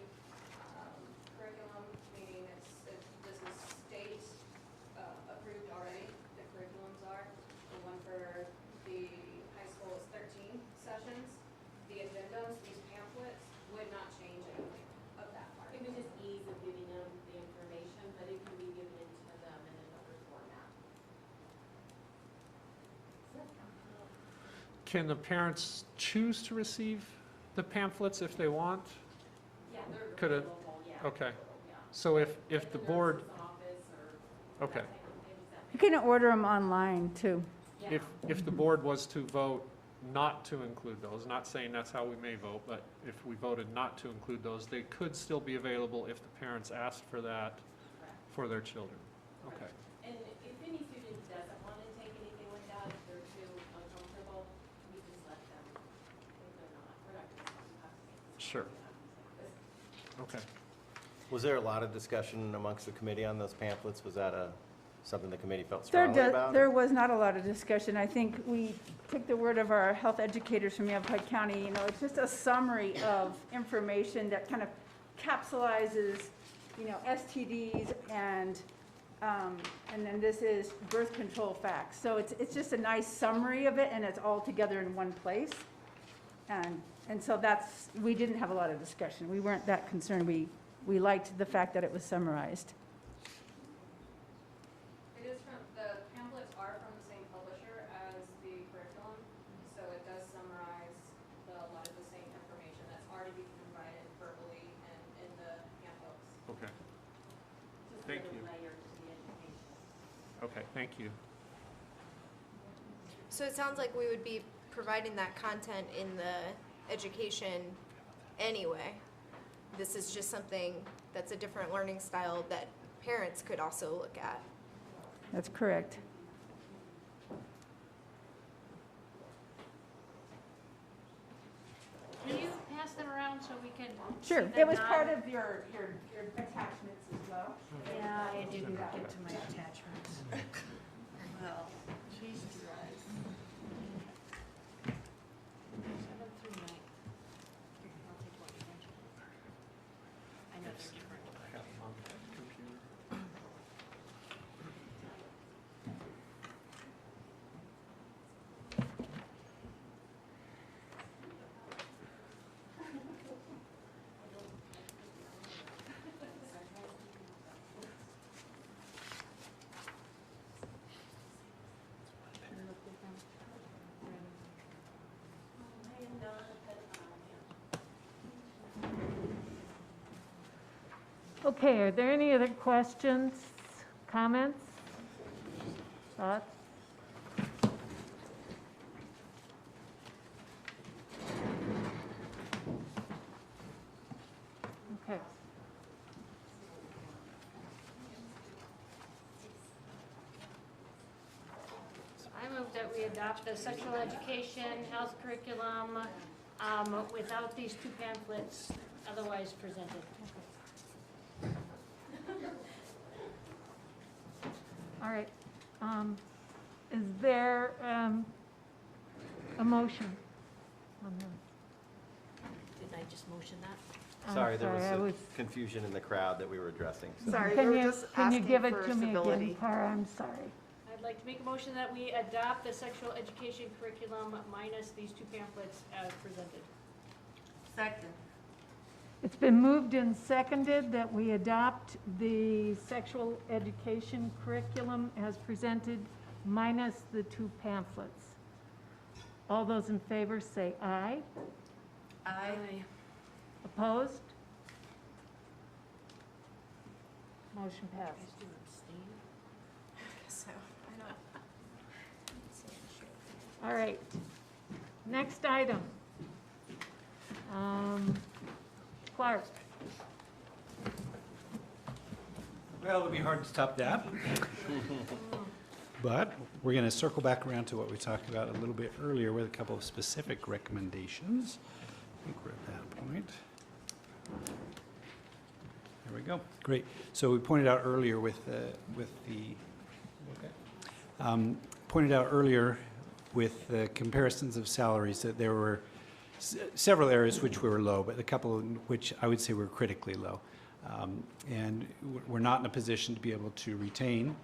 curriculum, meaning this is state approved already. The curriculums are. The one for the high school is 13 sessions. The addendums, these pamphlets, would not change anything of that part. It would just ease of giving them the information, but it can be given to them in another format. Can the parents choose to receive the pamphlets if they want? Yeah, they're Could it? available, yeah. Okay. So if the board, okay. You can order them online too. If the board was to vote not to include those, not saying that's how we may vote, but if we voted not to include those, they could still be available if the parents asked for that for their children. Sure. Okay. Was there a lot of discussion amongst the committee on those pamphlets? Was that something the committee felt strongly about? There was not a lot of discussion. I think we took the word of our health educators from Yavapai County. You know, it's just a summary of information that kind of capsulizes, you know, STDs and then this is birth control facts. So it's just a nice summary of it, and it's all together in one place. And so we didn't have a lot of discussion. We weren't that concerned. We liked the fact that it was summarized. It is the pamphlets are from the same publisher as the curriculum, so it does summarize a lot of the same information that's already been provided verbally and in the handbooks. Okay. Thank you. Okay, thank you. So it sounds like we would be providing that content in the education anyway. This is just something that's a different learning style that parents could also look at. That's correct. Can you pass them around so we can? Sure. see It them was now? part of your attachments as well. Yeah, I didn't get to my attachments. Well, she's dries. 7 through 9. Here, I'll take one. I know they're different. I have them on the computer. Okay, are there any other questions, comments, thoughts? Okay. I move that we adopt the sexual education, health curriculum, without these two pamphlets otherwise presented. All right. Is there a motion on that? Did I just motion that? Sorry, there I was a confusion in the crowd that we were addressing. So. Sorry, we Can were you, just can you asking give it for to me again, civility. Tara? I'm sorry. I'd like to make a motion that we adopt the sexual education curriculum minus these two pamphlets as presented. Second. It's been moved and seconded that we adopt the sexual education curriculum as presented minus the two pamphlets. All those in favor say aye. Aye. Opposed? Motion passed. So, I don't. All right. Next item. Clark. Well, it'll be hard to top that. But we're going to circle back around to what we talked about a little bit earlier with a couple of specific recommendations. I think we're at that point. There we go. Great. So we pointed out earlier pointed out earlier with the comparisons of salaries that there were several areas which were low, but a couple which I would say were critically low. And we're not in a position to be able to retain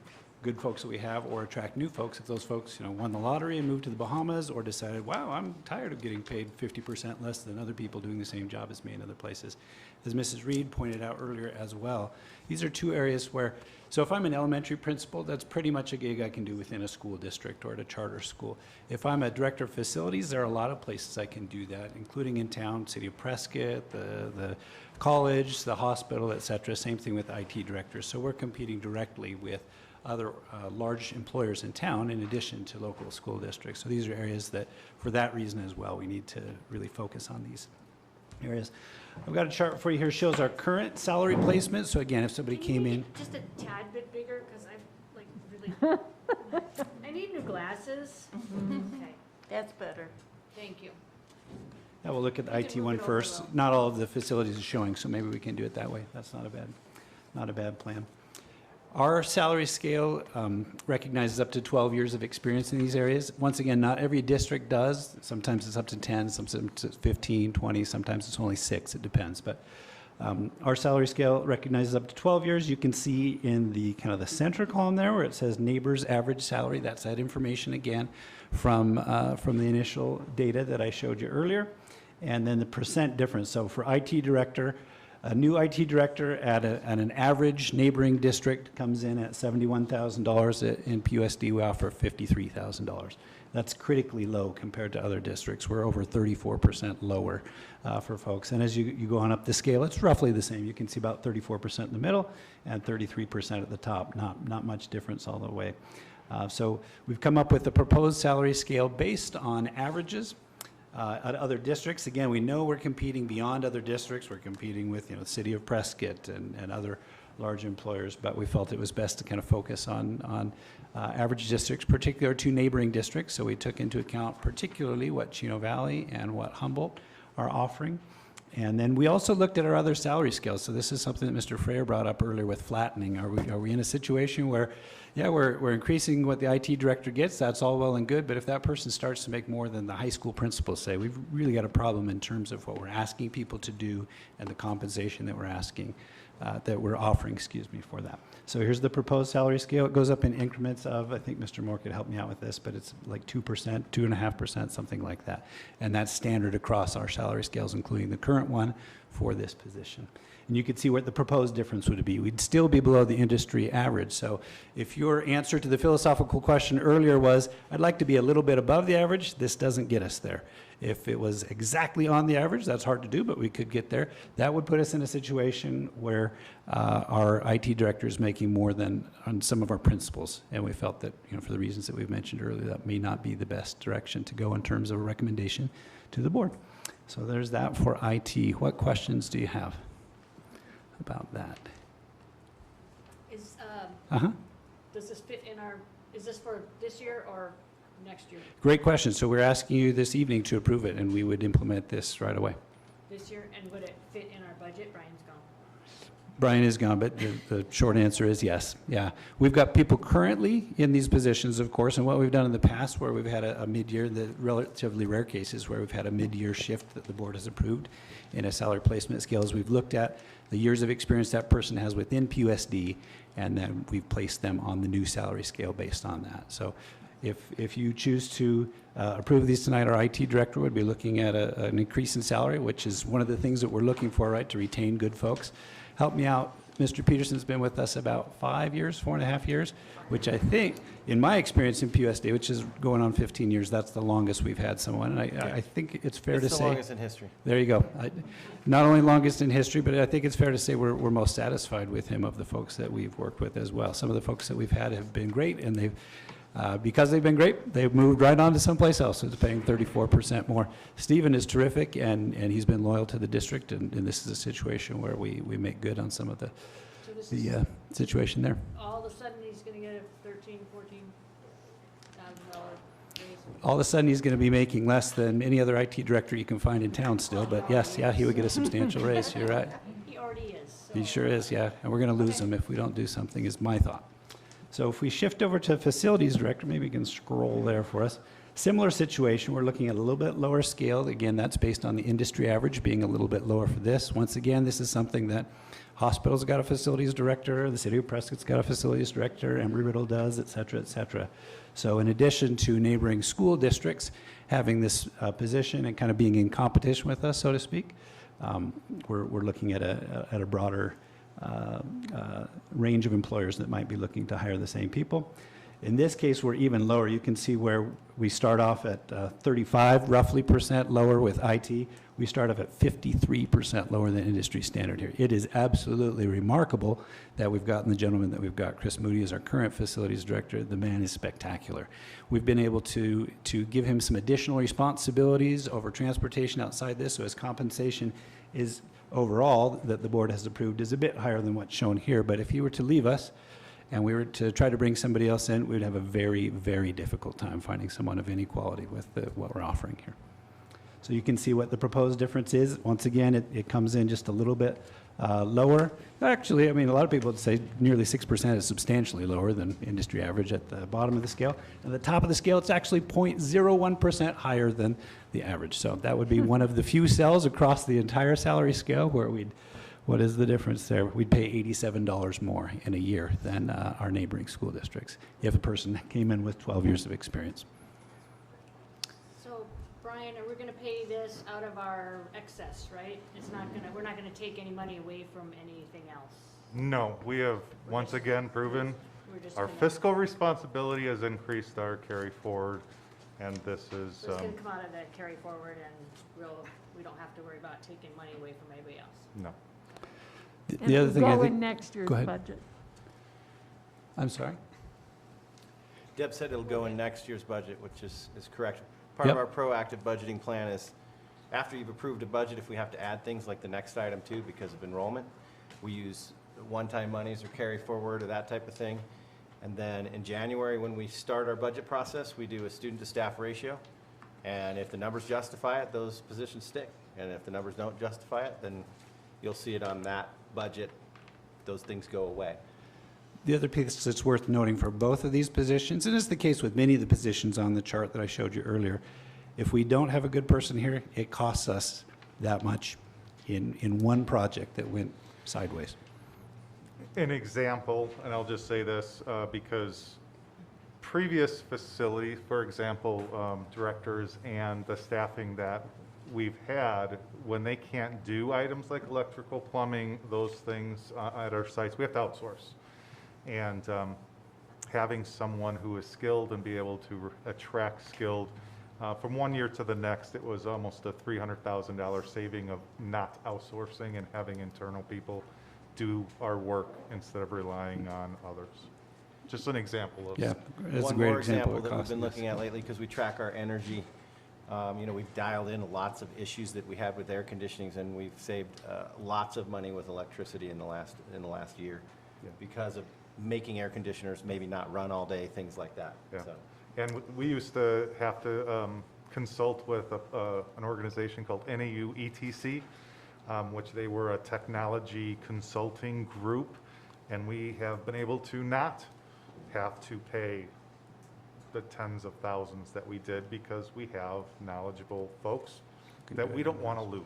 good folks that we have or attract new folks if those folks, you know, won the lottery and moved to the Bahamas or decided, wow, I'm tired of getting paid 50% less than other people doing the same job as me in other places. As Mrs. Reed pointed out earlier as well, these are two areas where, so if I'm an elementary principal, that's pretty much a gig I can do within a school district or at a charter school. If I'm a director of facilities, there are a lot of places I can do that, including in town, City of Prescott, the college, the hospital, et cetera. Same thing with IT directors. So we're competing directly with other large employers in town in addition to local school districts. So these are areas that, for that reason as well, we need to really focus on these areas. I've got a chart for you here, shows our current salary placement. So again, if somebody came in. Just a tad bit bigger, because I've like really, I need new glasses. Okay, That's better. thank you. Yeah, we'll look at the IT one first. Not all of the facilities are showing, so maybe we can do it that way. That's not a bad plan. Our salary scale recognizes up to 12 years of experience in these areas. Once again, not every district does. Sometimes it's up to 10, sometimes it's 15, 20, sometimes it's only 6. It depends. But our salary scale recognizes up to 12 years. You can see in the kind of the center column there where it says neighbors' average salary. That's that information again from the initial data that I showed you earlier. And then the percent difference. So for IT director, a new IT director at an average neighboring district comes in at $71,000. In PUSD, we offer $53,000. That's critically low compared to other districts. We're over 34% lower for folks. And as you go on up the scale, it's roughly the same. You can see about 34% in the middle and 33% at the top. Not much difference all the way. So we've come up with a proposed salary scale based on averages at other districts. Again, we know we're competing beyond other districts. We're competing with, the city of Prescott and other large employers, but we felt it was best to kind of focus on average districts, particularly our 2 neighboring districts. So we took into account particularly what Chino Valley and what Humboldt are offering. And then we also looked at our other salary scales. So this is something that Mr. Freyer brought up earlier with flattening. Are we in a situation where, yeah, we're increasing what the IT director gets? That's all well and good, but if that person starts to make more than the high school principals say, we've really got a problem in terms of what we're asking people to do and the compensation that we're asking, that we're offering, for that. So here's the proposed salary scale. It goes up in increments of, I think Mr. Moore could help me out with this, but it's like 2%, 2.5%, something like that. And that's standard across our salary scales, including the current one for this position. And you could see what the proposed difference would be. We'd still be below the industry average. So if your answer to the philosophical question earlier was, I'd like to be a little bit above the average, this doesn't get us there. If it was exactly on the average, that's hard to do, but we could get there. That would put us in a situation where our IT director is making more than on some of our principals. And we felt that, for the reasons that we've mentioned earlier, that may not be the best direction to go in terms of a recommendation to the board. So there's that for IT. What questions do you have about that? Does this fit in is this for this year or next year? Great question. So we're asking you this evening to approve it, and we would implement this right away. This year, and would it fit in our budget? Brian's gone. Brian is gone, but the short answer is yes. Yeah. We've got people currently in these positions, of course, and what we've done in the past where we've had a mid-year, the relatively rare cases where we've had a mid-year shift that the board has approved in a salary placement scale is we've looked at the years of experience that person has within PUSD, and then we've placed them on the new salary scale based on that. So if you choose to approve these tonight, our IT director would be looking at an increase in salary, which is one of the things that we're looking for, right, to retain good folks. Help me out. Mr. Peterson's been with us about 5 years, 4.5 years, which I think, in my experience in PUSD, which is going on 15 years, that's the longest we've had someone. And I think it's fair to say. It's the longest in history. There you go. Not only longest in history, but I think it's fair to say we're most satisfied with him of the folks that we've worked with as well. Some of the folks that we've had have been great, and they've because they've been great, they've moved right on to someplace else. So it's paying 34% more. Stephen is terrific, and he's been loyal to the district, and this is a situation where we make good on some of the situation there. All of a sudden, he's going to get a $13,000, $14,000 raise. All of a sudden, he's going to be making less than any other IT director you can find in town still, but yes, yeah, he would get a substantial raise. You're right. He already is. So. He sure is, yeah, and we're going to lose him if we don't do something, is my thought. So if we shift over to facilities director, maybe you can scroll there for us. Similar situation, we're looking at a little bit lower scale. Again, that's based on the industry average being a little bit lower for this. Once again, this is something that hospitals got a facilities director, the city of Prescott's got a facilities director, Embry-Riddle does, et cetera, et cetera. So in addition to neighboring school districts having this position and kind of being in competition with us, so to speak, we're looking at a broader range of employers that might be looking to hire the same people. In this case, we're even lower. You can see where we start off at 35 roughly percent lower with IT. We start off at 53% lower than industry standard here. It is absolutely remarkable that we've gotten the gentleman that we've got. Chris Moody is our current facilities director. The man is spectacular. We've been able to give him some additional responsibilities over transportation outside this, so his compensation is overall that the board has approved is a bit higher than what's shown here. But if he were to leave us and we were to try to bring somebody else in, we would have a very, very difficult time finding someone of any quality with what we're offering here. So you can see what the proposed difference is. Once again, it comes in just a little bit lower. Actually, I mean, a lot of people would say nearly 6% is substantially lower than industry average at the bottom of the scale. At the top of the scale, it's actually 0.01% higher than the average. So that would be one of the few cells across the entire salary scale where what is the difference there? We'd pay $87 more in a year than our neighboring school districts if a person came in with 12 years of experience. So, Brian, are we gonna pay this out of our excess, right? We're not gonna take any money away from anything else. No, we have once again proven our fiscal responsibility has increased our carry forward, and this is. So it's gonna come out of that carry forward, and we don't have to worry about taking money away from anybody else. No. The other thing I Go think. in next year's Go ahead. budget. I'm sorry? Deb said it'll go in next year's budget, which is correct. Part Yep. of our proactive budgeting plan is, after you've approved a budget, if we have to add things like the next item too, because of enrollment, we use one-time monies or carry forward or that type of thing. And then in January, when we start our budget process, we do a student-to-staff ratio. And if the numbers justify it, those positions stick. And if the numbers don't justify it, then you'll see it on that budget. Those things go away. The other piece that's worth noting for both of these positions, and it's the case with many of the positions on the chart that I showed you earlier, if we don't have a good person here, it costs us that much in one project that went sideways. An example, and I'll just say this because previous facility, for example, directors and the staffing that we've had, when they can't do items like electrical, plumbing, those things at our sites, we have to outsource. And having someone who is skilled and be able to attract skilled, from one year to the next, it was almost a $300,000 saving of not outsourcing and having internal people do our work instead of relying on others. Just an example of. Yeah, that's a One great more example example of that we've cost. been looking at lately, because we track our energy. We've dialed in lots of issues that we had with air conditionings, and we've saved lots of money with electricity in the last year because of making air conditioners maybe not run all day, things like that. Yeah. So. And we used to have to consult with an organization called NAU ETC, which they were a technology consulting group, and we have been able to not have to pay the tens of thousands that we did because we have knowledgeable folks that we don't want to lose.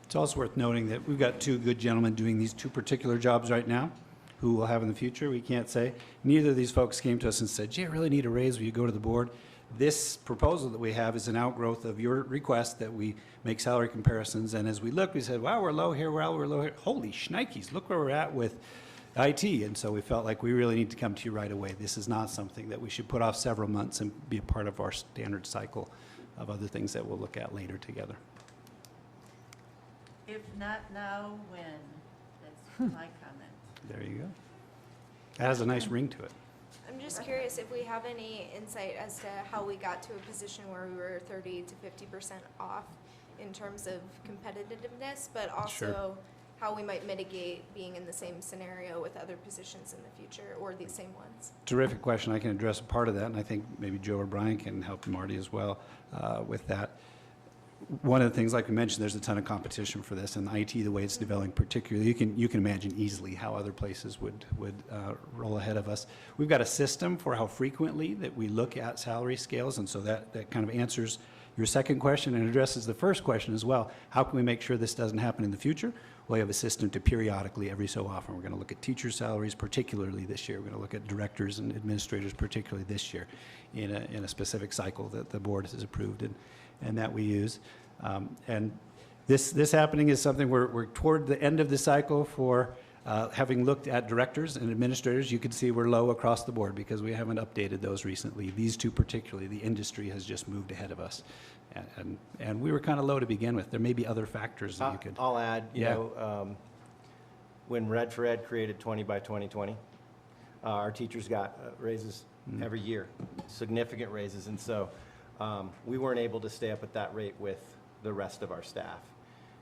It's also worth noting that we've got two good gentlemen doing these two particular jobs right now. Who we'll have in the future, we can't say. Neither of these folks came to us and said, gee, I really need a raise, will you go to the board? This proposal that we have is an outgrowth of your request that we make salary comparisons, and as we look, we said, wow, we're low here, wow, we're low here. Holy shnikes, look where we're at with IT, and so we felt like we really need to come to you right away. This is not something that we should put off several months and be a part of our standard cycle of other things that we'll look at later together. If not now, when? That's my comment. There you go. That has a nice ring to it. I'm just curious if we have any insight as to how we got to a position where we were 30 to 50% off in terms of competitiveness, but also Sure. how we might mitigate being in the same scenario with other positions in the future or the same ones. Terrific question. I can address a part of that, and I think maybe Joe or Brian can help Marty as well with that. One of the things, like we mentioned, there's a ton of competition for this, and IT, the way it's developing particularly, you can imagine easily how other places would roll ahead of us. We've got a system for how frequently that we look at salary scales, and so that kind of answers your second question and addresses the first question as well. How can we make sure this doesn't happen in the future? Well, we have a system to periodically, every so often, we're going to look at teacher salaries, particularly this year. We're going to look at directors and administrators, particularly this year, in a specific cycle that the board has approved and that we use. And this happening is something we're toward the end of the cycle for having looked at directors and administrators. You can see we're low across the board because we haven't updated those recently. These two particularly, the industry has just moved ahead of us. And we were kind of low to begin with. There may be other factors that you could. I'll add, when Red for Ed created 20 by 2020, our teachers got raises every year, significant raises. And so we weren't able to stay up at that rate with the rest of our staff.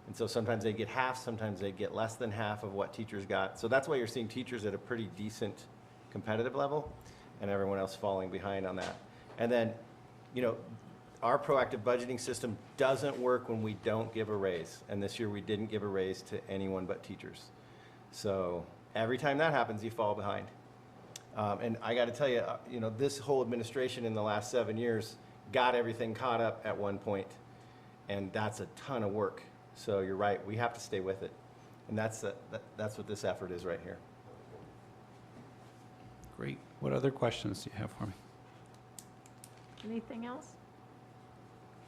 And so sometimes they get half, sometimes they get less than half of what teachers got. So that's why you're seeing teachers at a pretty decent competitive level and everyone else falling behind on that. And then, our proactive budgeting system doesn't work when we don't give a raise. And this year we didn't give a raise to anyone but teachers. So every time that happens, you fall behind. And I got to tell you, this whole administration in the last 7 years got everything caught up at one point, and that's a ton of work. So you're right, we have to stay with it. And that's what this effort is right here. Great. What other questions do you have for me? Anything else?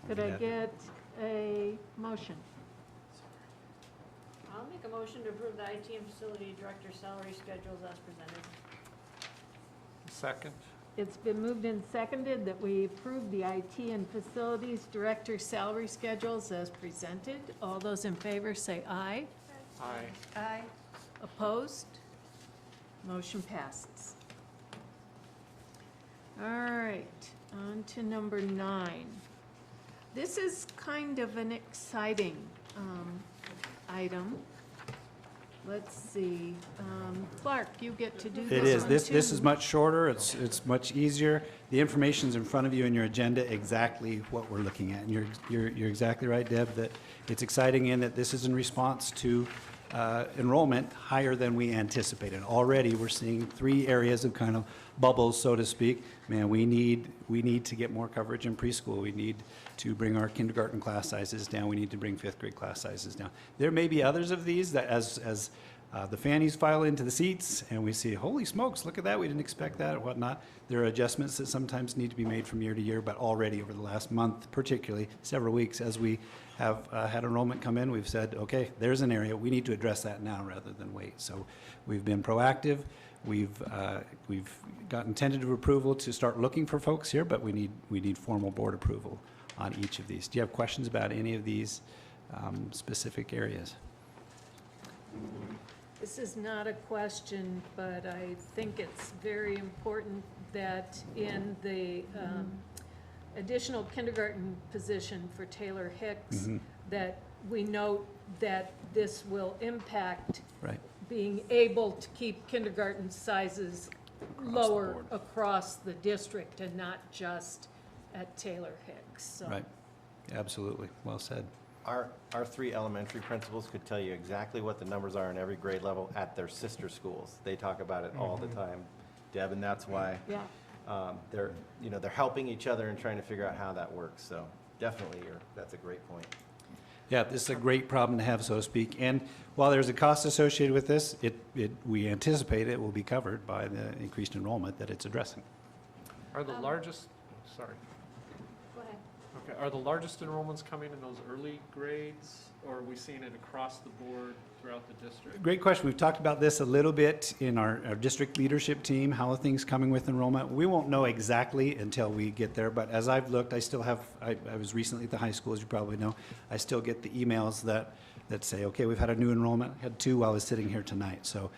Could I get a motion? I'll make a motion to approve the IT and facility director salary schedules as presented. Second. It's been moved and seconded that we approve the IT and facilities director salary schedules as presented. All those in favor say aye. Aye. Aye. Opposed? Motion passes. All right, on to number 9. This is kind of an exciting item. Let's see, Clark, you get to do this one It is. too. This is much shorter. It's much easier. The information's in front of you in your agenda, exactly what we're looking at. And you're exactly right, Deb, that it's exciting in that this is in response to enrollment higher than we anticipated. Already, we're seeing 3 areas of kind of bubbles, so to speak. Man, we need to get more coverage in preschool. We need to bring our kindergarten class sizes down. We need to bring 5th grade class sizes down. There may be others of these that as the fannies file into the seats and we see, holy smokes, look at that, we didn't expect that, or whatnot. There are adjustments that sometimes need to be made from year to year, but already over the last month, particularly several weeks, as we have had enrollment come in, we've said, okay, there's an area, we need to address that now rather than wait. So we've been proactive. We've gotten tentative approval to start looking for folks here, but we need formal board approval on each of these. Do you have questions about any of these specific areas? This is not a question, but I think it's very important that in the additional kindergarten position for Taylor Hicks, that we note that this will impact being able to keep kindergarten sizes lower across the district and not just at Taylor Hicks. So. Right. Absolutely. Well said. Our 3 elementary principals could tell you exactly what the numbers are in every grade level at their sister schools. They talk about it all the time, Deb, and that's why they're helping each other and trying to figure out how that works. So definitely, that's a great point. Yeah, this is a great problem to have, so to speak. And while there's a cost associated with this, we anticipate it will be covered by the increased enrollment that it's addressing. Are the largest, sorry. Go ahead. Okay, are the largest enrollments coming in those early grades, or are we seeing it across the board throughout the district? Great question. We've talked about this a little bit in our district leadership team. How are things coming with enrollment? We won't know exactly until we get there, but as I've looked, I still have, I was recently at the high school, as you probably know. I still get the emails that say, okay, we've had a new enrollment. I had 2 while I was sitting here tonight. So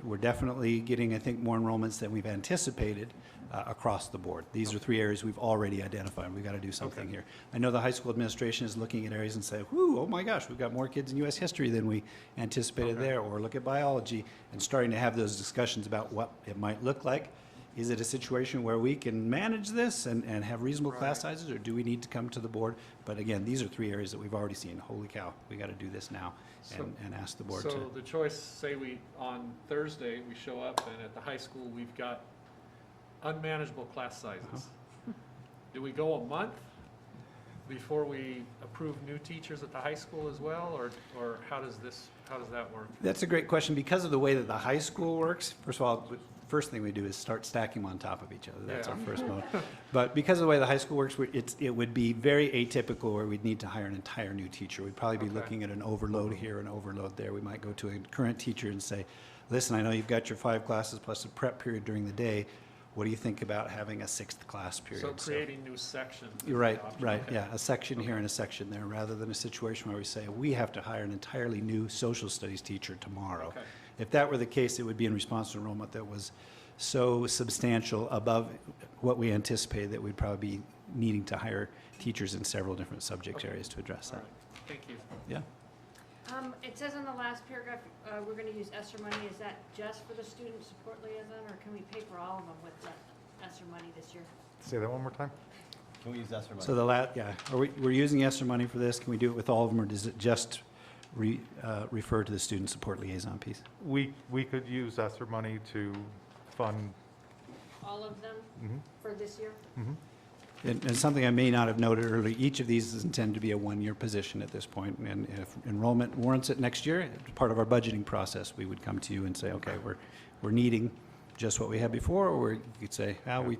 we're definitely getting, I think, more enrollments than we've anticipated across the board. These are 3 areas we've already identified. We've got to do something here. I know the high school administration is looking at areas and say, whoo, oh my gosh, we've got more kids in U.S. history than we anticipated there, or look at biology, and starting to have those discussions about what it might look like. Is it a situation where we can manage this and have reasonable class sizes, or do we need to come to the board? But again, these are 3 areas that we've already seen. Holy cow, we got to do this now and ask the board to. So the choice, say on Thursday, we show up and at the high school, we've got unmanageable class sizes. Do we go a month before we approve new teachers at the high school as well, or how does that work? That's a great question. Because of the way that the high school works, first of all, first thing we do is start stacking them on top of each other. That's our first mode. But because of the way the high school works, it would be very atypical where we'd need to hire an entire new teacher. We'd probably be looking at an overload here, an overload there. We might go to a current teacher and say, listen, I know you've got your 5 classes plus a prep period during the day. What do you think about having a 6th class period? So creating new sections. Right, yeah, a section here and a section there, rather than a situation where we say, we have to hire an entirely new social studies teacher tomorrow. Okay. If that were the case, it would be in response to enrollment that was so substantial above what we anticipated that we'd probably be needing to hire teachers in several different subject areas to address that. All right. Thank you. Yeah. It says in the last paragraph, we're going to use ESSER money. Is that just for the student support liaison, or can we pay for all of them with the ESSER money this year? Say that one more time. Can we use ESSER money? So we're using ESSER money for this. Can we do it with all of them, or does it just refer to the student support liaison piece? We could use ESSER money to fund. All of them Mhm. for this year? Mhm. And something I may not have noted earlier, each of these is intended to be a one-year position at this point, and if enrollment warrants it next year, as part of our budgeting process, we would come to you and say, okay, we're needing just what we had before, or you could say,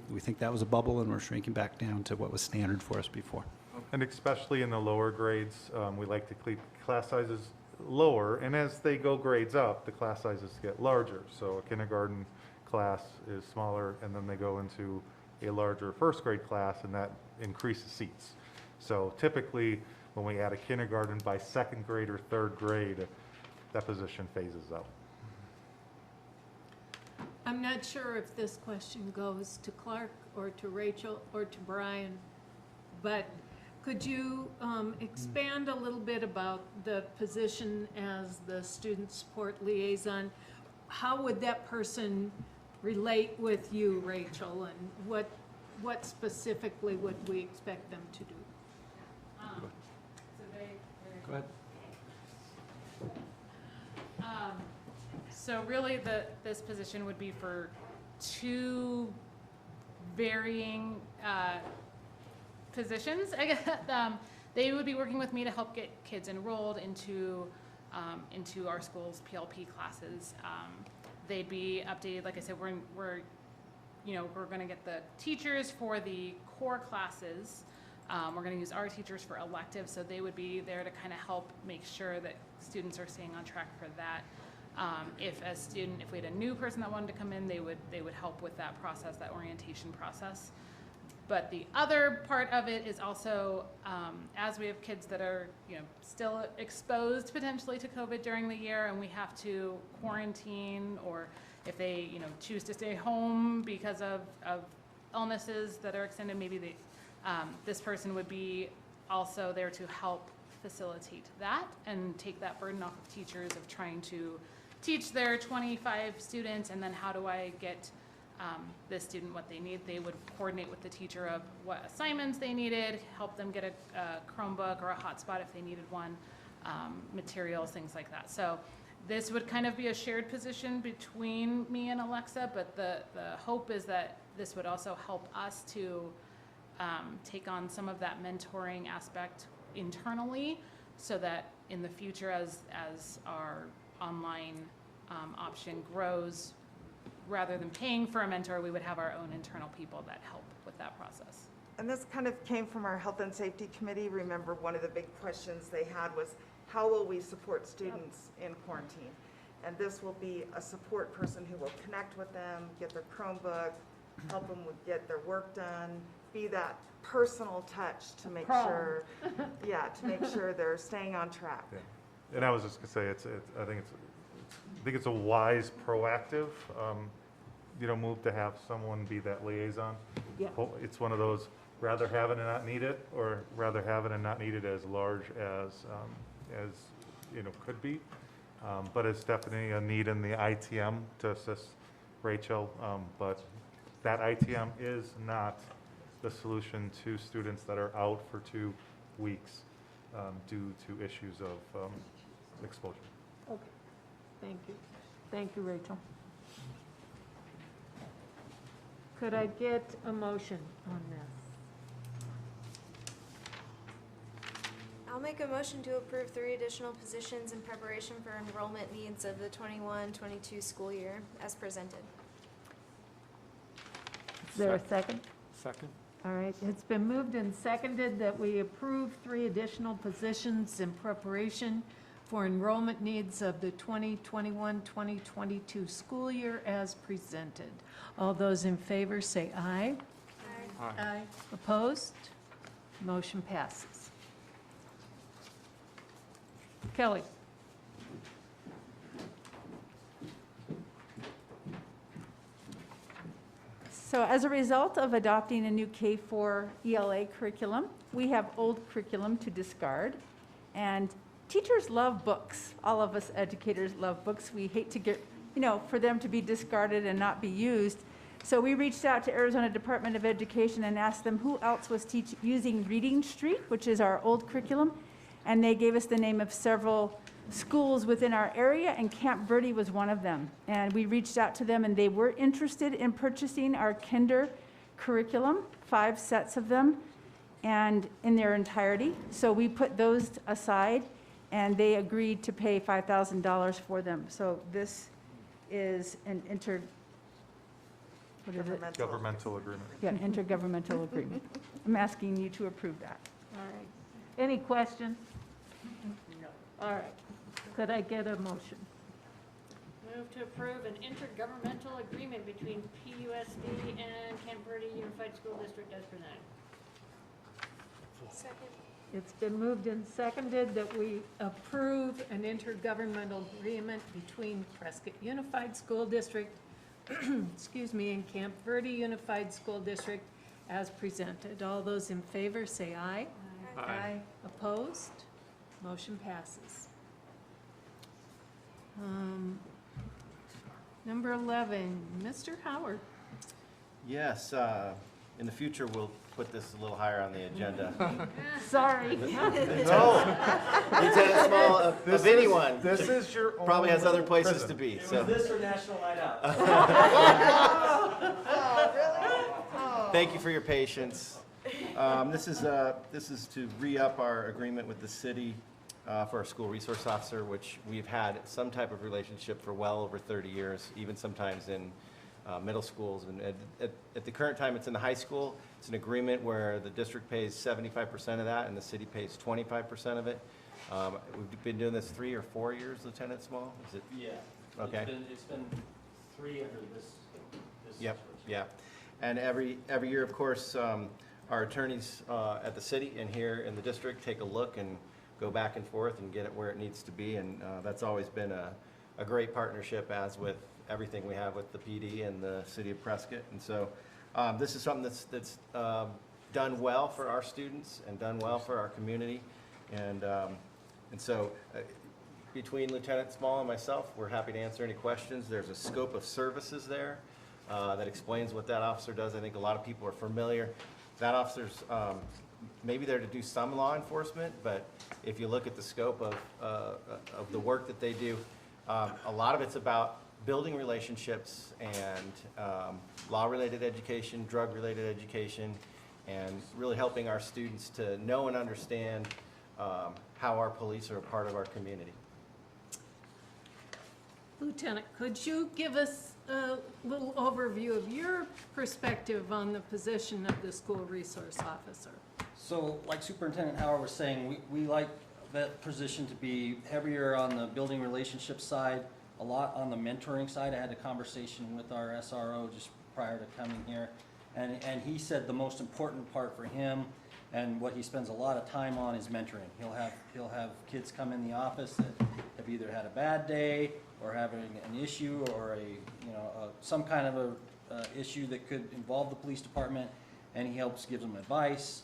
we think that was a bubble and we're shrinking back down to what was standard for us before. And especially in the lower grades, we like to keep class sizes lower, and as they go grades up, the class sizes get larger. So a kindergarten class is smaller, and then they go into a larger first grade class, and that increases seats. So typically, when we add a kindergarten, by second grade or third grade, that position phases out. I'm not sure if this question goes to Clark or to Rachel or to Brian, but could you expand a little bit about the position as the student support liaison? How would that person relate with you, Rachel, and what specifically would we expect them to do? Go ahead. So really, this position would be for two varying positions. I guess they would be working with me to help get kids enrolled into our school's PLP classes. They'd be updated. Like I said, we're going to get the teachers for the core classes. We're going to use our teachers for electives, so they would be there to kind of help make sure that students are staying on track for that. If we had a new person that wanted to come in, they would help with that process, that orientation process. But the other part of it is also, as we have kids that are, still exposed potentially to COVID during the year, and we have to quarantine, or if they, choose to stay home because of illnesses that are extended, maybe this person would be also there to help facilitate that and take that burden off of teachers of trying to teach their 25 students, and then how do I get this student what they need. They would coordinate with the teacher of what assignments they needed, help them get a Chromebook or a hotspot if they needed one, materials, things like that. So this would kind of be a shared position between me and Alexa, but the hope is that this would also help us to take on some of that mentoring aspect internally, so that in the future, as our online option grows, rather than paying for a mentor, we would have our own internal people that help with that process. And this kind of came from our Health and Safety Committee. Remember, one of the big questions they had was, how will we support students in quarantine? And this will be a support person who will connect with them, get their Chromebook, help them get their work done, be that personal touch to make sure, to make sure they're staying on track. Yeah. And I was just gonna say, I think it's a wise, proactive, move to have someone be that liaison. Yeah. It's one of those, rather have it and not need it, or rather have it and not need it as large as could be. But it's definitely a need in the ITM to assist Rachel. But that ITM is not the solution to students that are out for 2 weeks due to issues of exposure. Okay, thank you. Thank you, Rachel. Could I get a motion on this? I'll make a motion to approve 3 additional positions in preparation for enrollment needs of the 21-22 school year as presented. Is there a second? Second. All right, it's been moved and seconded that we approve 3 additional positions in preparation for enrollment needs of the 2021-2022 school year as presented. All those in favor say aye. Aye. Aye. Opposed? Motion passes. Kelly. So as a result of adopting a new K-4 ELA curriculum, we have old curriculum to discard. And teachers love books. All of us educators love books. We hate to get, for them to be discarded and not be used. So we reached out to Arizona Department of Education and asked them who else was using Reading Street, which is our old curriculum, and they gave us the name of several schools within our area, and Camp Verde was one of them. And we reached out to them, and they were interested in purchasing our kinder curriculum, 5 sets of them, and in their entirety. So we put those aside, and they agreed to pay $5,000 for them. So this is an Governmental agreement. Yeah, intergovernmental agreement. I'm asking you to approve that. All right. Any questions? No. All right. Could I get a motion? Move to approve an intergovernmental agreement between PUSD and Camp Verde Unified School District as presented. Second. It's been moved and seconded that we approve an intergovernmental agreement between Prescott Unified School District, excuse me, and Camp Verde Unified School District as presented. All those in favor say aye. Aye. Opposed? Motion passes. Number 11, Mr. Howard. Yes, in the future, we'll put this a little higher on the agenda. Sorry. Lieutenant Small of anyone. This is your Probably has other places prison. to be, It so. was this or National Night Out. Thank you for your patience. This is to re-up our agreement with the city for our school resource officer, which we've had some type of relationship for well over 30 years, even sometimes in middle schools. And at the current time, it's in the high school. It's an agreement where the district pays 75% of that and the city pays 25% of it. We've been doing this 3 or 4 years, Lieutenant Small? Is it? Yeah. Okay. It's been 3 under this. Yep, yeah. And every year, of course, our attorneys at the city and here in the district take a look and go back and forth and get it where it needs to be. And that's always been a great partnership, as with everything we have with the PD and the city of Prescott. And so this is something that's done well for our students and done well for our community. And so between Lieutenant Small and myself, we're happy to answer any questions. There's a scope of services there that explains what that officer does. I think a lot of people are familiar. That officer's maybe there to do some law enforcement, but if you look at the scope of the work that they do, a lot of it's about building relationships and law-related education, drug-related education, and really helping our students to know and understand how our police are a part of our community. Lieutenant, could you give us a little overview of your perspective on the position of the school resource officer? So like Superintendent Howard was saying, we like that position to be heavier on the building relationship side, a lot on the mentoring side. I had a conversation with our SRO just prior to coming here, and he said the most important part for him and what he spends a lot of time on is mentoring. He'll have kids come in the office that have either had a bad day or having an issue or some kind of a issue that could involve the police department, and he helps give them advice,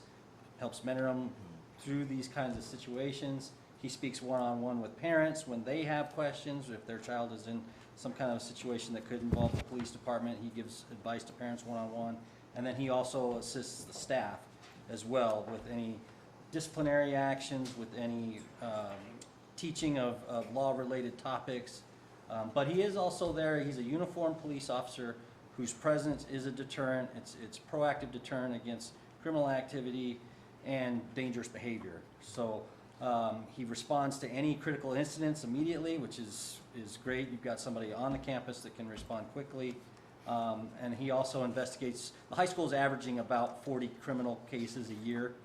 helps mentor them through these kinds of situations. He speaks one-on-one with parents when they have questions, if their child is in some kind of situation that could involve the police department. He gives advice to parents one-on-one, and then he also assists the staff as well with any disciplinary actions, with any teaching of law-related topics. But he is also there. He's a uniformed police officer whose presence is a deterrent. It's proactive deterrent against criminal activity and dangerous behavior. So he responds to any critical incidents immediately, which is great. You've got somebody on the campus that can respond quickly. And he also investigates. The high school is averaging about 40 criminal cases a year.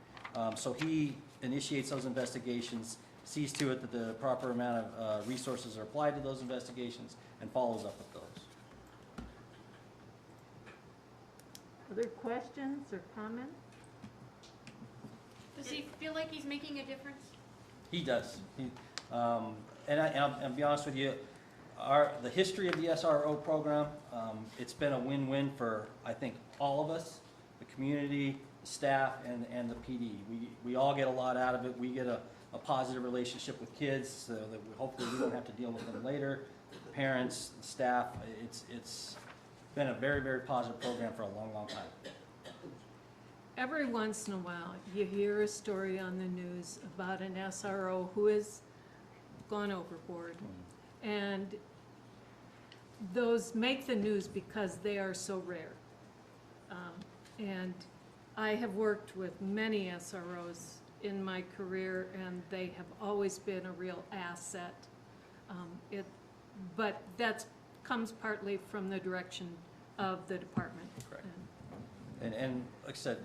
So he initiates those investigations, sees to it that the proper amount of resources are applied to those investigations, and follows up with those. Other questions or comments? Does he feel like he's making a difference? He does. And I'll be honest with you, the history of the SRO program, it's been a win-win for, I think, all of us, the community, the staff, and the PD. We all get a lot out of it. We get a positive relationship with kids, so that hopefully we don't have to deal with them later. The parents, the staff, been a very, very positive program for a long, long time. Every once in a while, you hear a story on the news about an SRO who has gone overboard. And those make the news because they are so rare. And I have worked with many SROs in my career, and they have always been a real asset. But that comes partly from the direction of the department. Correct. And like I said,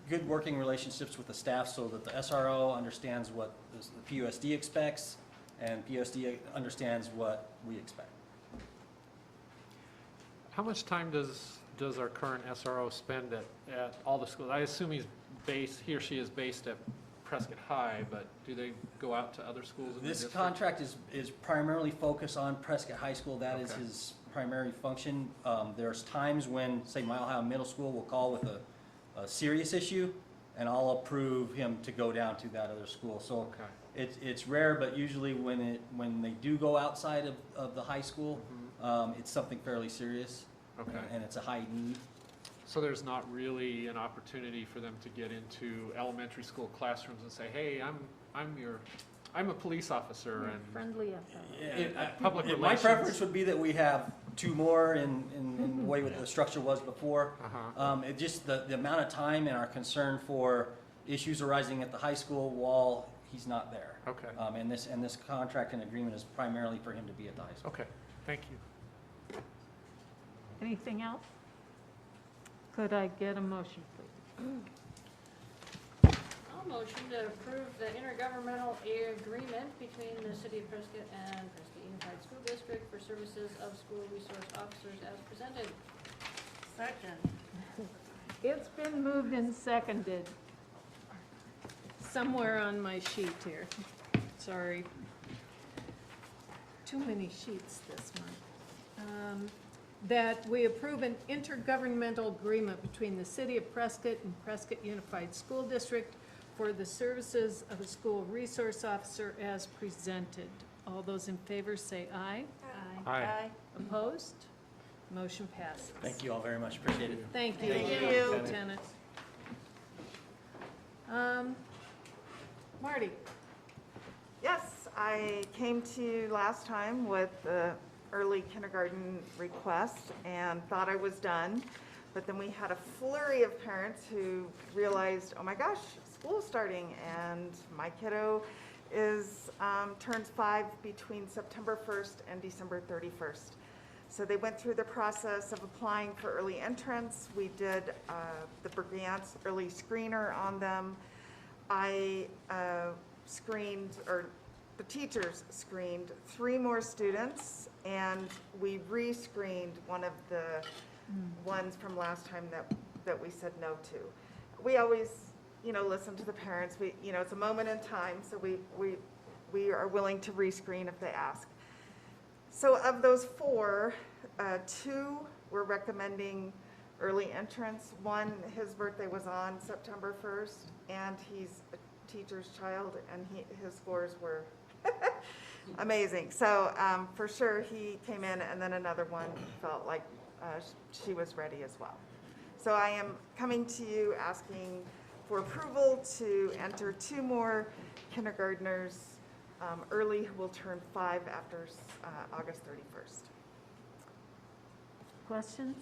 good working relationships with the staff so that the SRO understands what the PUSD expects and PUSD understands what we expect. How much time does our current SRO spend at all the schools? I assume he or she is based at Prescott High, but do they go out to other schools in the This district? contract is primarily focused on Prescott High School. That is his primary function. There's times when, say, Mile High Middle School will call with a serious issue, and I'll approve him to go down to that other school. So it's rare, but usually when they do go outside of the high school, it's something fairly serious. Okay. And it's a high need. So there's not really an opportunity for them to get into elementary school classrooms and say, hey, I'm a police officer and Friendly public relations. My preference would be that we have two more in the way the structure was before. It just the amount of time and our concern for issues arising at the high school while he's not there. Okay. And this contract and agreement is primarily for him to be at the high school. Okay, thank you. Anything else? Could I get a motion, please? I'll motion to approve the intergovernmental agreement between the City of Prescott and Prescott Unified School District for services of school resource officers as presented. Second. It's been moved and seconded. Somewhere on my sheet here. Sorry. Too many sheets this month. That we approve an intergovernmental agreement between the City of Prescott and Prescott Unified School District for the services of a school resource officer as presented. All those in favor say aye. Aye. Aye. Opposed? Motion passes. Thank you all very much. Appreciate it. Thank you. Thank you. Lieutenant. Marty. Yes, I came to you last time with the early kindergarten request and thought I was done. But then we had a flurry of parents who realized, oh my gosh, school's starting and my kiddo turns 5 between September 1st and December 31st. So they went through the process of applying for early entrance. We did the Brigance early screener on them. I screened, or the teachers screened 3 more students, and we re-screened one of the ones from last time that we said no to. We always, listen to the parents. It's a moment in time, so we are willing to re-screen if they ask. So of those 4, 2 we're recommending early entrance. 1, his birthday was on September 1st, and he's a teacher's child, and his scores were amazing. So for sure he came in, and then another one felt like she was ready as well. So I am coming to you asking for approval to enter 2 more kindergartners early who will turn 5 after August 31st. Questions?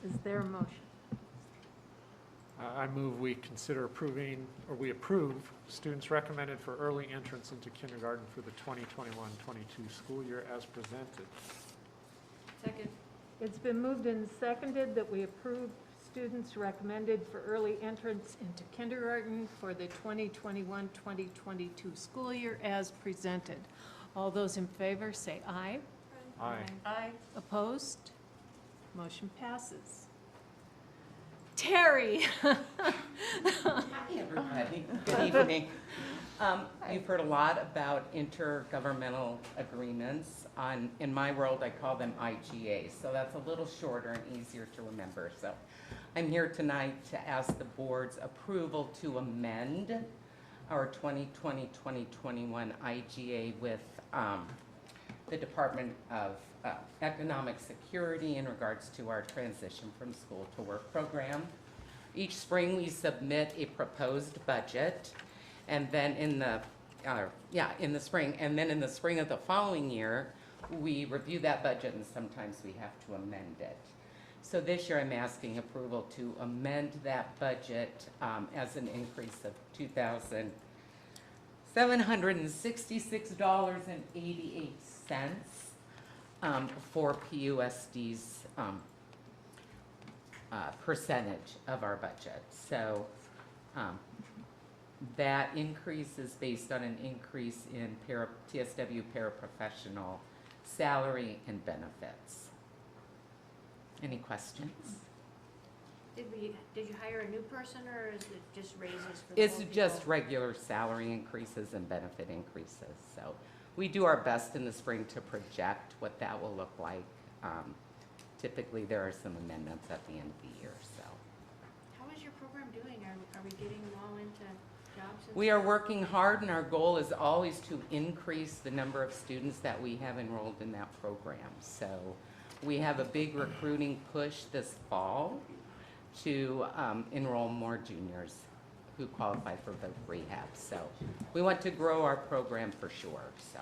Is there a motion? I move we consider approving, or we approve students recommended for early entrance into kindergarten for the 2021-22 school year as presented. Second. It's been moved and seconded that we approve students recommended for early entrance into kindergarten for the 2021-2022 school year as presented. All those in favor say aye. Aye. Aye. Opposed? Motion passes. Terry. Hi, everybody. Good evening. You've heard a lot about intergovernmental agreements. In my world, I call them IGAs, so that's a little shorter and easier to remember. So I'm here tonight to ask the board's approval to amend our 2020-2021 IGA with the Department of economic security in regards to our transition from school to work program. Each spring, we submit a proposed budget, and then in the spring, and then in the spring of the following year, we review that budget, and sometimes we have to amend it. So this year, I'm asking approval to amend that budget as an increase of $2,766.88 for PUSD's percentage of our budget. So that increase is based on an increase in TSW paraprofessional salary and benefits. Any questions? Did you hire a new person, or is it just raises for the It's whole just people? regular salary increases and benefit increases. So we do our best in the spring to project what that will look like. Typically, there are some amendments at the end of the year, so. How is your program doing? Are we getting them all into jobs? We are working hard, and our goal is always to increase the number of students that we have enrolled in that program. So we have a big recruiting push this fall to enroll more juniors who qualify for the rehab. So we want to grow our program for sure, so.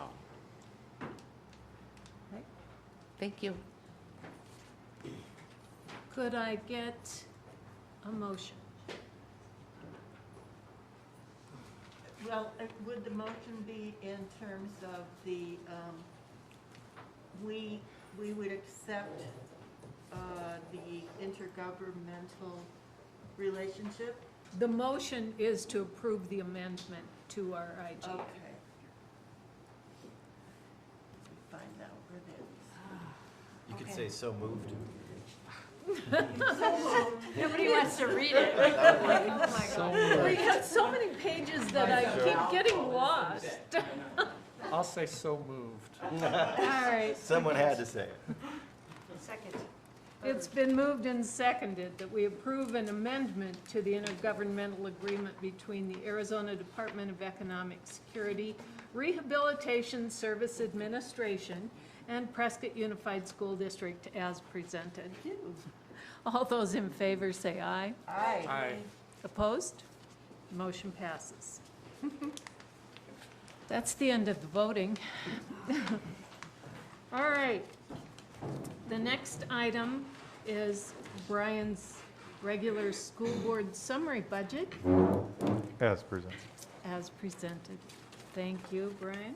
Thank you. Could I get a motion? Well, would the motion be in terms of the, we would accept the intergovernmental relationship? The motion is to approve the amendment to our IGA. Okay. Find out where that You could say so moved. Nobody wants to read it. We have so many pages that I keep getting lost. I'll say so moved. All right. Someone had to say it. Second. It's been moved and seconded that we approve an amendment to the intergovernmental agreement between the Arizona Department of Economic Security, Rehabilitation Service Administration, and Prescott Unified School District as presented. All those in favor say aye. Aye. Aye. Opposed? Motion passes. That's the end of the voting. All right. The next item is Brian's regular school board summary budget As presented. as presented. Thank you, Brian.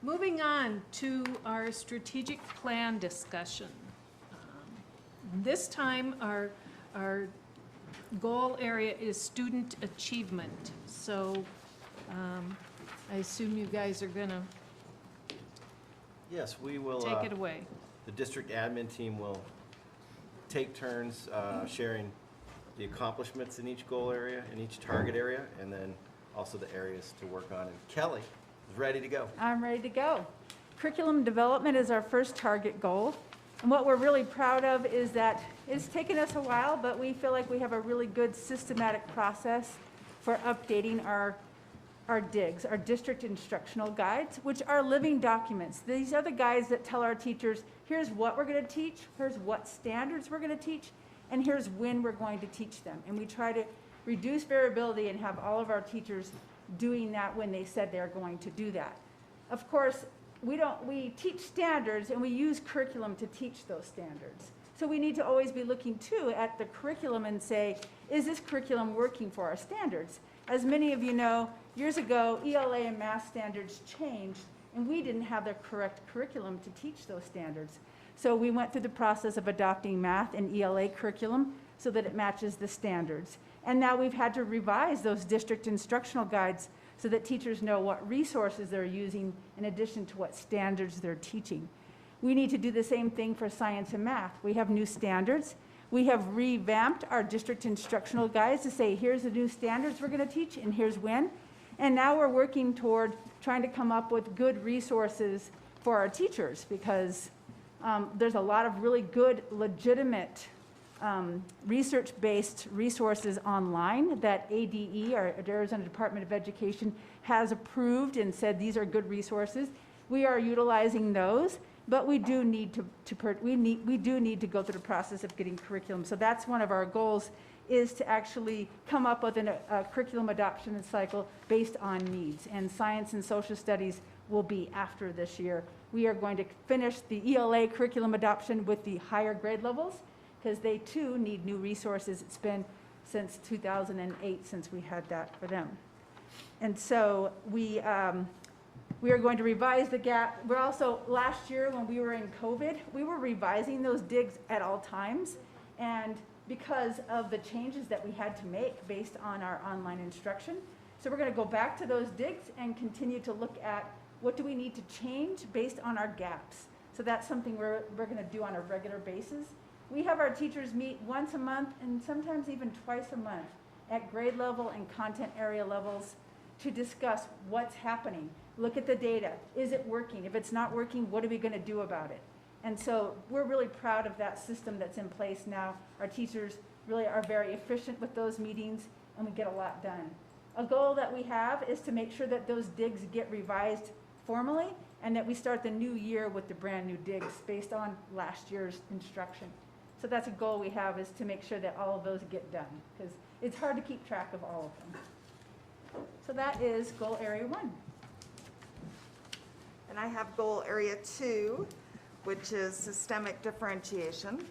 Moving on to our strategic plan discussion. This time, our goal area is student achievement. So I assume you guys are going to Yes, we will. take it away. The district admin team will take turns sharing the accomplishments in each goal area, in each target area, and then also the areas to work on. And Kelly is ready to go. I'm ready to go. Curriculum development is our first target goal. And what we're really proud of is that it's taken us a while, but we feel like we have a really good systematic process for updating our DIGs, our district instructional guides, which are living documents. These are the guides that tell our teachers, here's what we're going to teach, here's what standards we're going to teach, and here's when we're going to teach them. And we try to reduce variability and have all of our teachers doing that when they said they're going to do that. Of course, we teach standards and we use curriculum to teach those standards. So we need to always be looking too at the curriculum and say, is this curriculum working for our standards? As many of you know, years ago, ELA and math standards changed and we didn't have the correct curriculum to teach those standards. So we went through the process of adopting math and ELA curriculum so that it matches the standards. And now we've had to revise those district instructional guides so that teachers know what resources they're using in addition to what standards they're teaching. We need to do the same thing for science and math. We have new standards. We have revamped our district instructional guides to say, here's the new standards we're going to teach and here's when. And now we're working toward trying to come up with good resources for our teachers because there's a lot of really good, legitimate research-based resources online that ADE, our Arizona Department of Education, has approved and said these are good resources. We are utilizing those, but we do need we do need to go through the process of getting curriculum. So that's one of our goals, is to actually come up with a curriculum adoption cycle based on needs. And science and social studies will be after this year. We are going to finish the ELA curriculum adoption with the higher grade levels, because they too need new resources. It's been since 2008 since we had that for them. And so we are going to revise the gap. We're also, last year when we were in COVID, we were revising those digs at all times. And because of the changes that we had to make based on our online instruction. So we're going to go back to those digs and continue to look at what do we need to change based on our gaps. So that's something we're going to do on a regular basis. We have our teachers meet once a month and sometimes even twice a month at grade level and content area levels to discuss what's happening. Look at the data. Is it working? If it's not working, what are we going to do about it? And so we're really proud of that system that's in place now. Our teachers really are very efficient with those meetings, and we get a lot done. A goal that we have is to make sure that those digs get revised formally, and that we start the new year with the brand new digs based on last year's instruction. So that's a goal we have, is to make sure that all of those get done, because it's hard to keep track of all of them. So that is goal area 1. And I have goal area 2, which is systemic differentiation.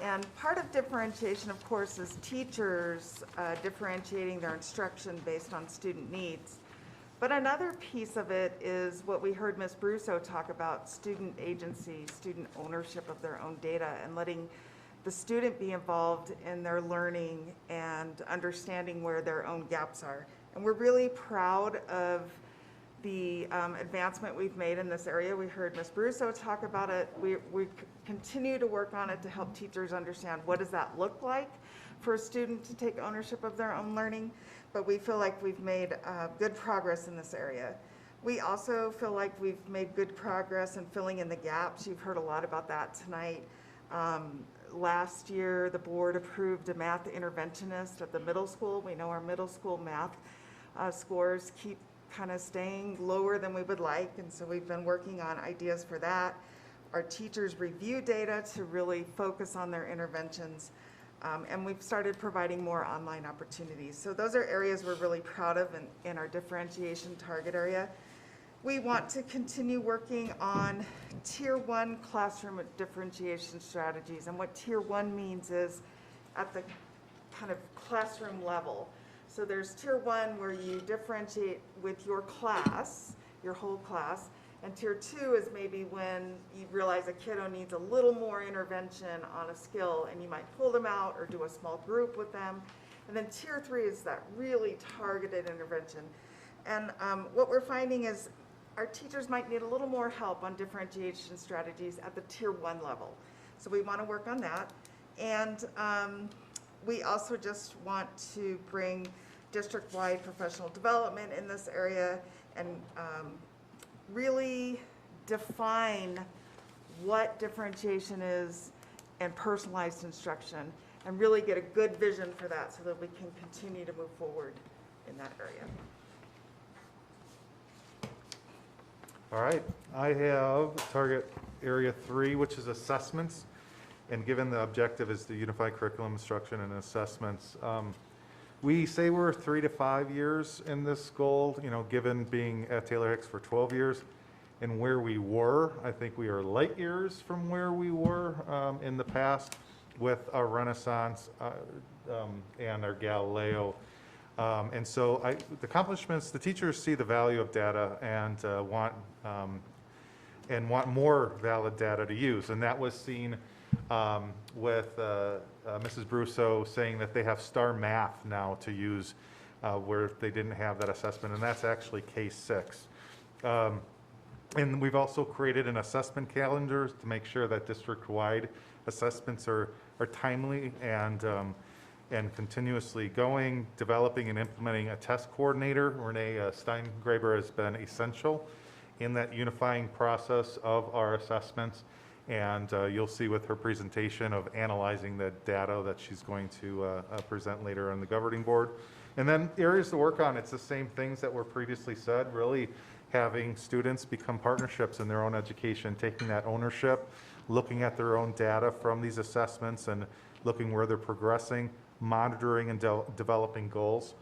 And part of differentiation, of course, is teachers differentiating their instruction based on student needs. But another piece of it is what we heard Ms. Brusso talk about, student agency, student ownership of their own data, and letting the student be involved in their learning and understanding where their own gaps are. And we're really proud of the advancement we've made in this area. We heard Ms. Brusso talk about it. We continue to work on it to help teachers understand what does that look like for a student to take ownership of their own learning. But we feel like we've made good progress in this area. We also feel like we've made good progress in filling in the gaps. You've heard a lot about that tonight. Last year, the board approved a math interventionist at the middle school. We know our middle school math scores keep kind of staying lower than we would like, and so we've been working on ideas for that. Our teachers review data to really focus on their interventions, and we've started providing more online opportunities. So those are areas we're really proud of in our differentiation target area. We want to continue working on Tier 1 classroom differentiation strategies, and what Tier 1 means is at the kind of classroom level. So there's Tier 1 where you differentiate with your class, your whole class, and Tier 2 is maybe when you realize a kiddo needs a little more intervention on a skill, and you might pull them out or do a small group with them. And then Tier 3 is that really targeted intervention. And what we're finding is our teachers might need a little more help on differentiation strategies at the Tier 1 level. So we want to work on that. And we also just want to bring district-wide professional development in this area and really define what differentiation is and personalized instruction, and really get a good vision for that so that we can continue to move forward in that area. All right, I have target area 3, which is assessments. And given the objective is the unified curriculum instruction and assessments, we say we're 3 to 5 years in this goal, you know, given being at Taylor Hicks for 12 years. And where we were, I think we are light years from where we were in the past with our Renaissance and our Galileo. And so the accomplishments, the teachers see the value of data and want more valid data to use. And that was seen with Mrs. Brusso saying that they have STAR Math now to use where they didn't have that assessment, and that's actually case 6. And we've also created an assessment calendar to make sure that district-wide assessments are timely and continuously going. Developing and implementing a test coordinator. Renee Steingraber has been essential in that unifying process of our assessments. And you'll see with her presentation of analyzing the data that she's going to present later on the governing board. And then areas to work on, it's the same things that were previously said, really having students become partnerships in their own education, taking that ownership, looking at their own data from these assessments and looking where they're progressing, monitoring and developing goals.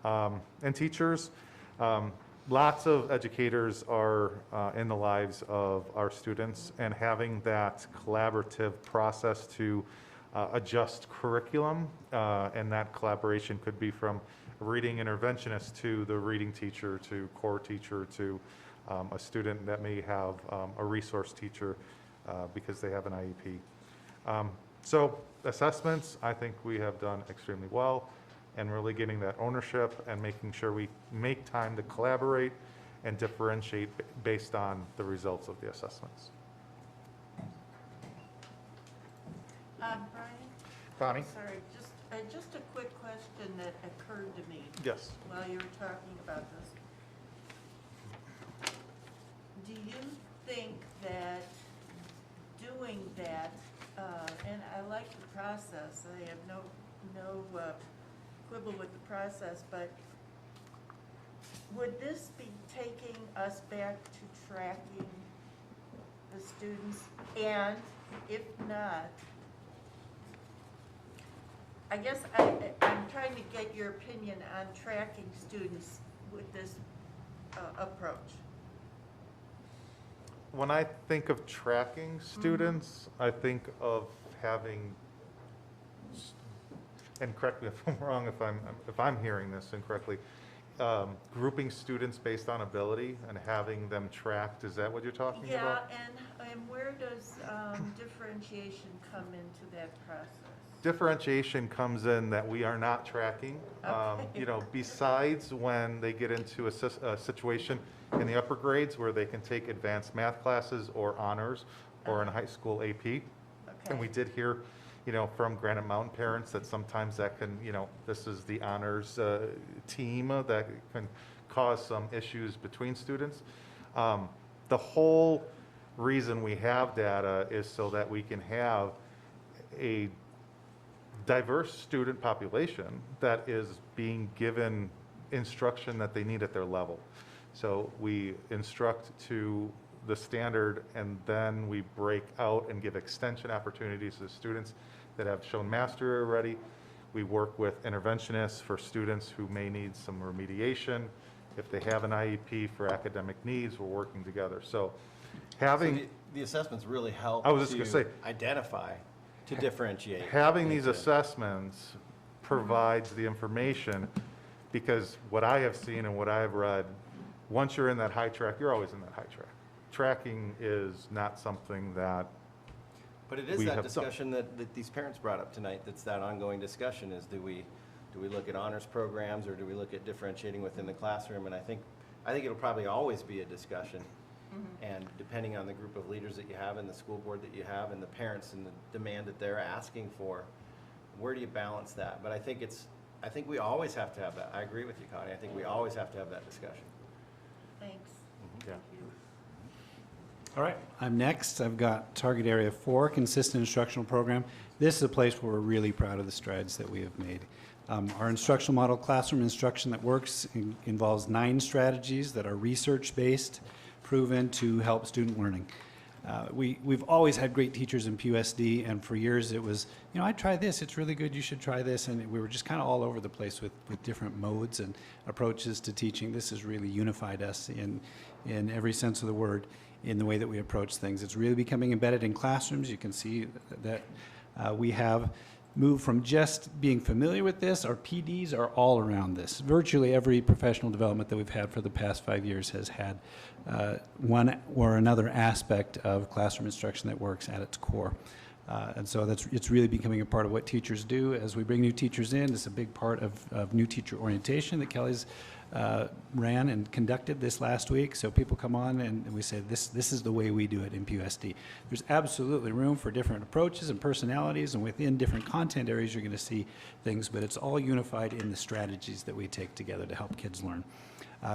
And teachers, lots of educators are in the lives of our students, and having that collaborative process to adjust curriculum, and that collaboration could be from a reading interventionist to the reading teacher to core teacher to a student that may have a resource teacher because they have an IEP. So assessments, I think we have done extremely well, and really getting that ownership and making sure we make time to collaborate and differentiate based on the results of the assessments. Brian? Bonnie? Sorry, just a quick question that occurred to me. Yes. While you were talking about this. Do you think that doing that, and I like the process, I have no quibble with the process, but would this be taking us back to tracking the students? And if not, I guess I'm trying to get your opinion on tracking students with this approach. When I think of tracking students, I think of having, and correct me if I'm wrong, if I'm hearing this incorrectly, grouping students based on ability and having them tracked. Is that what you're talking about? Yeah, and where does differentiation come into that process? Differentiation comes in that we are not tracking. You know, besides when they get into a situation in the upper grades where they can take advanced math classes or honors or in high school AP. And we did hear, you know, from Granite Mountain parents that sometimes that can, you know, this is the honors team that can cause some issues between students. The whole reason we have data is so that we can have a diverse student population that is being given instruction that they need at their level. So we instruct to the standard, and then we break out and give extension opportunities to students that have shown mastery already. We work with interventionists for students who may need some remediation. If they have an IEP for academic needs, we're working together. So having... So the assessments really help I was just gonna say, identify, to differentiate. Having these assessments provides the information, because what I have seen and what I have read, once you're in that high track, you're always in that high track. Tracking is not something that But it is that discussion that these parents brought up tonight, that's that ongoing discussion, is do we look at honors programs, or do we look at differentiating within the classroom? And I think it'll probably always be a discussion. And depending on the group of leaders that you have and the school board that you have and the parents and the demand that they're asking for, where do you balance that? But I think we always have to have that. I agree with you, Connie. I think we always have to have that discussion. Thanks. Yeah. All right, I'm next. I've got Target Area 4, Consistent Instructional Program. This is a place where we're really proud of the strides that we have made. Our instructional model, Classroom Instruction That Works, involves 9 strategies that are research-based, proven to help student learning. We've always had great teachers in PUSD, and for years it was, you know, I try this, it's really good, you should try this, and we were just kind of all over the place with different modes and approaches to teaching. This has really unified us in every sense of the word in the way that we approach things. It's really becoming embedded in classrooms. You can see that we have moved from just being familiar with this. Our PDs are all around this. Virtually every professional development that we've had for the past 5 years has had one or another aspect of classroom instruction that works at its core. And so it's really becoming a part of what teachers do. As we bring new teachers in, it's a big part of new teacher orientation that Kelly's ran and conducted this last week. So people come on and we say, this is the way we do it in PUSD. There's absolutely room for different approaches and personalities, and within different content areas you're going to see things, but it's all unified in the strategies that we take together to help kids learn.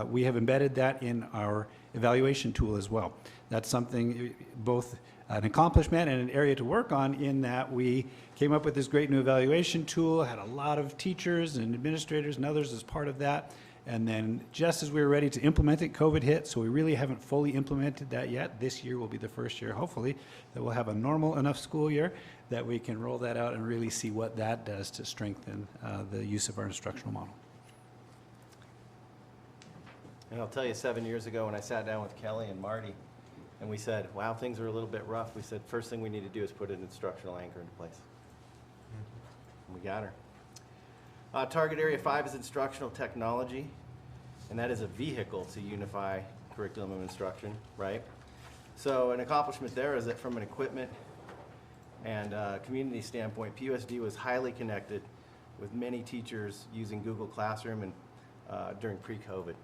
We have embedded that in our evaluation tool as well. That's something, both an accomplishment and an area to work on, in that we came up with this great new evaluation tool, had a lot of teachers and administrators and others as part of that, And then just as we were ready to implement it, COVID hit, so we really haven't fully implemented that yet. This year will be the first year, hopefully, that we'll have a normal enough school year that we can roll that out and really see what that does to strengthen the use of our instructional model. And I'll tell you, 7 years ago when I sat down with Kelly and Marty, and we said, wow, things are a little bit rough, we said, first thing we need to do is put an instructional anchor into place. And we got her. Target Area 5 is instructional technology, and that is a vehicle to unify curriculum and instruction, right? So an accomplishment there is that from an equipment and community standpoint, PUSD was highly connected with many teachers using Google Classroom and during pre-COVID.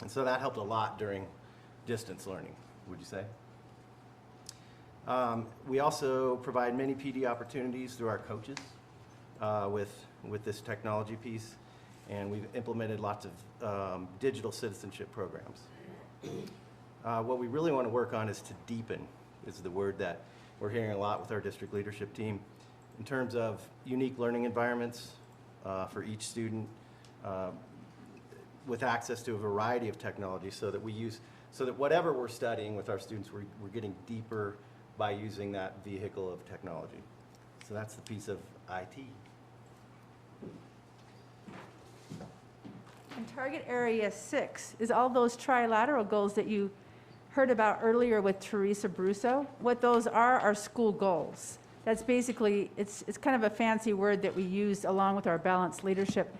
And so that helped a lot during distance learning, would you say? We also provide many PD opportunities through our coaches with this technology piece, and we've implemented lots of digital citizenship programs. What we really want to work on is to deepen, is the word that we're hearing a lot with our district leadership team, in terms of unique learning environments for each student, with access to a variety of technology, so that whatever we're studying with our students, we're getting deeper by using that vehicle of technology. So that's the piece of IT. And Target Area 6 is all those trilateral goals that you heard about earlier with Teresa Brusso. What those are school goals. That's basically, it's kind of a fancy word that we use along with our balanced leadership.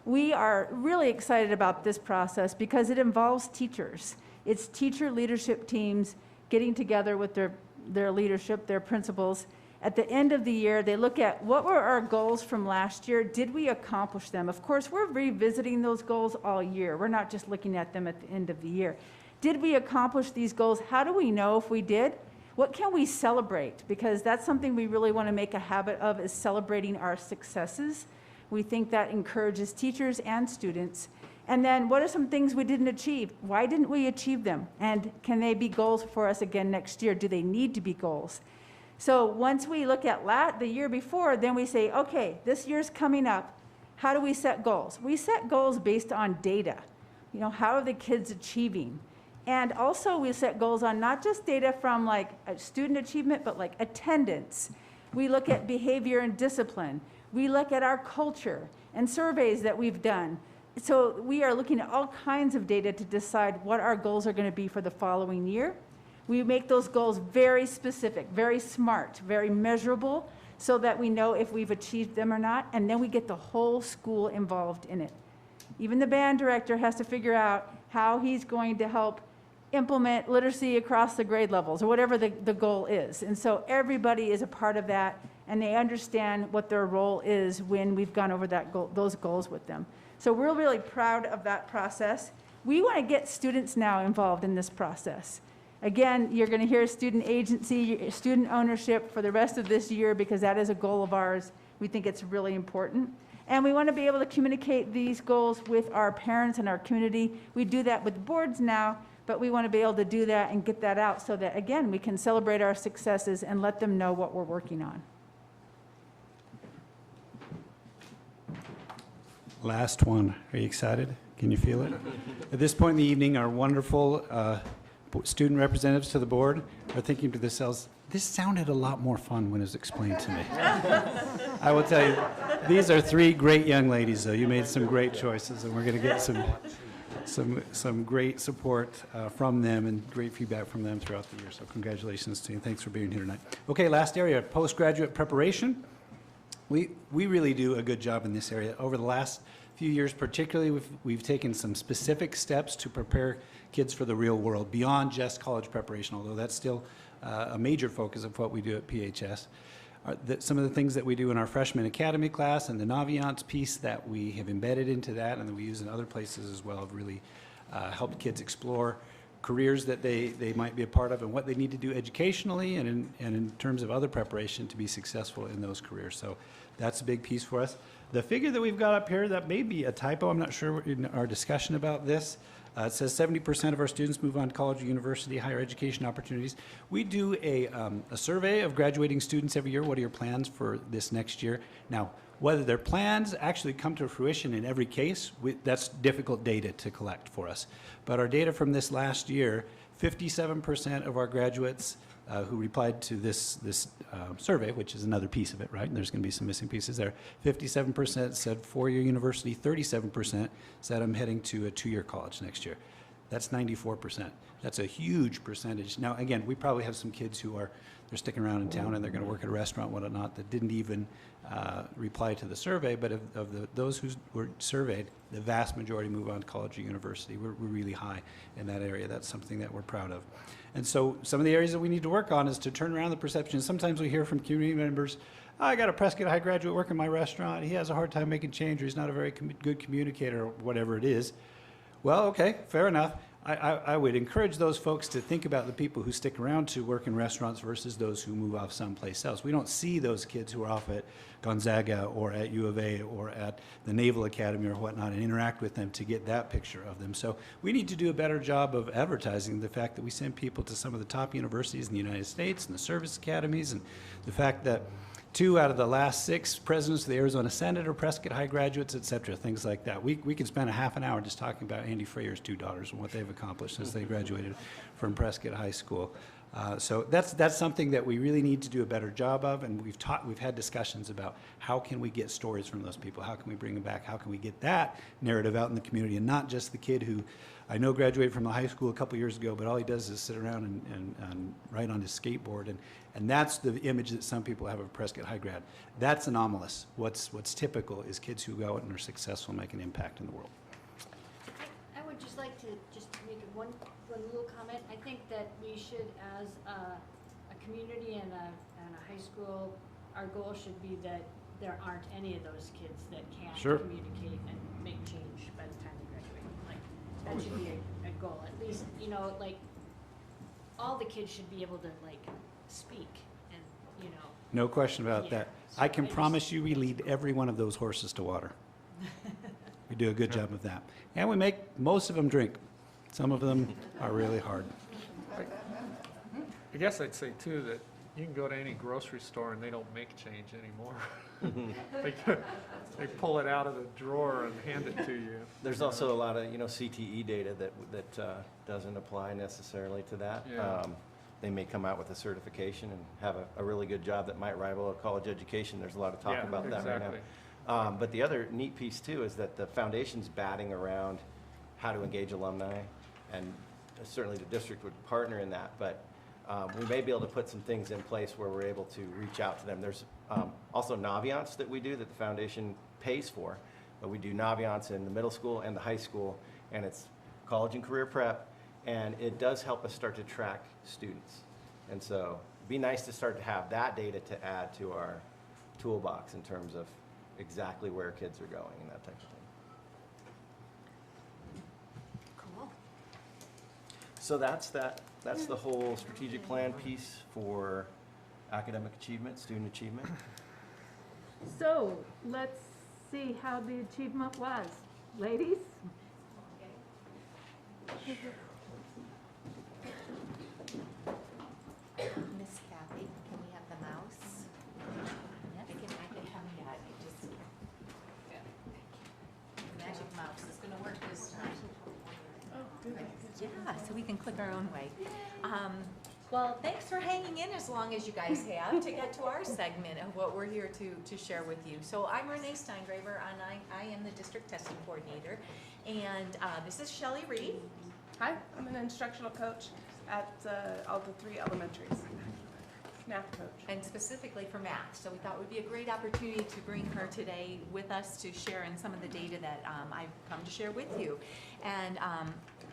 We are really excited about this process because it involves teachers. It's teacher leadership teams getting together with their leadership, their principals. At the end of the year, they look at what were our goals from last year? Did we accomplish them? Of course, we're revisiting those goals all year. We're not just looking at them at the end of the year. Did we accomplish these goals? How do we know if we did? What can we celebrate? Because that's something we really want to make a habit of, is celebrating our successes. We think that encourages teachers and students. And then what are some things we didn't achieve? Why didn't we achieve them? And can they be goals for us again next year? Do they need to be goals? So once we look at the year before, then we say, okay, this year's coming up. How do we set goals? We set goals based on data. You know, how are the kids achieving? And also we set goals on not just data from like student achievement, but like attendance. We look at behavior and discipline. We look at our culture and surveys that we've done. So we are looking at all kinds of data to decide what our goals are going to be for the following year. We make those goals very specific, very smart, very measurable, so that we know if we've achieved them or not, and then we get the whole school involved in it. Even the band director has to figure out how he's going to help implement literacy across the grade levels, or whatever the goal is. And so everybody is a part of that, and they understand what their role is when we've gone over those goals with them. So we're really proud of that process. We want to get students now involved in this process. Again, you're going to hear student agency, student ownership for the rest of this year, because that is a goal of ours. We think it's really important. And we want to be able to communicate these goals with our parents and our community. We do that with boards now, but we want to be able to do that and get that out so that, again, we can celebrate our successes and let them know what we're working on. Last one. Are you excited? Can you feel it? At this point in the evening, our wonderful student representatives to the board are thinking to themselves, this sounded a lot more fun when it was explained to me. I will tell you, these are three great young ladies, though. You made some great choices, and we're going to get some great support from them and great feedback from them throughout the year. So congratulations to you. Thanks for being here tonight. Okay, last area, postgraduate preparation. We really do a good job in this area. Over the last few years particularly, we've taken some specific steps to prepare kids for the real world beyond just college preparation, although that's still a major focus of what we do at PHS. Some of the things that we do in our freshman academy class and the Naviance piece that we have embedded into that and that we use in other places as well have really helped kids explore careers that they might be a part of and what they need to do educationally and in terms of other preparation to be successful in those careers. So that's a big piece for us. The figure that we've got up here, that may be a typo, I'm not sure in our discussion about this. It says 70% of our students move on to college or university, higher education opportunities. We do a survey of graduating students every year. What are your plans for this next year? Now, Whether their plans actually come to fruition in every case, that's difficult data to collect for us. But our data from this last year, 57% of our graduates who replied to this survey, which is another piece of it, right? And there's going to be some missing pieces there. 57% said four-year university, 37% said I'm heading to a two-year college next year. That's 94%. That's a huge percentage. Now, again, we probably have some kids who they're sticking around in town and they're going to work at a restaurant, whatnot, that didn't even reply to the survey, but of those who were surveyed, the vast majority move on to college or university. We're really high in that area. That's something that we're proud of. And so some of the areas that we need to work on is to turn around the perception. Sometimes we hear from community members, I got a Prescott High graduate working my restaurant. He has a hard time making change, or he's not a very good communicator, or whatever it is. Well, okay, fair enough. I would encourage those folks to think about the people who stick around to work in restaurants versus those who move off someplace else. We don't see those kids who are off at Gonzaga or at U of A or at the Naval Academy or whatnot and interact with them to get that picture of them. So we need to do a better job of advertising the fact that we send people to some of the top universities in the United States and the service academies, and the fact that 2 out of the last 6 presidents of the Arizona Senate are Prescott High graduates, et cetera, things like that. We could spend a half an hour just talking about Andy Freier's 2 daughters and what they've accomplished since they graduated from Prescott High School. So that's something that we really need to do a better job of, and we've had discussions about how can we get stories from those people, how can we bring them back, how can we get that narrative out in the community, and not just the kid who I know graduated from the high school a couple years ago, but all he does is sit around and ride on his skateboard, and that's the image that some people have of Prescott High grad. That's anomalous. What's typical is kids who go out and are successful, make an impact in the world. I would just like to make one little comment. I think that we should, as a community and a high school, our goal should be that there aren't any of those kids that can't communicate and make change by the time they graduate. Like, that should be a goal. At least, like, all the kids should be able to, like, speak and, No question about that. I can promise you we lead every one of those horses to water. We do a good job of that. And we make most of them drink. Some of them are really hard. I guess I'd say too that you can go to any grocery store and they don't make change anymore. They pull it out of the drawer and hand it to you. There's also a lot of CTE data that doesn't apply necessarily to that. Yeah. They may come out with a certification and have a really good job that might rival a college education. There's a lot of talk about that right now. But the other neat piece too is that the foundation's batting around how to engage alumni, and certainly the district would partner in that, but we may be able to put some things in place where we're able to reach out to them. There's also Naviance that we do that the foundation pays for, but we do Naviance in the middle school and the high school, and it's college and career prep, and it does help us start to track students. And so it'd be nice to start to have that data to add to our toolbox in terms of exactly where kids are going and that type of thing. Cool. So that's the whole strategic plan piece for academic achievement, student achievement. So let's see how the achievement was. Ladies? Miss Kathy, can we have the mouse? I can have that. The magic mouse is going to work this time. Oh, good. Yeah, so we can click our own way. Well, thanks for hanging in as long as you guys have to get to our segment of what we're here to share with you. So I'm Renee Steingraber, and I am the district testing coordinator. And this is Shelley Reed. Hi, I'm an instructional coach at all the 3 elementaries. Math coach. And specifically for math. So we thought it would be a great opportunity to bring her today with us to share in some of the data that I've come to share with you. And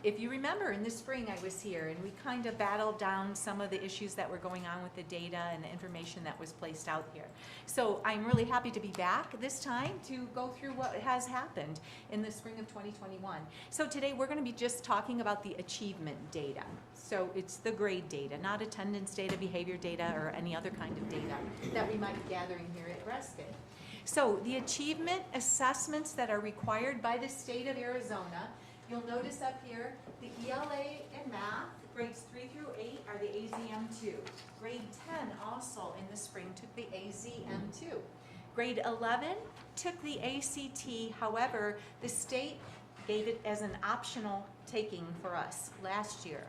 if you remember, in the spring I was here and we kind of battled down some of the issues that were going on with the data and the information that was placed out here. So I'm really happy to be back this time to go through what has happened in the spring of 2021. So today we're going to be just talking about the achievement data. So it's the grade data, not attendance data, behavior data, or any other kind of data that we might be gathering here at Prescott. So the achievement assessments that are required by the state of Arizona, you'll notice up here, the ELA and math, grades 3 through 8 are the AZM2. Grade 10 also in the spring took the AZM2. Grade 11 took the ACT, however, the state gave it as an optional taking for us last year.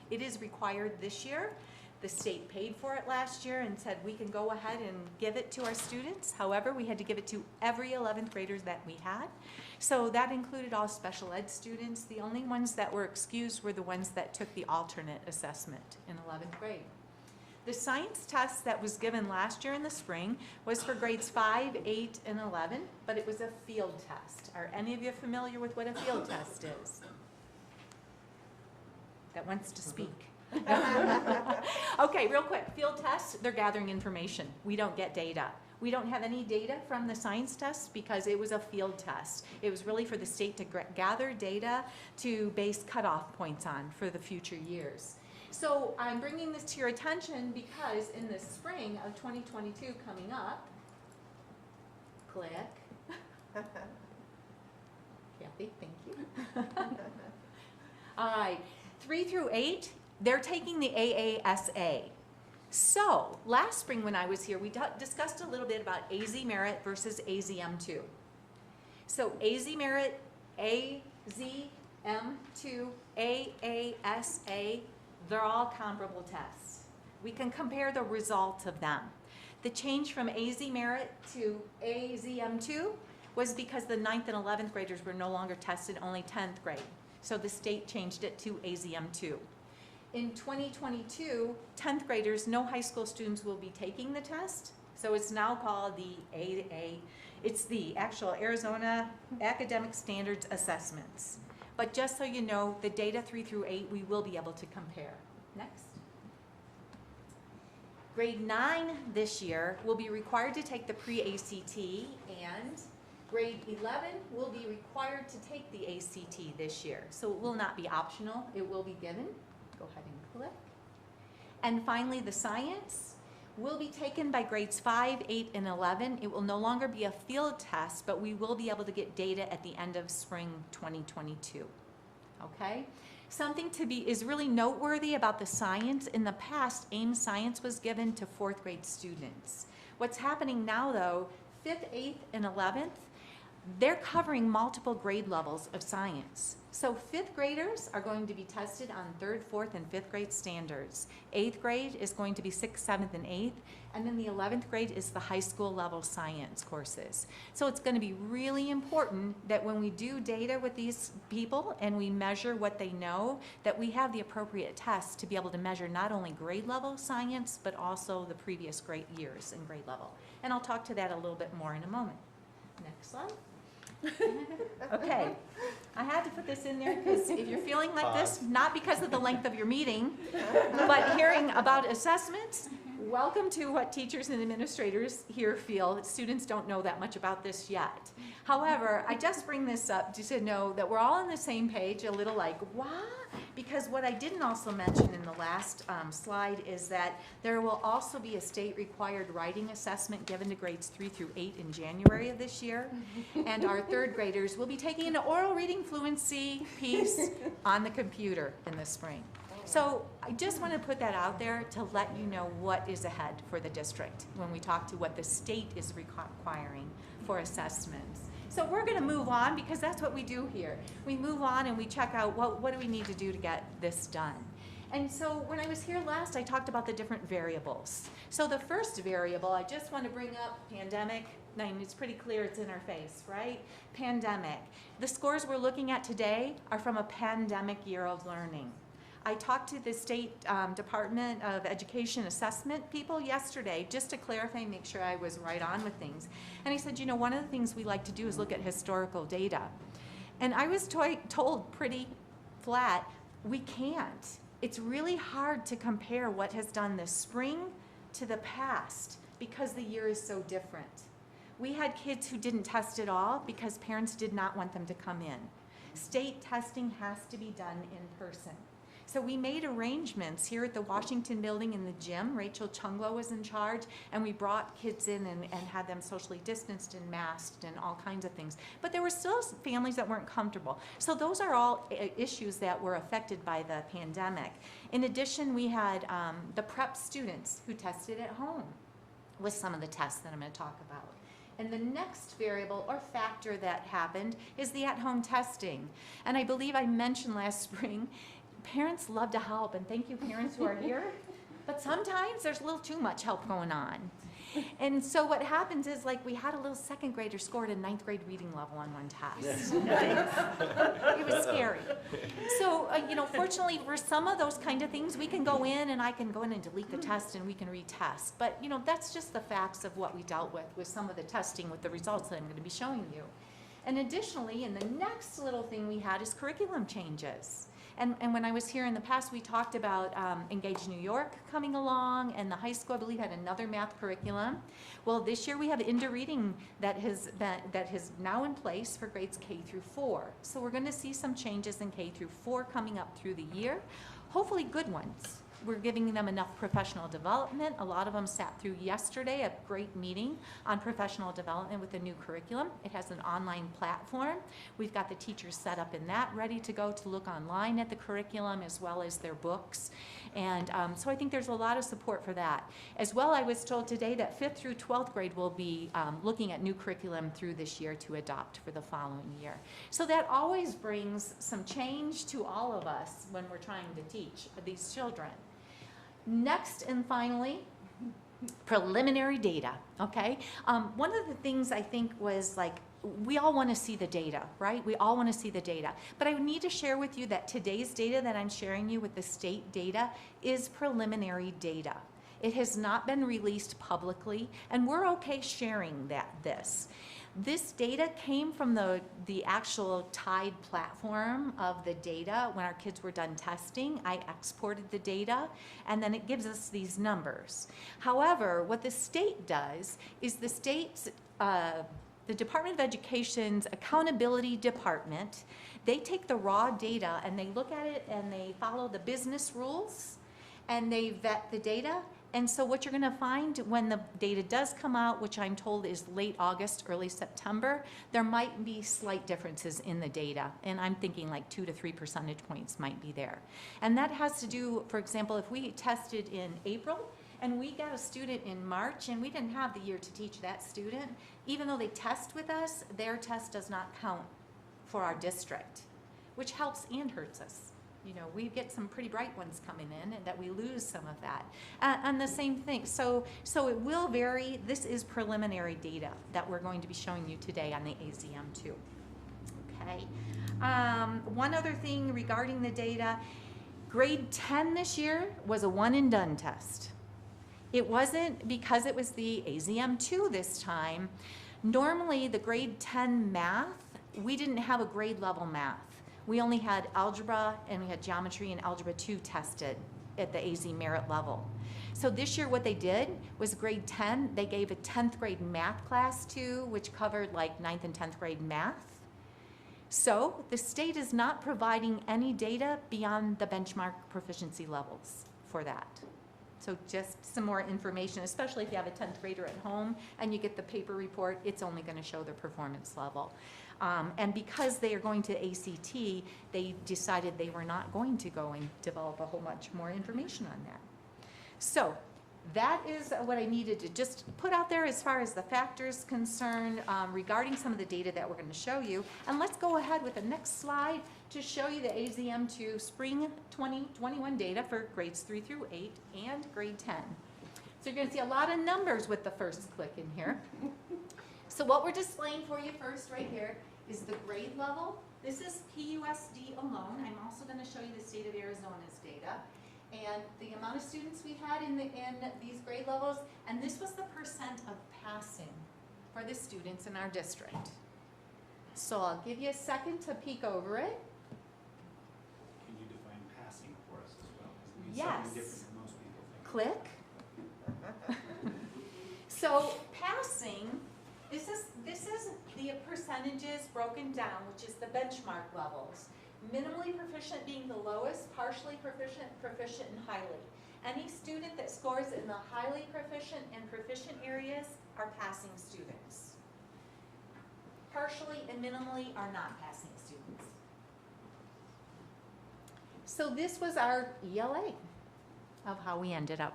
It is required this year. The state paid for it last year and said we can go ahead and give it to our students. However, we had to give it to every 11th graders that we had. So that included all special ed students. The only ones that were excused were the ones that took the alternate assessment in 11th grade. The science test that was given last year in the spring was for grades 5, 8, and 11, but it was a field test. Are any of you familiar with what a field test is? That wants to speak. Okay, real quick, field tests, they're gathering information. We don't get data. We don't have any data from the science test because it was a field test. It was really for the state to gather data to base cutoff points on for the future years. So I'm bringing this to your attention because in the spring of 2022 coming up, click. Kathy, thank you. All right, 3 through 8, they're taking the AASA. So last spring when I was here, we discussed a little bit about AZ Merit versus AZM2. So AZ Merit, AZM2, AASA, they're all comparable tests. We can compare the results of them. The change from AZ Merit to AZM2 was because the 9th and 11th graders were no longer tested, only 10th grade. So the state changed it to AZM2. In 2022, 10th graders, no high school students will be taking the test. So it's now called the it's the actual Arizona Academic Standards Assessments. But just so you know, the data 3 through 8, we will be able to compare. Next. Grade 9 this year will be required to take the pre-ACT, and grade 11 will be required to take the ACT this year. So it will not be optional, it will be given. Go ahead and click. And finally, the science will be taken by grades 5, 8, and 11. It will no longer be a field test, but we will be able to get data at the end of spring 2022. Okay? Something is really noteworthy about the science. In the past, AIM Science was given to 4th grade students. What's happening now, though, 5th, 8th, and 11th, they're covering multiple grade levels of science. So 5th graders are going to be tested on 3rd, 4th, and 5th grade standards. 8th grade is going to be 6th, 7th, and 8th. And then the 11th grade is the high school level science courses. So it's going to be really important that when we do data with these people and we measure what they know, that we have the appropriate tests to be able to measure not only grade level science, but also the previous grade years in grade level. And I'll talk to that a little bit more in a moment. Next slide. Okay, I had to put this in there because if you're feeling like this, not because of the length of your meeting, but hearing about assessments, welcome to what teachers and administrators here feel. Students don't know that much about this yet. However, I just bring this up to know that we're all on the same page, a little like, what? Because what I didn't also mention in the last slide is that there will also be a state-required writing assessment given to grades 3 through 8 in January of this year. And our 3rd graders will be taking an oral reading fluency piece on the computer in the spring. So I just want to put that out there to let you know what is ahead for the district when we talk to what the state is requiring for assessments. So we're going to move on because that's what we do here. We move on and we check out what do we need to do to get this done. And so when I was here last, I talked about the different variables. So the first variable, I just want to bring up pandemic. I mean, it's pretty clear it's in our face, right? Pandemic. The scores we're looking at today are from a pandemic year of learning. I talked to the State Department of Education assessment people yesterday just to clarify and make sure I was right on with things. And I said, you know, one of the things we like to do is look at historical data. And I was told pretty flat, we can't. It's really hard to compare what has done this spring to the past because the year is so different. We had kids who didn't test at all because parents did not want them to come in. State testing has to be done in person. So we made arrangements here at the Washington building in the gym. Rachel Chunglo was in charge, and we brought kids in and had them socially distanced and masked and all kinds of things. But there were still families that weren't comfortable. So those are all issues that were affected by the pandemic. In addition, we had the prep students who tested at home with some of the tests that I'm going to talk about. And the next variable or factor that happened is the at-home testing. And I believe I mentioned last spring, parents love to help, and thank you parents who are here, but sometimes there's a little too much help going on. And so what happens is, like, we had a little second grader scored a ninth grade reading level on one test. It was scary. So, you know, fortunately for some of those kind of things, we can go in and I can go in and delete the test and we can retest. But, you know, that's just the facts of what we dealt with some of the testing with the results that I'm going to be showing you. And additionally, and the next little thing we had is curriculum changes. And when I was here in the past, we talked about Engage New York coming along, and the high school, I believe, had another math curriculum. Well, this year we have Into Reading that is now in place for grades K through 4. So we're going to see some changes in K through 4 coming up through the year, hopefully good ones. We're giving them enough professional development. A lot of them sat through yesterday a great meeting on professional development with a new curriculum. It has an online platform. We've got the teachers set up in that, ready to go to look online at the curriculum as well as their books. And so I think there's a lot of support for that. As well, I was told today that 5th through 12th grade will be looking at new curriculum through this year to adopt for the following year. So that always brings some change to all of us when we're trying to teach these children. Next and finally, preliminary data, okay? One of the things I think was, like, we all want to see the data, right? We all want to see the data. But I need to share with you that today's data that I'm sharing you with the state data is preliminary data. It has not been released publicly, and we're okay sharing this. This data came from the actual Tide platform of the data. When our kids were done testing, I exported the data, and then it gives us these numbers. However, what the state does is the state's, the Department of Education's accountability department, they take the raw data and they look at it and they follow the business rules and they vet the data. And so what you're going to find when the data does come out, which I'm told is late August, early September, there might be slight differences in the data. And I'm thinking like 2 to 3 percentage points might be there. And that has to do, for example, if we tested in April and we got a student in March and we didn't have the year to teach that student, even though they test with us, their test does not count for our district, which helps and hurts us. You know, we get some pretty bright ones coming in and that we lose some of that. And the same thing, so it will vary. This is preliminary data that we're going to be showing you today on the AZM2. Okay. One other thing regarding the data, grade 10 this year was a one and done test. It wasn't because it was the AZM2 this time. Normally the grade 10 math, we didn't have a grade level math. We only had algebra and we had geometry and algebra 2 tested at the AZ merit level. So this year what they did was grade 10, they gave a 10th grade math class to, which covered like 9th and 10th grade math. So the state is not providing any data beyond the benchmark proficiency levels for that. So just some more information, especially if you have a 10th grader at home and you get the paper report, it's only going to show their performance level. And because they are going to ACT, they decided they were not going to go and develop a whole bunch more information on that. So that is what I needed to just put out there as far as the factors concerned regarding some of the data that we're going to show you. And let's go ahead with the next slide to show you the AZM2 Spring 2021 data for grades 3 through 8 and grade 10. So you're going to see a lot of numbers with the first click in here. So what we're displaying for you first right here is the grade level. This is PUSD alone. I'm also going to show you the state of Arizona's data and the amount of students we had in these grade levels, and this was the percent of passing for the students in our district. So I'll give you a second to peek over it. Can you define passing for us as well? 'Cause it means Yes. something different than most people think. Click. So passing, this is the percentages broken down, which is the benchmark levels. Minimally proficient being the lowest, partially proficient, proficient, and highly. Any student that scores in the highly proficient and proficient areas are passing students. Partially and minimally are not passing students. So this was our ELA of how we ended up.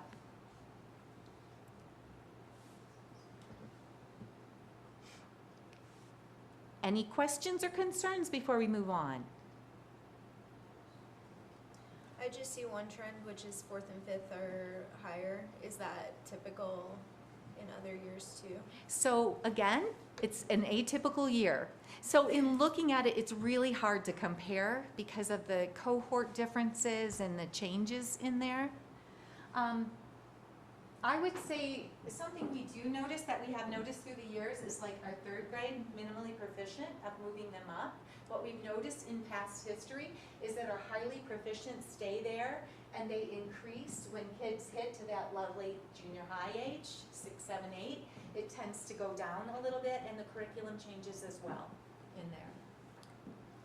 Any questions or concerns before we move on? I just see one trend, which is 4th and 5th are higher. Is that typical in other years too? So again, it's an atypical year. So in looking at it, it's really hard to compare because of the cohort differences and the changes in there. I would say something we do notice that we have noticed through the years is like our 3rd grade minimally proficient, of moving them up. What we've noticed in past history is that our highly proficient stay there and they increase when kids hit to that lovely junior high age, 6, 7, 8. It tends to go down a little bit and the curriculum changes as well in there.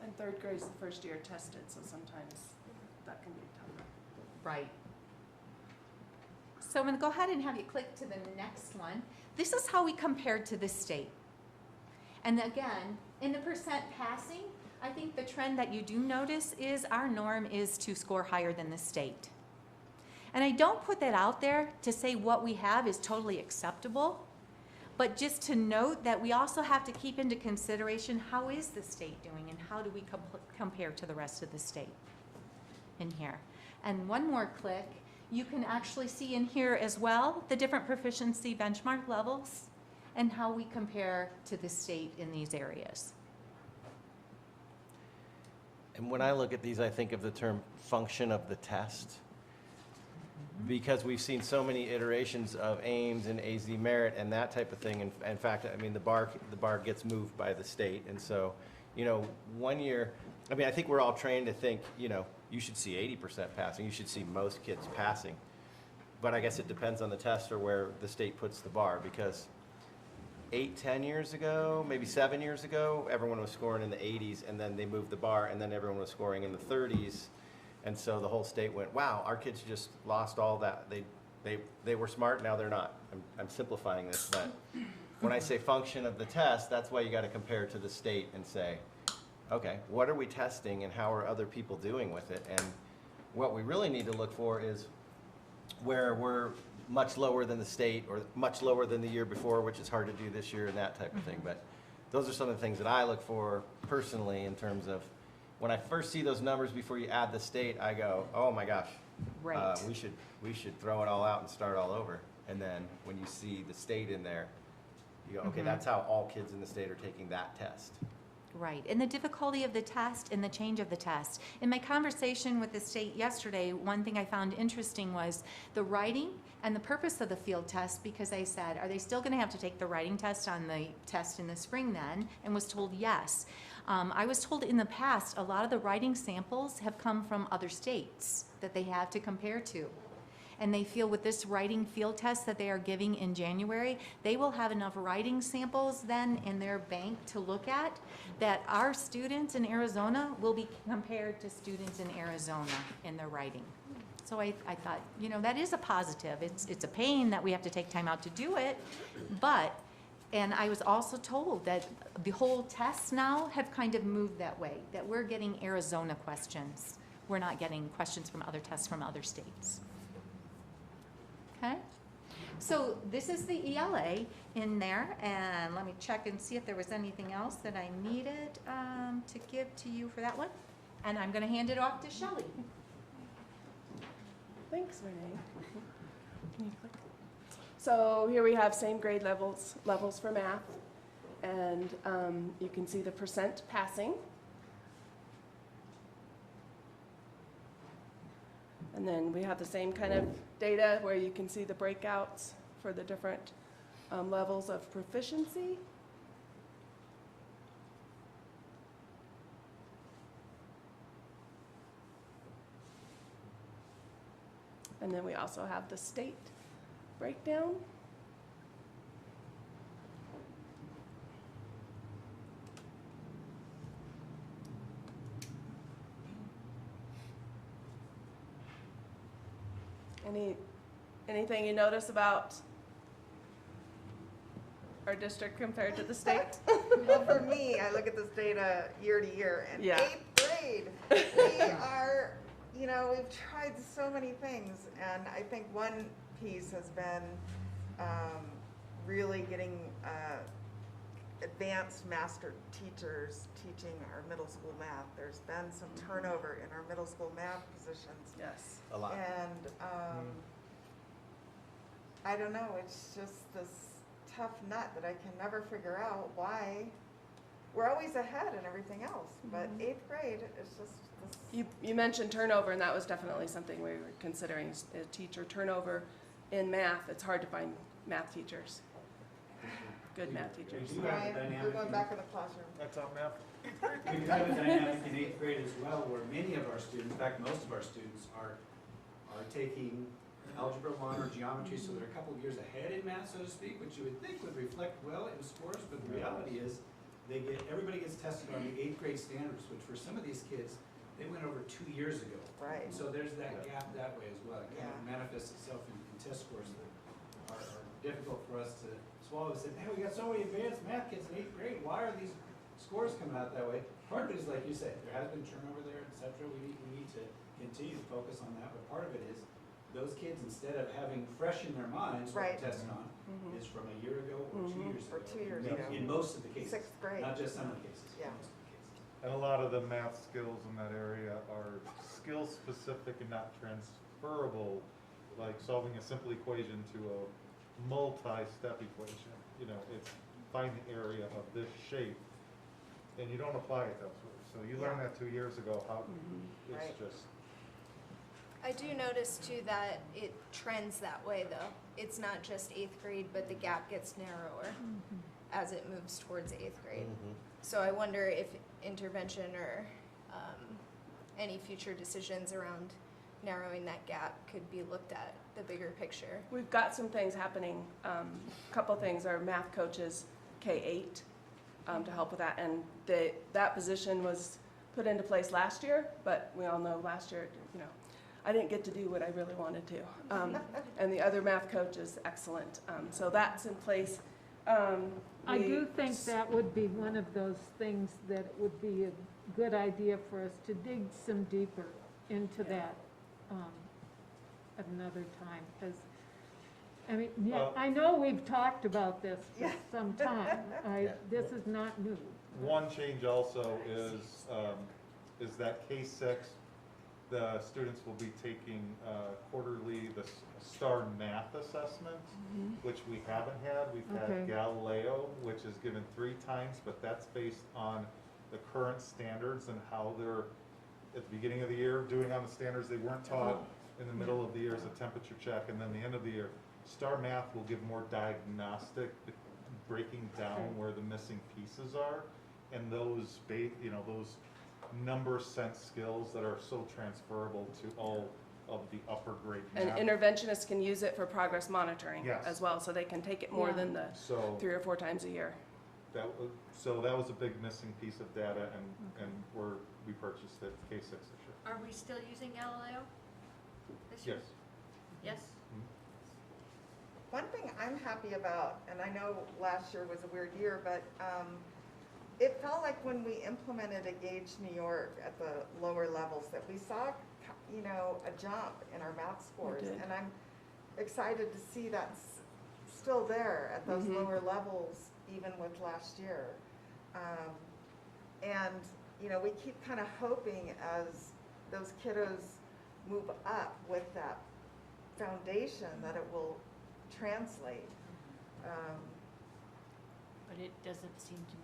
And 3rd grade's the first year tested, so sometimes that can be tougher. Right. So I'm going to go ahead and have you click to the next one. This is how we compared to the state. And again, in the percent passing, I think the trend that you do notice is our norm is to score higher than the state. And I don't put that out there to say what we have is totally acceptable, but just to note that we also have to keep into consideration how is the state doing and how do we compare to the rest of the state in here. And one more click. You can actually see in here as well the different proficiency benchmark levels and how we compare to the state in these areas. And when I look at these, I think of the term function of the test, because we've seen so many iterations of AIMS and AZ merit and that type of thing. And in fact, I mean, the bar gets moved by the state. And so, you know, one year, I mean, I think we're all trained to think, you know, you should see 80% passing. You should see most kids passing. But I guess it depends on the test or where the state puts the bar, because 8, 10 years ago, maybe 7 years ago, everyone was scoring in the 80s, and then they moved the bar, and then everyone was scoring in the 30s. And so the whole state went, wow, our kids just lost all that. They were smart, now they're not. I'm simplifying this, but when I say function of the test, that's why you got to compare to the state and say, okay, what are we testing and how are other people doing with it? And what we really need to look for is where we're much lower than the state or much lower than the year before, which is hard to do this year and that type of thing. But those are some of the things that I look for personally in terms of when I first see those numbers before you add the state, I go, oh my gosh, Right. we should throw it all out and start all over. And then when you see the state in there, you go, okay, that's how all kids in the state are taking that test. Right, and the difficulty of the test and the change of the test. In my conversation with the state yesterday, one thing I found interesting was the writing and the purpose of the field test, because I said, are they still going to have to take the writing test on the test in the spring then? And was told yes. I was told in the past, a lot of the writing samples have come from other states that they have to compare to. And they feel with this writing field test that they are giving in January, they will have enough writing samples then in their bank to look at that our students in Arizona will be compared to students in Arizona in their writing. So I thought, you know, that is a positive. It's a pain that we have to take time out to do it, but, and I was also told that the whole tests now have kind of moved that way, that we're getting Arizona questions. We're not getting questions from other tests from other states. Okay, so this is the ELA in there, and let me check and see if there was anything else that I needed to give to you for that one. And I'm going to hand it off to Shelley. Thanks, Renee. So here we have same grade levels for math, and you can see the percent passing. And then we have the same kind of data where you can see the breakouts for the different levels of proficiency. And then we also have the state breakdown. Anything you notice about our district compared to the state? Well, for me, I look at this data year to year, and 8th grade, we are, you know, we've tried so many things, and I think one piece has been really getting advanced master teachers teaching our middle school math. There's been some turnover in our middle school math positions. Yes. A lot. And I don't know, it's just this tough nut that I can never figure out why. We're always ahead in everything else, but 8th grade is just this. You mentioned turnover, and that was definitely something we were considering, teacher turnover in math. It's hard to find math teachers, good math teachers. Ryan, you're going back in the classroom. That's on math. We have a dynamic in 8th grade as well, where many of our students, in fact, most of our students are taking Algebra 1 or geometry, so they're a couple of years ahead in math, so to speak, which you would think would reflect well in scores, but the reality is everybody gets tested on the 8th grade standards, which for some of these kids, they went over 2 years ago. Right. So there's that gap that way as well. It kind of manifests itself in test scores that are difficult for us to swallow. We said, man, we got so many advanced math kids in 8th grade. Why are these scores coming out that way? Part of it is, like you said, there has been turnover there, et cetera. We need to continue to focus on that. But part of it is those kids, instead of having fresh in their minds what Right. they're testing on, is from a year ago or 2 years ago. Or 2 years In- ago. In most of the cases. 6th grade. Not just some of the cases. Yeah. Most of the cases. And a lot of the math skills in that area are skill specific and not transferable, like solving a simple equation to a multi-step equation. You know, it's find the area of this shape, and you don't apply it elsewhere. So you learned that 2 years ago, how it's Right. just. I do notice too that it trends that way though. It's not just 8th grade, but the gap gets narrower as it moves towards 8th grade. So I wonder if intervention or any future decisions around narrowing that gap could be looked at, the bigger picture. We've got some things happening. A couple things, our math coaches, K-8, to help with that. And that position was put into place last year, but we all know last year, you know, I didn't get to do what I really wanted to. And the other math coach is excellent. So that's in place. I do think that would be one of those things that would be a good idea for us to dig some deeper into that at another time, because, I mean, yeah, Well- I know we've talked about this for some time. This is not new. One change also is that K6, the students will be taking quarterly the STAR math assessment, which we haven't had. We've Okay. had Galileo, which is given 3 times, but that's based on the current standards and how they're, at the beginning of the year, doing on the standards they weren't taught. In the middle of the year is a temperature check, and then the end of the year. STAR math will give more diagnostic, breaking down where the missing pieces are, and those, those number sense skills that are so transferable to all of the upper grade And math. interventionists can use it for progress monitoring Yes. as well, so they can take it more than the So 3 or 4 times a year. so that was a big missing piece of data, and we purchased it K6 this year. Are we still using Galileo this year? Yes. Yes? One thing I'm happy about, and I know last year was a weird year, but it felt like when we implemented Engage New York at the lower levels that we saw, you know, a jump in our math scores. did. And I'm excited to see that's still there at those lower levels, even with last year. And, you know, we keep kind of hoping as those kiddos move up with that foundation that it will translate. But it doesn't seem to be.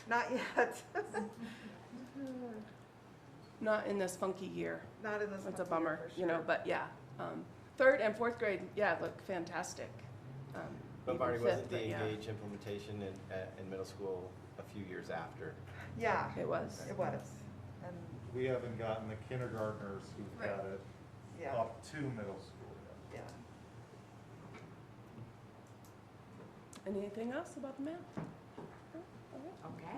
Not yet. Not in this funky year. Not in this It's a funky bummer, year, for you know, sure. but yeah. 3rd and 4th grade, yeah, look fantastic. But Even Barney, 5th, wasn't but the yeah. Engage implementation in middle school a few years after? Yeah. It was. It was. And We haven't gotten the kindergartners who've Right. had it Yeah. up to middle school yet. yeah. Anything else about the math? Okay.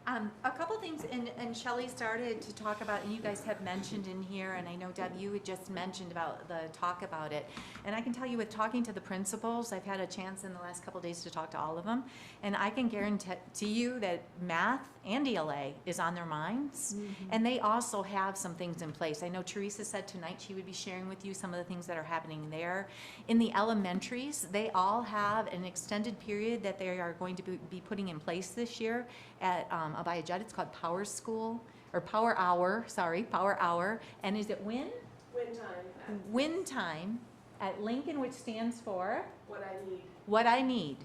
A couple things, and Shelley started to talk about, and you guys have mentioned in here, and I know Deb, you had just mentioned about the talk about it. And I can tell you with talking to the principals, I've had a chance in the last couple days to talk to all of them, and I can guarantee you that math and ELA is on their minds, and they also have some things in place. I know Teresa said tonight she would be sharing with you some of the things that are happening there. In the elementaries, they all have an extended period that they are going to be putting in place this year at Abayajet. It's called Power School, or Power Hour, sorry, Power Hour. And is it WIN? Win time. WIN time at Lincoln, which stands for? What I need. What I Need.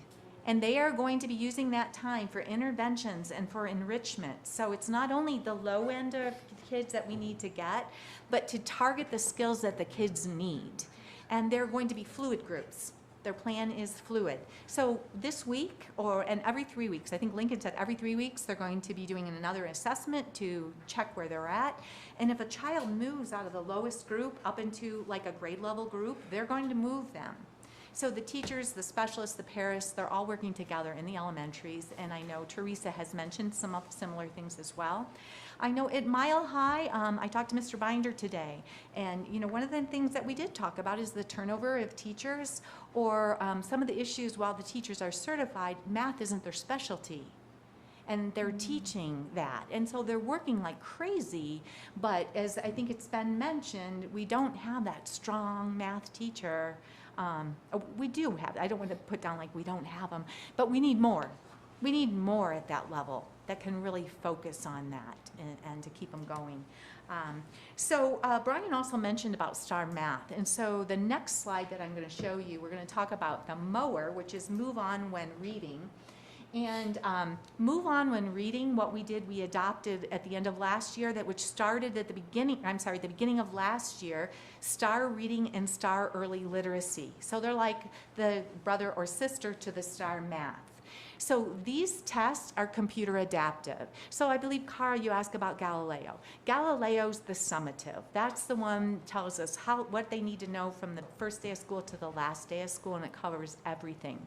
And they are going to be using that time for interventions and for enrichment. So it's not only the low end of kids that we need to get, but to target the skills that the kids need. And they're going to be fluid groups. Their plan is fluid. So this week, and every 3 weeks, I think Lincoln said every 3 weeks, they're going to be doing another assessment to check where they're at. And if a child moves out of the lowest group up into like a grade level group, they're going to move them. So the teachers, the specialists, the paras, they're all working together in the elementaries, and I know Teresa has mentioned some of similar things as well. I know at Mile High, I talked to Mr. Binder today, and you know, one of the things that we did talk about is the turnover of teachers, or some of the issues while the teachers are certified, math isn't their specialty. And they're teaching that. And so they're working like crazy, but as I think it's been mentioned, we don't have that strong math teacher. We do have, I don't want to put down like we don't have them, but we need more. We need more at that level that can really focus on that and to keep them going. So Brian also mentioned about STAR Math, and so the next slide that I'm going to show you, we're going to talk about the MOWER, which is Move On When Reading. And Move On When Reading, what we did, we adopted at the end of last year, that which started at the beginning of last year, STAR Reading and STAR Early Literacy. So they're like the brother or sister to the STAR Math. So these tests are computer adaptive. So I believe, Cara, you asked about Galileo. Galileo's the summative. That's the one that tells us what they need to know from the first day of school to the last day of school, and it covers everything.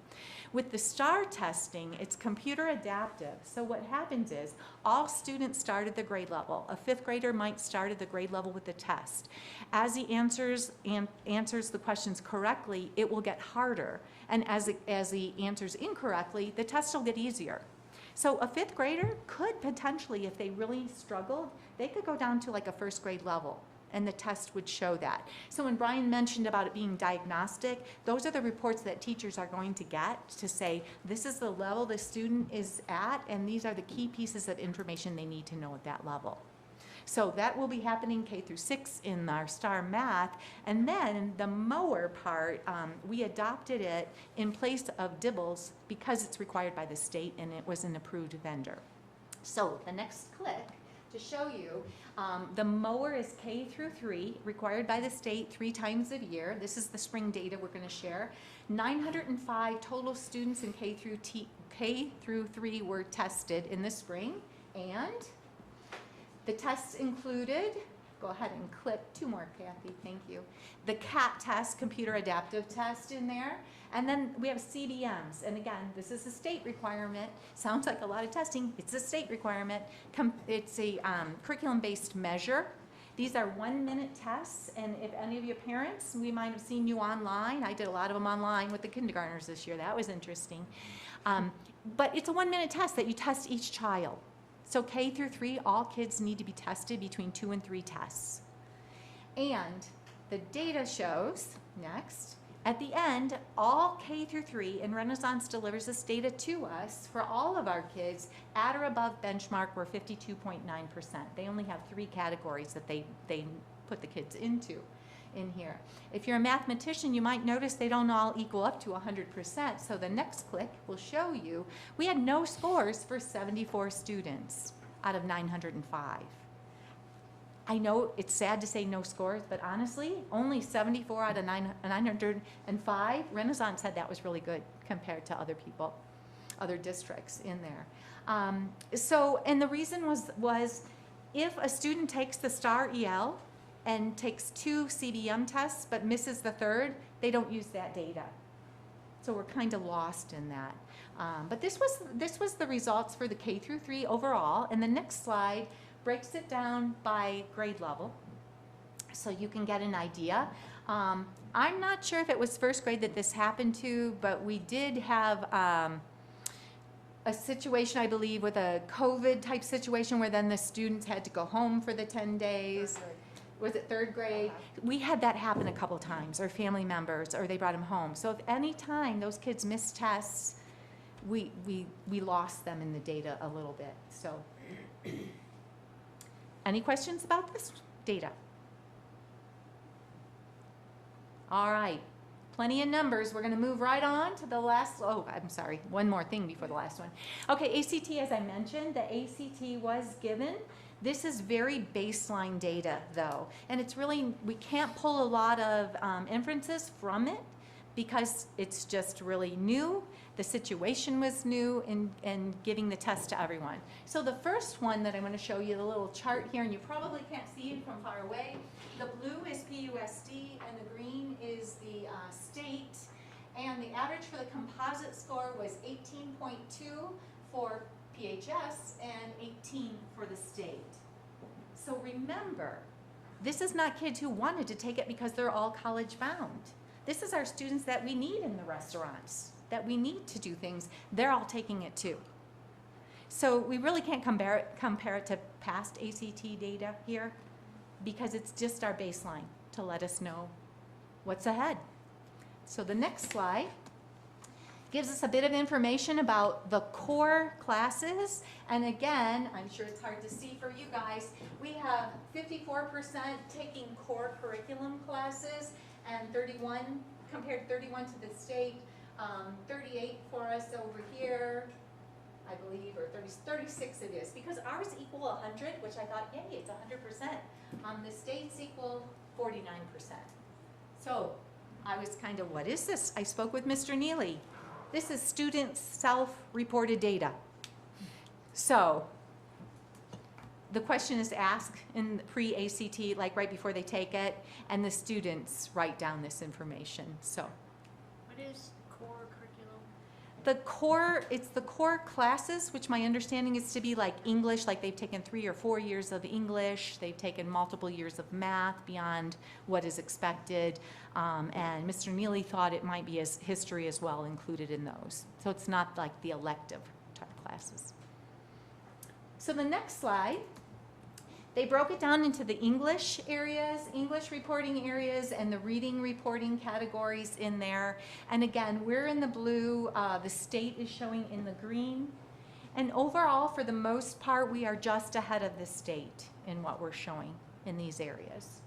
With the STAR testing, it's computer adaptive. So what happens is all students start at the grade level. A fifth grader might start at the grade level with the test. As he answers the questions correctly, it will get harder. And as he answers incorrectly, the test will get easier. So a fifth grader could potentially, if they really struggled, they could go down to like a first grade level, and the test would show that. So when Brian mentioned about it being diagnostic, those are the reports that teachers are going to get to say, this is the level the student is at, and these are the key pieces of information they need to know at that level. So that will be happening K through 6 in our STAR Math. And then the MOWER part, we adopted it in place of DIBELS because it's required by the state and it was an approved vendor. So the next click to show you, the MOWER is K through 3, required by the state 3 times a year. This is the spring data we're going to share. 905 total students in K through 3 were tested in the spring, and the tests included, go ahead and click 2 more, Kathy, thank you. The CAT test, computer adaptive test in there. And then we have CBMs. And again, this is a state requirement. Sounds like a lot of testing. It's a state requirement. It's a curriculum-based measure. These are 1-minute tests. And if any of you parents, we might have seen you online. I did a lot of them online with the kindergartners this year. That was interesting. But it's a 1-minute test that you test each child. So K through 3, all kids need to be tested between 2 and 3 tests. And the data shows, next, at the end, all K through 3, and Renaissance delivers this data to us for all of our kids at or above benchmark were 52.9%. They only have 3 categories that they put the kids into in here. If you're a mathematician, you might notice they don't all equal up to 100%. So the next click will show you we had no scores for 74 students out of 905. I know it's sad to say no scores, but honestly, only 74 out of 905. Renaissance said that was really good compared to other people, other districts in there. And the reason was if a student takes the STAR EL and takes 2 CBM tests but misses the 3rd, they don't use that data. So we're kind of lost in that. But this was the results for the K through 3 overall. And the next slide breaks it down by grade level, so you can get an idea. I'm not sure if it was first grade that this happened to, but we did have a situation, I believe, with a COVID type situation where then the students had to go home for the 10 days. Was it third grade? We had that happen a couple times, or family members, or they brought them home. So if any time those kids missed tests, we lost them in the data a little bit. So any questions about this data? All right, plenty of numbers. We're going to move right on to the last, oh, I'm sorry, one more thing before the last one. Okay, ACT, as I mentioned, the ACT was given. This is very baseline data, though, and it's really, we can't pull a lot of inferences from it because it's just really new. The situation was new in giving the test to everyone. So the first one that I'm going to show you, the little chart here, and you probably can't see it from far away. The blue is PUSD, and the green is the state. And the average for the composite score was 18.2 for PHS and 18 for the state. So remember, this is not kids who wanted to take it because they're all college bound. This is our students that we need in the restaurants, that we need to do things. They're all taking it too. So we really can't compare it to past ACT data here because it's just our baseline to let us know what's ahead. So the next slide gives us a bit of information about the core classes. And again, I'm sure it's hard to see for you guys, we have 54% taking core curriculum classes and 31, compared to 31 to the state, 38 for us over here, I believe, or 36 it is, because ours equal 100, which I thought, yay, it's 100%. The states equal 49%. So I was kind of, what is this? I spoke with Mr. Neely. This is students' self-reported data. So the question is asked in pre-ACT, like right before they take it, and the students write down this information. So What is core curriculum? the core, it's the core classes, which my understanding is to be like English, like they've taken 3 or 4 years of English, they've taken multiple years of math beyond what is expected, and Mr. Neely thought it might be as history as well included in those. So it's not like the elective type classes. So the next slide, they broke it down into the English areas, English reporting areas, and the reading reporting categories in there. And again, we're in the blue, the state is showing in the green. And overall, for the most part, we are just ahead of the state in what we're showing in these areas.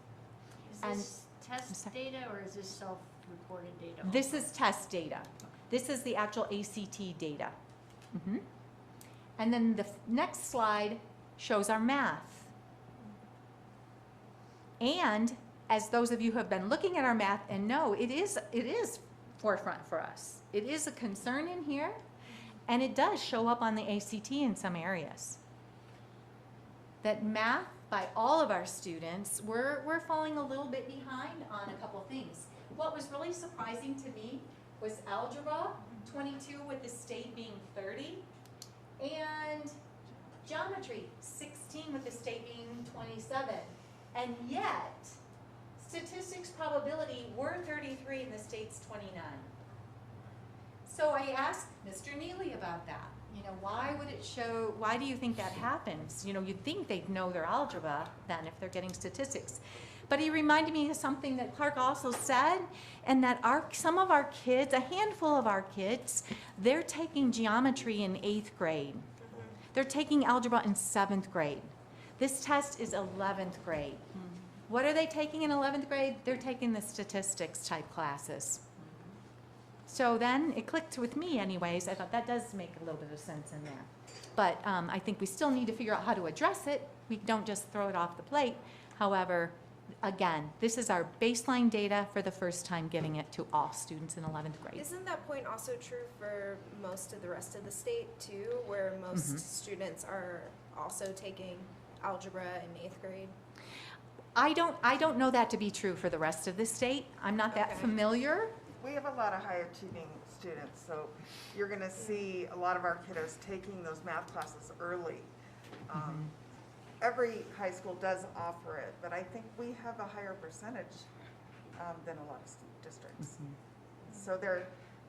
Is this test data or is this self-reported data? This is test data. This is the actual ACT data. And then the next slide shows our math. And as those of you who have been looking at our math and know, it is forefront for us. It is a concern in here, and it does show up on the ACT in some areas. That math, by all of our students, we're falling a little bit behind on a couple things. What was really surprising to me was algebra, 22 with the state being 30, and geometry, 16 with the state being 27. And yet, statistics probability were 33 and the state's 29. So I asked Mr. Neely about that. You know, why would it show, why do you think that happens? You know, you'd think they'd know their algebra then if they're getting statistics. But he reminded me of something that Clark also said, and that some of our kids, a handful of our kids, they're taking geometry in 8th grade. They're taking algebra in 7th grade. This test is 11th grade. What are they taking in 11th grade? They're taking the statistics type classes. So then it clicked with me anyways. I thought that does make a little bit of sense in there. But I think we still need to figure out how to address it. We don't just throw it off the plate. However, again, this is our baseline data for the first time giving it to all students in 11th grade. Isn't that point also true for most of the rest of the state too, where most students are also taking algebra in 8th grade? I don't know that to be true for the rest of the state. I'm not that familiar. We have a lot of high achieving students. So you're going to see a lot of our kiddos taking those math classes early. Every high school does offer it, but I think we have a higher percentage than a lot of districts. So they're,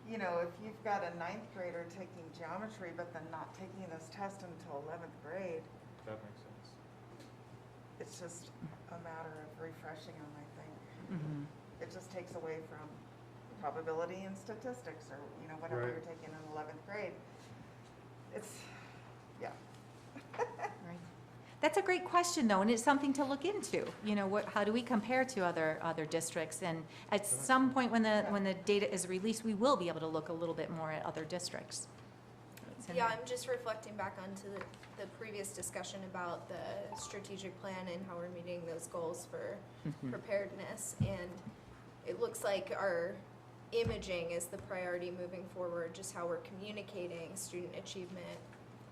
you know, if you've got a 9th grader taking geometry, but then not taking those tests until 11th grade, That makes sense. it's just a matter of refreshing them, I think. It just takes away from probability and statistics, or, you know, whatever Right. you're taking in 11th grade. It's, yeah. Right. That's a great question, though, and it's something to look into. You know, how do we compare to other districts? And at some point when the data is released, we will be able to look a little bit more at other districts. Yeah, I'm just reflecting back onto the previous discussion about the strategic plan and how we're meeting those goals for preparedness. And it looks like our imaging is the priority moving forward, just how we're communicating student achievement.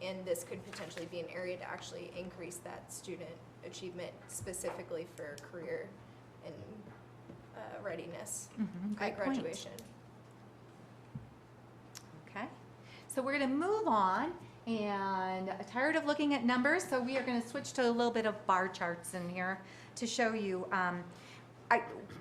And this could potentially be an area to actually increase that student achievement specifically for career and readiness Great at point. graduation. Okay, so we're going to move on, and tired of looking at numbers, so we are going to switch to a little bit of bar charts in here to show you.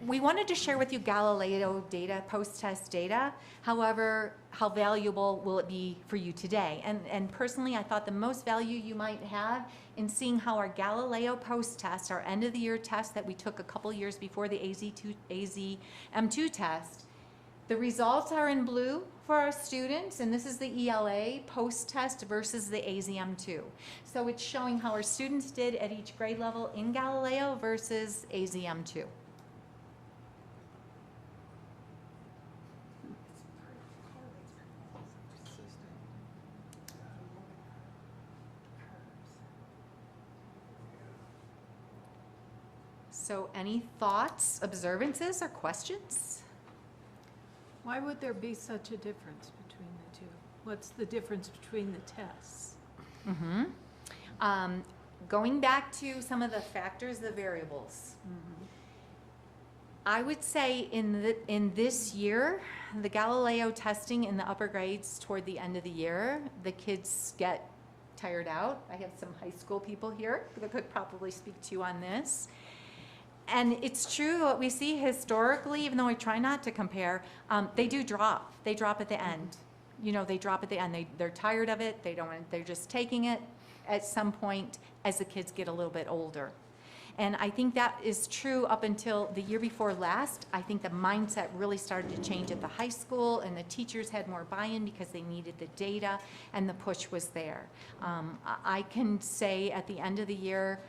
We wanted to share with you Galileo data, post-test data. However, how valuable will it be for you today? And personally, I thought the most value you might have in seeing how our Galileo post-test, our end-of-the-year test that we took a couple years before the AZM2 test, the results are in blue for our students, and this is the ELA post-test versus the AZM2. So it's showing how our students did at each grade level in Galileo versus AZM2. So any thoughts, observances, or questions? Why would there be such a difference between the two? What's the difference between the tests? Going back to some of the factors, the variables. I would say in this year, the Galileo testing in the upper grades toward the end of the year, the kids get tired out. I have some high school people here that could probably speak to you on this. And it's true what we see historically, even though I try not to compare, they do drop. They drop at the end. You know, they drop at the end. They're tired of it. They're just taking it at some point as the kids get a little bit older. And I think that is true up until the year before last. I think the mindset really started to change at the high school, and the teachers had more buy-in because they needed the data, and the push was there. I can say at the end of the year,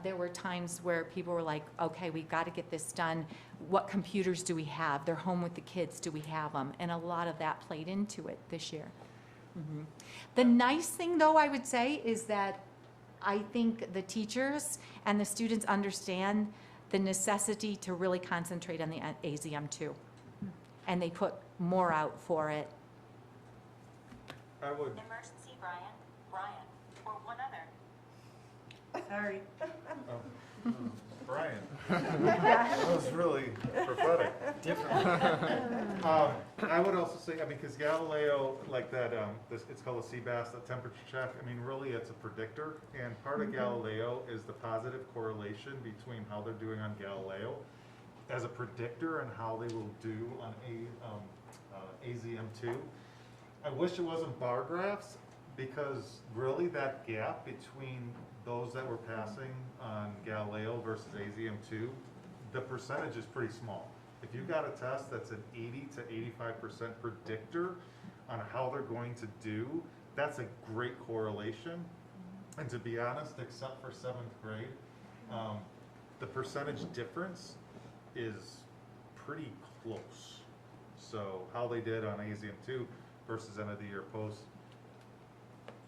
there were times where people were like, okay, we've got to get this done. What computers do we have? They're home with the kids. Do we have them? And a lot of that played into it this year. The nice thing, though, I would say, is that I think the teachers and the students understand the necessity to really concentrate on the AZM2. And they put more out for it. I would. Emergency, Brian, or one other. Sorry. Brian. That was really prophetic. Different. I would also say, I mean, because Galileo, like that, it's called a CBAS, that temperature check. I mean, really, it's a predictor, and part of Galileo is the positive correlation between how they're doing on Galileo as a predictor and how they will do on AZM2. I wish it wasn't bar graphs, because really that gap between those that were passing on Galileo versus AZM2, the percentage is pretty small. If you've got a test that's an 80 to 85% predictor on how they're going to do, that's a great correlation. And to be honest, except for 7th grade, the percentage difference is pretty close. So how they did on AZM2 versus end of the year post,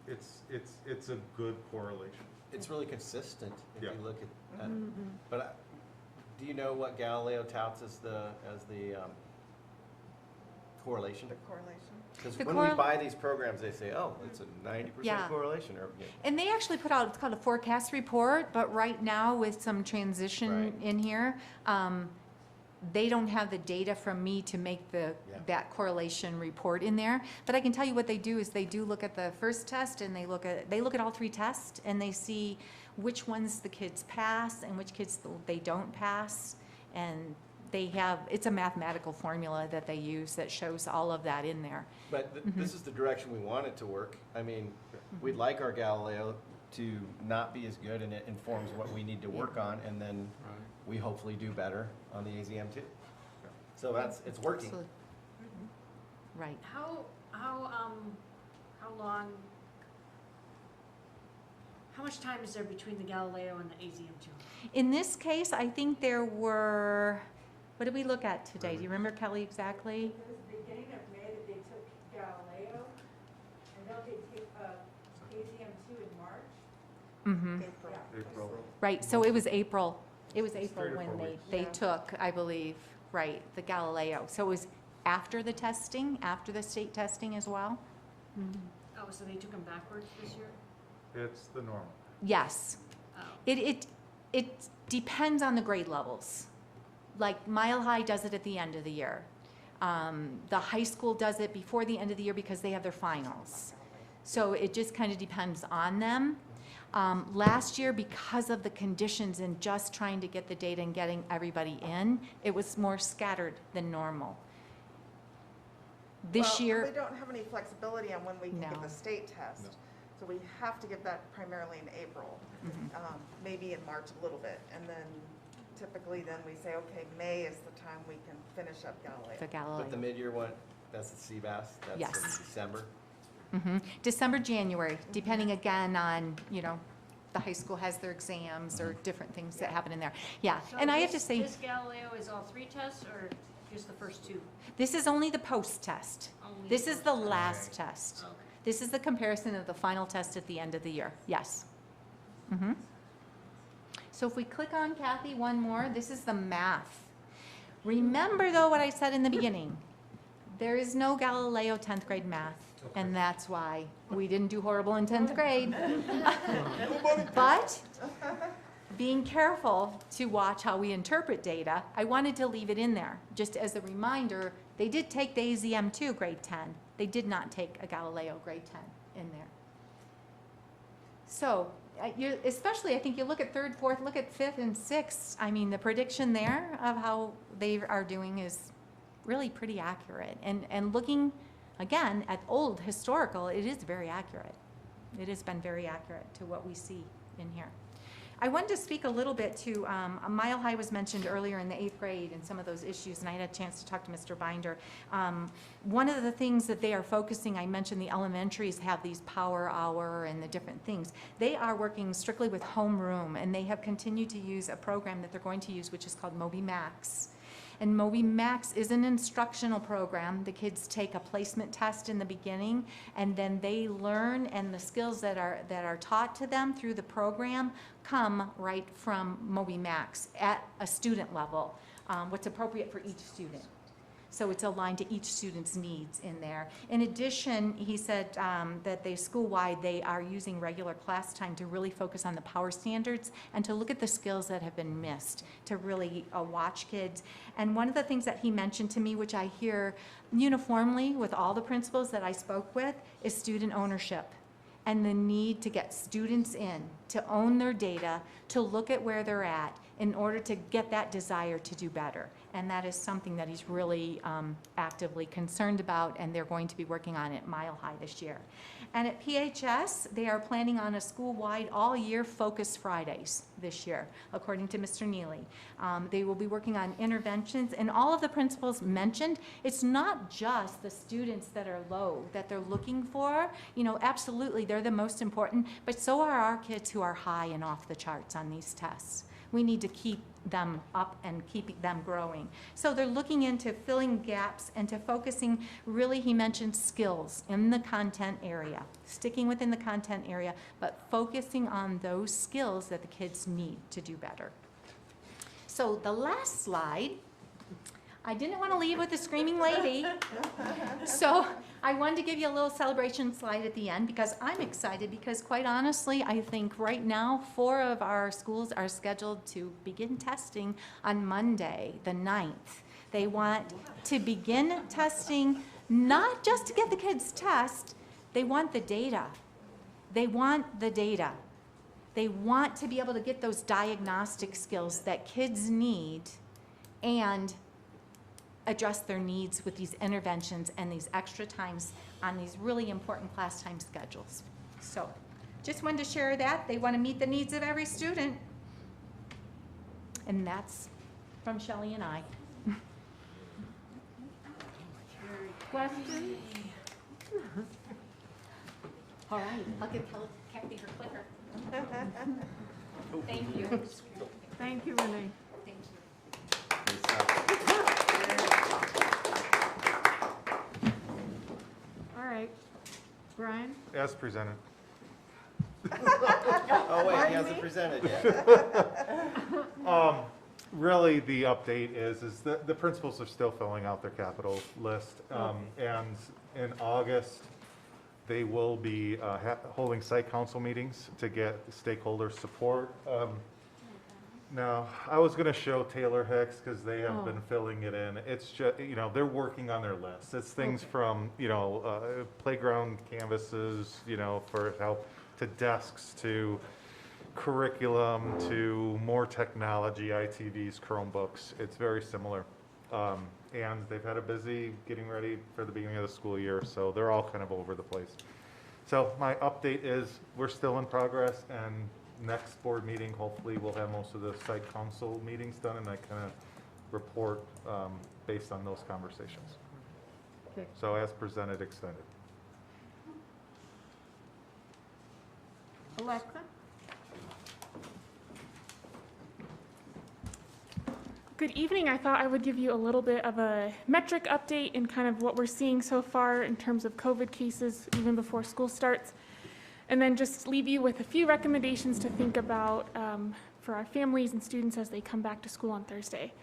it's a good correlation. It's really consistent if Yeah. you look at but do you know what Galileo touts as the correlation? The correlation. Because when we buy these programs, they say, oh, it's a 90% correlation. Or, And they actually put out, it's called a forecast report, but right now with some transition in here, they don't have the data from me to make that correlation report in there. But I can tell you what they do is they do look at the first test, and they look at all 3 tests, and they see which ones the kids pass and which kids they don't pass. And it's a mathematical formula that they use that shows all of that in there. But this is the direction we want it to work. I mean, we'd like our Galileo to not be as good, and it informs what we need to work on, and then we hopefully do better on the AZM too. So it's working. Absolutely. Right. How long, how much time is there between the Galileo and the AZM2? In this case, I think there were, what did we look at today? Do you remember, Kelly, exactly? It was the beginning of May that they took Galileo, and now they take AZM2 in March. Mm-hmm. April. Right, so it was April. It was April 3 to 4 when weeks. they took, I believe, right, the Galileo. So it was after the testing, after the state testing as well? Oh, so they took them backwards this year? It's the normal. Yes. Oh. It depends on the grade levels. Like Mile High does it at the end of the year. The high school does it before the end of the year because they have their finals. So it just kind of depends on them. Last year, because of the conditions and just trying to get the data and getting everybody in, it was more scattered than normal. This year, we don't have any flexibility on when we can No. give the state test. No. So we have to give that primarily in April, maybe in March a little bit. And then typically then we say, okay, May is the time we can finish up Galileo. the Galileo. But the mid-year one, that's the CBAS, that's Yes. in December. December, January, depending again on, the high school has their exams or different things that happen in there. Yeah, So and I have to say, This Galileo is all 3 tests or just the first 2? this is only the post-test. Only This the is the post-test. last test. Okay. This is the comparison of the final test at the end of the year. Yes. So if we click on Kathy one more, this is the math. Remember though what I said in the beginning. There is no Galileo 10th grade math, and that's why we didn't do horrible in 10th grade. But being careful to watch how we interpret data, I wanted to leave it in there. Just as a reminder, they did take the AZM2 grade 10. They did not take a Galileo grade 10 in there. So, especially, I think you look at 3rd, 4th, look at 5th and 6th. I mean, the prediction there of how they are doing is really pretty accurate. And looking, again, at old historical, it is very accurate. It has been very accurate to what we see in here. I wanted to speak a little bit to, Mile High was mentioned earlier in the 8th grade and some of those issues, and I had a chance to talk to Mr. Binder. One of the things that they are focusing, I mentioned the elementaries have these power hour and the different things. They are working strictly with homeroom, and they have continued to use a program that they're going to use, which is called Moby Max. And Moby Max is an instructional program. The kids take a placement test in the beginning, and then they learn, and the skills that are taught to them through the program come right from Moby Max at a student level, what's appropriate for each student. So it's aligned to each student's needs in there. In addition, he said that they school-wide, they are using regular class time to really focus on the power standards and to look at the skills that have been missed, to really watch kids. And one of the things that he mentioned to me, which I hear uniformly with all the principals that I spoke with, is student ownership and the need to get students in, to own their data, to look at where they're at in order to get that desire to do better. And that is something that he's really actively concerned about, and they're going to be working on at Mile High this year. And at PHS, they are planning on a school-wide all-year Focus Fridays this year, according to Mr. Neely. They will be working on interventions, and all of the principals mentioned, it's not just the students that are low that they're looking for. Absolutely, they're the most important, but so are our kids who are high and off the charts on these tests. We need to keep them up and keep them growing. So they're looking into filling gaps and to focusing, really, he mentioned skills in the content area, sticking within the content area, but focusing on those skills that the kids need to do better. So the last slide, I didn't want to leave with a screaming lady. So I wanted to give you a little celebration slide at the end because I'm excited because quite honestly, I think right now 4 of our schools are scheduled to begin testing on Monday, the 9th. They want to begin testing not just to get the kids test, they want the data. They want the data. They want to be able to get those diagnostic skills that kids need and address their needs with these interventions and these extra times on these really important class time schedules. So just wanted to share that. They want to meet the needs of every student. And that's from Shelley and I. Questions? All right, I'll give Kathy her clicker. Thank you. Thank you, Renee. Thank you. All right. Brian? As presented. Oh, wait, he hasn't presented yet. Really, the update is the principals are still filling out their capital list. And in August, they will be holding site council meetings to get stakeholder support. Now, I was going to show Taylor Hicks because they have been filling it in. It's just, you know, they're working on their list. It's things from, you know, playground canvases, you know, for help, to desks, to curriculum, to more technology, ITVs, Chromebooks. It's very similar. And they've had a busy getting ready for the beginning of the school year, so they're all kind of over the place. So my update is we're still in progress, and next board meeting, hopefully we'll have most of the site council meetings done, and I kind of report based on those conversations. Okay. So as presented, extended. Alexa? Good evening. I thought I would give you a little bit of a metric update and kind of what we're seeing so far in terms of COVID cases even before school starts, and then just leave you with a few recommendations to think about for our families and students as they come back to school on Thursday.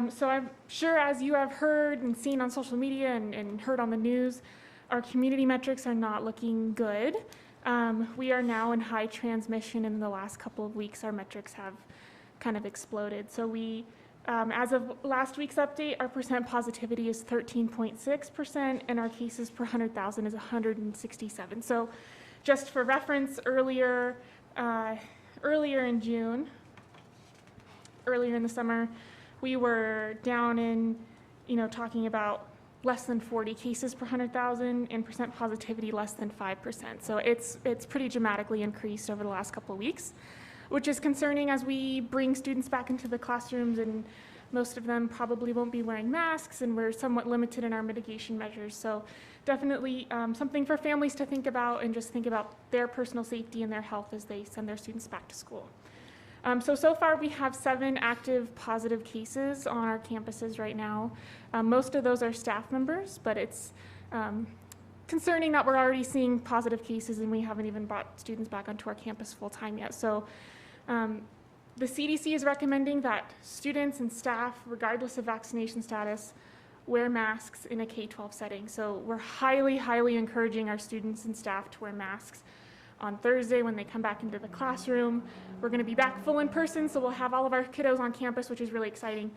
So I'm sure, as you have heard and seen on social media and heard on the news, our community metrics are not looking good. We are now in high transmission. In the last couple of weeks, our metrics have kind of exploded. So we, as of last week's update, our percent positivity is 13.6%, and our cases per 100,000 is 167. So just for reference, earlier in June, earlier in the summer, we were down in, talking about less than 40 cases per 100,000 and percent positivity less than 5%. So it's pretty dramatically increased over the last couple of weeks, which is concerning as we bring students back into the classrooms, and most of them probably won't be wearing masks, and we're somewhat limited in our mitigation measures. So definitely something for families to think about, and just think about their personal safety and their health as they send their students back to school. So far we have 7 active positive cases on our campuses right now. Most of those are staff members, but it's concerning that we're already seeing positive cases and we haven't even brought students back onto our campus full time yet. So the CDC is recommending that students and staff, regardless of vaccination status, wear masks in a K-12 setting. So we're highly, highly encouraging our students and staff to wear masks on Thursday when they come back into the classroom. We're going to be back full in person, so we'll have all of our kiddos on campus, which is really exciting.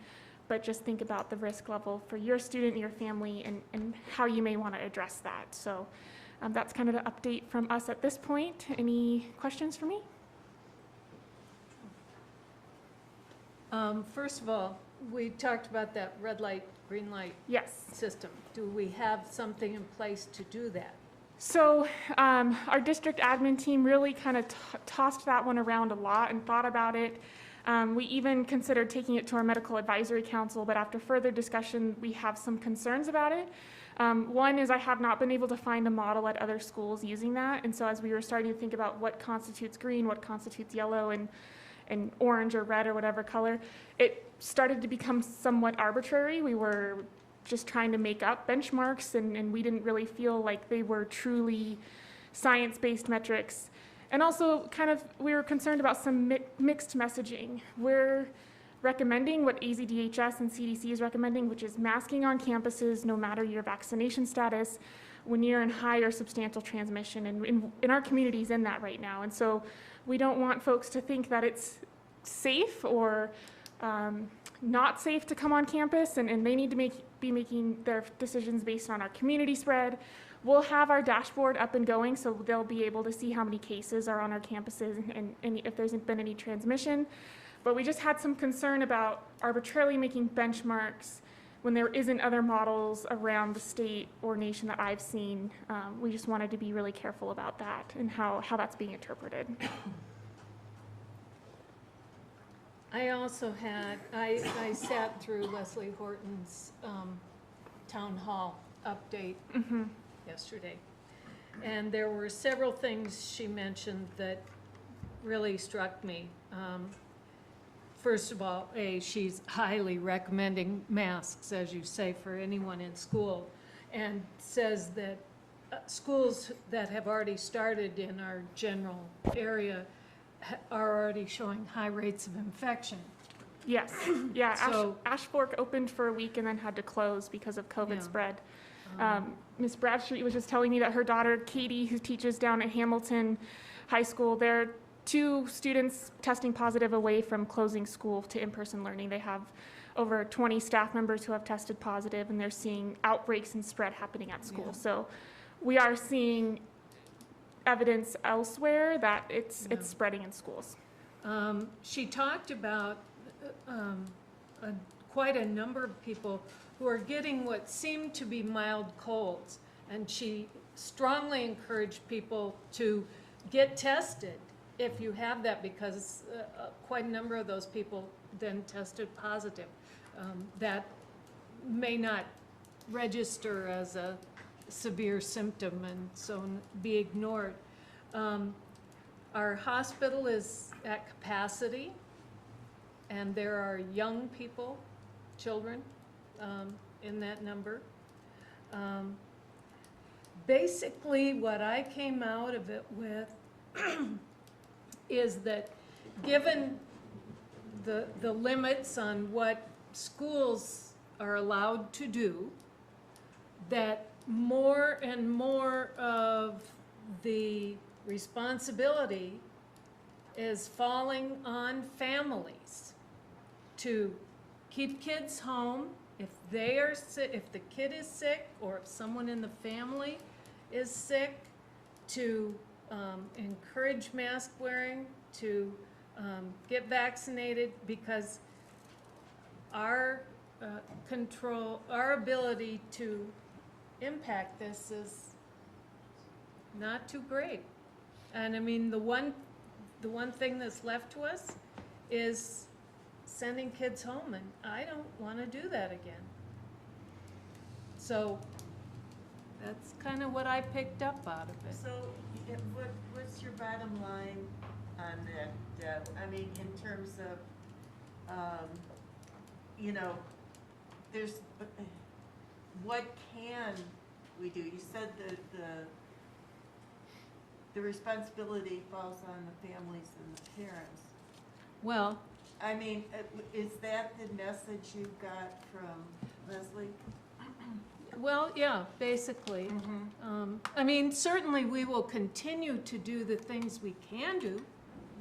But just think about the risk level for your student and your family, and how you may want to address that. So that's kind of the update from us at this point. Any questions for me? First of all, we talked about that red light, green light system. Do we have something in place to do that? So our district admin team really kind of tossed that one around a lot and thought about it. We even considered taking it to our medical advisory council, but after further discussion, we have some concerns about it. One is I have not been able to find a model at other schools using that, and so as we were starting to think about what constitutes green, what constitutes yellow, and orange or red or whatever color, it started to become somewhat arbitrary. We were just trying to make up benchmarks, and we didn't really feel like they were truly science-based metrics. And also, we were concerned about some mixed messaging. We're recommending what AZDHS and CDC is recommending, which is masking on campuses no matter your vaccination status when you're in high or substantial transmission. And in our community's in that right now. And so we don't want folks to think that it's safe or not safe to come on campus, and they need to be making their decisions based on our community spread. We'll have our dashboard up and going, so they'll be able to see how many cases are on our campuses and if there's been any transmission. But we just had some concern about arbitrarily making benchmarks when there isn't other models around the state or nation that I've seen. We just wanted to be really careful about that and how that's being interpreted. I also I sat through Leslie Horton's town hall update yesterday. And there were several things she mentioned that really struck me. First of all, she's highly recommending masks, as you say, for anyone in school, and says that schools that have already started in our general area are already showing high rates of infection. Yes, yeah, So- Ash Fork opened for a week and then had to close because of COVID Yeah. spread. Ms. Bradstreet was just telling me that her daughter, Katie, who teaches down at Hamilton High School, there are 2 students testing positive away from closing school to in-person learning. They have over 20 staff members who have tested positive, and they're seeing outbreaks and spread happening at school. Yeah. So we are seeing evidence elsewhere that it's spreading in schools. She talked about quite a number of people who are getting what seemed to be mild colds, and she strongly encouraged people to get tested if you have that, because quite a number of those people then tested positive. That may not register as a severe symptom and so be ignored. Our hospital is at capacity, and there are young people, children, in that number. Basically, what I came out of it with is that given the limits on what schools are allowed to do, that more and more of the responsibility is falling on families to keep kids home if they are sick, if the kid is sick, or if someone in the family is sick, to encourage mask wearing, to get vaccinated, because our our ability to impact this is not too great. And I mean, the one thing that's left to us is sending kids home, and I don't want to do that again. So that's kind of what I picked up out of it. So, what's your bottom line on that, Deb? I mean, in terms of, you know, what can we do? You said that the responsibility falls on the families and the parents. Well, I mean, is that the message you got from Leslie? well, yeah, basically. I mean, certainly we will continue to do the things we can do.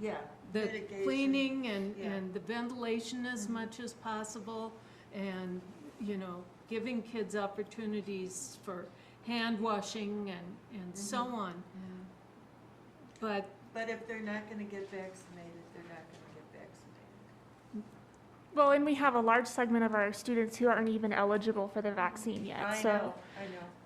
Yeah. The mitigation. cleaning and, Yeah. and the ventilation as much as possible, and, you know, giving kids opportunities for hand washing and so on. But if they're not gonna get vaccinated, they're not gonna get vaccinated. Well, and we have a large segment of our students who aren't even eligible for the vaccine yet. I So know.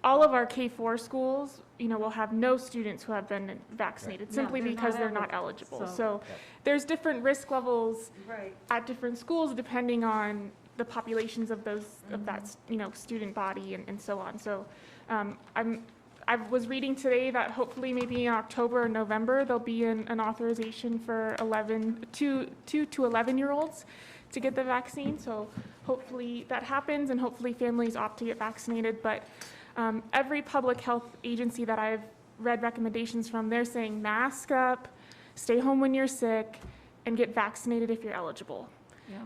all of our K-4 schools, you know, will have no students who have been vaccinated Yeah, simply they're because not they're not eligible, eligible. so- So there's different risk levels Right. at different schools depending on the populations of those, of that, you know, student body and so on. So I was reading today that hopefully maybe in October or November, there'll be an authorization for 2 to 11-year-olds to get the vaccine. So hopefully that happens, and hopefully families opt to get vaccinated. But every public health agency that I've read recommendations from, they're saying mask up, stay home when you're sick, and get vaccinated if you're eligible.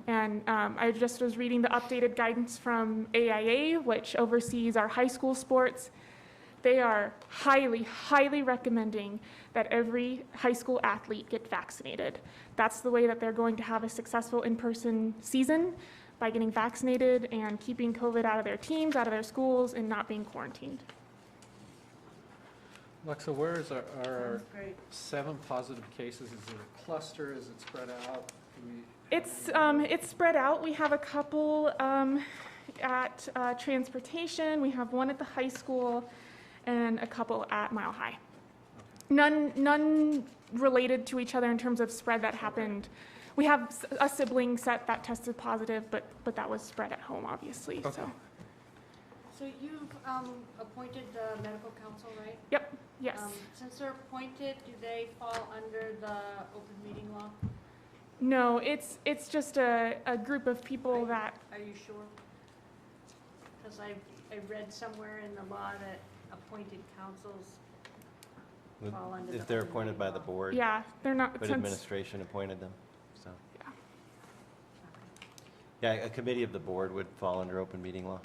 And I just was reading the updated guidance from AIA, which oversees our high school sports. They are highly, highly recommending that every high school athlete get vaccinated. That's the way that they're going to have a successful in-person season, by getting vaccinated and keeping COVID out of their teams, out of their schools, and not being quarantined. Alexa, where is our Sounds great. 7 positive cases? Is it a cluster? Is it spread out? It's spread out. We have a couple at transportation. We have one at the high school, and a couple at Mile High. None related to each other in terms of spread that happened. We have a sibling set that tested positive, but that was spread at home, obviously. Okay. So you've appointed the medical council, right? Yep, yes. Since they're appointed, do they fall under the open meeting law? No, it's just a group of people that. Are you sure? Because I read somewhere in the law that appointed councils fall under the If they're open appointed meeting by law. the board. Yeah, they're not. But administration appointed them, so. Yeah, a committee of the board would fall under open meeting law.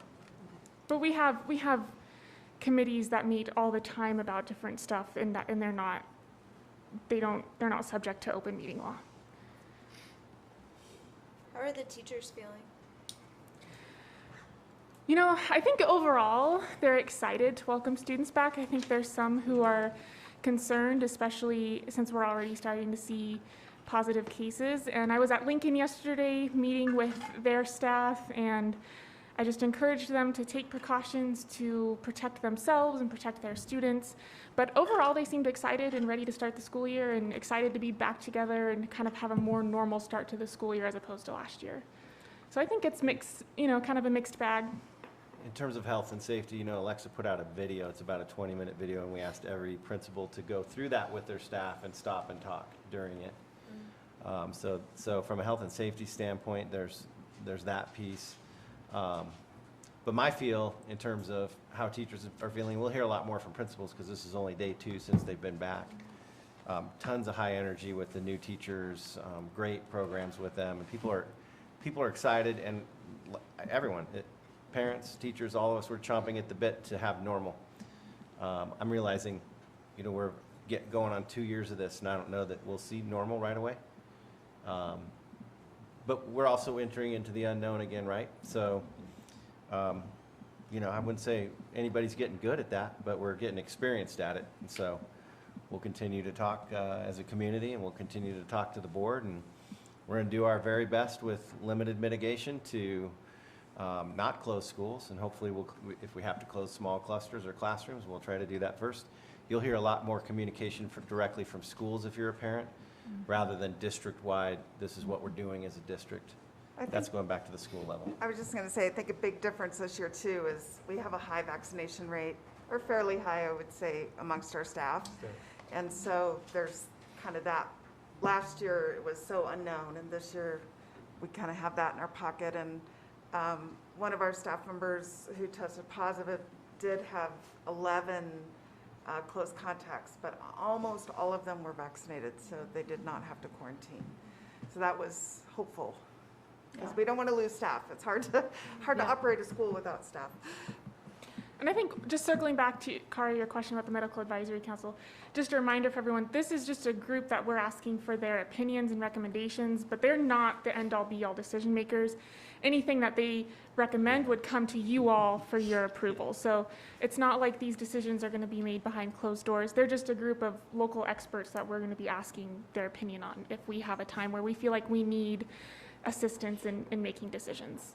But we have committees that meet all the time about different stuff, and they're not subject to open meeting law. How are the teachers feeling? You know, I think overall they're excited to welcome students back. I think there's some who are concerned, especially since we're already starting to see positive cases. And I was at Lincoln yesterday meeting with their staff, and I just encouraged them to take precautions to protect themselves and protect their students. But overall, they seemed excited and ready to start the school year and excited to be back together and kind of have a more normal start to the school year as opposed to last year. So I think it's mixed, kind of a mixed bag. In terms of health and safety, Alexa put out a video. It's about a 20-minute video, and we asked every principal to go through that with their staff and stop and talk during it. So from a health and safety standpoint, there's that piece. But my feel in terms of how teachers are feeling, we'll hear a lot more from principals because this is only day 2 since they've been back. Tons of high energy with the new teachers, great programs with them, and people are excited, and everyone, parents, teachers, all of us were chomping at the bit to have normal. I'm realizing, we're going on 2 years of this, and I don't know that we'll see normal right away. But we're also entering into the unknown again, right? So, I wouldn't say anybody's getting good at that, but we're getting experienced at it. And so we'll continue to talk as a community, and we'll continue to talk to the board, and we're going to do our very best with limited mitigation to not close schools, and hopefully if we have to close small clusters or classrooms, we'll try to do that first. You'll hear a lot more communication directly from schools if you're a parent, rather than district-wide, this is what we're doing as a district. That's going back to the school level. I was just going to say, I think a big difference this year too is we have a high vaccination rate, or fairly high, I would say, amongst our staff. And so there's kind of that. Last year it was so unknown, and this year we kind of have that in our pocket. And one of our staff members who tested positive did have 11 close contacts, but almost all of them were vaccinated, so they did not have to quarantine. So that was hopeful, because we don't want to lose staff. It's hard to operate a school without staff. And I think, just circling back to, Kari, your question about the Medical Advisory Council, just a reminder for everyone, this is just a group that we're asking for their opinions and recommendations, but they're not the end-all be-all decision makers. Anything that they recommend would come to you all for your approval. So it's not like these decisions are going to be made behind closed doors. They're just a group of local experts that we're going to be asking their opinion on if we have a time where we feel like we need assistance in making decisions.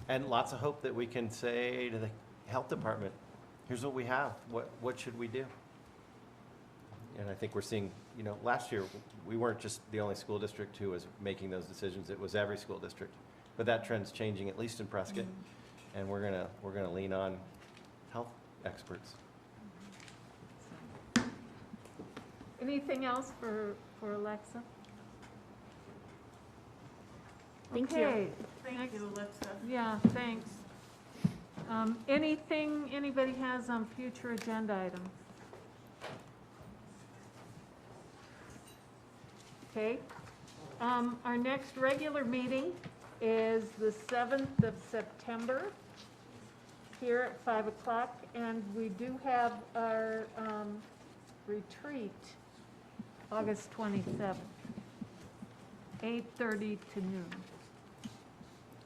And lots of hope that we can say to the health department, here's what we have, what should we do? And I think we're seeing, last year, we weren't just the only school district who was making those decisions, it was every school district. But that trend's changing, at least in Prescott, and we're gonna lean on health experts. Anything else for Alexa? Thank Okay. you. Thank you, Alexa. Yeah, thanks. Anything anybody has on future agenda items? Okay. Our next regular meeting is the 7th of September here at 5 o'clock, and we do have our retreat August 27th, 8:30 to noon.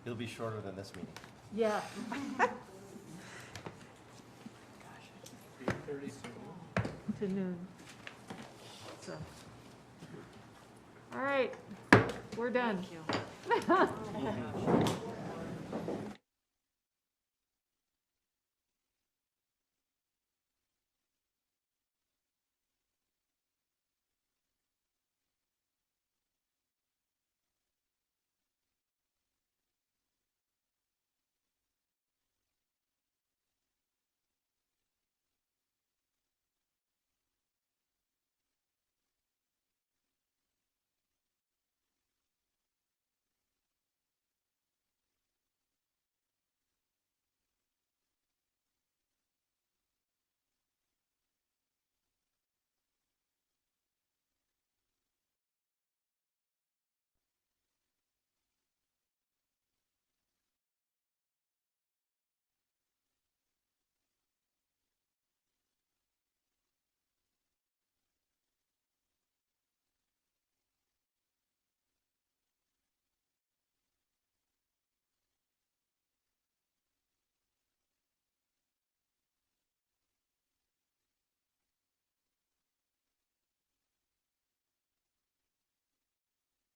It'll be shorter than this meeting. Yeah. 8:30 to noon. So, all right, we're done. Thank you.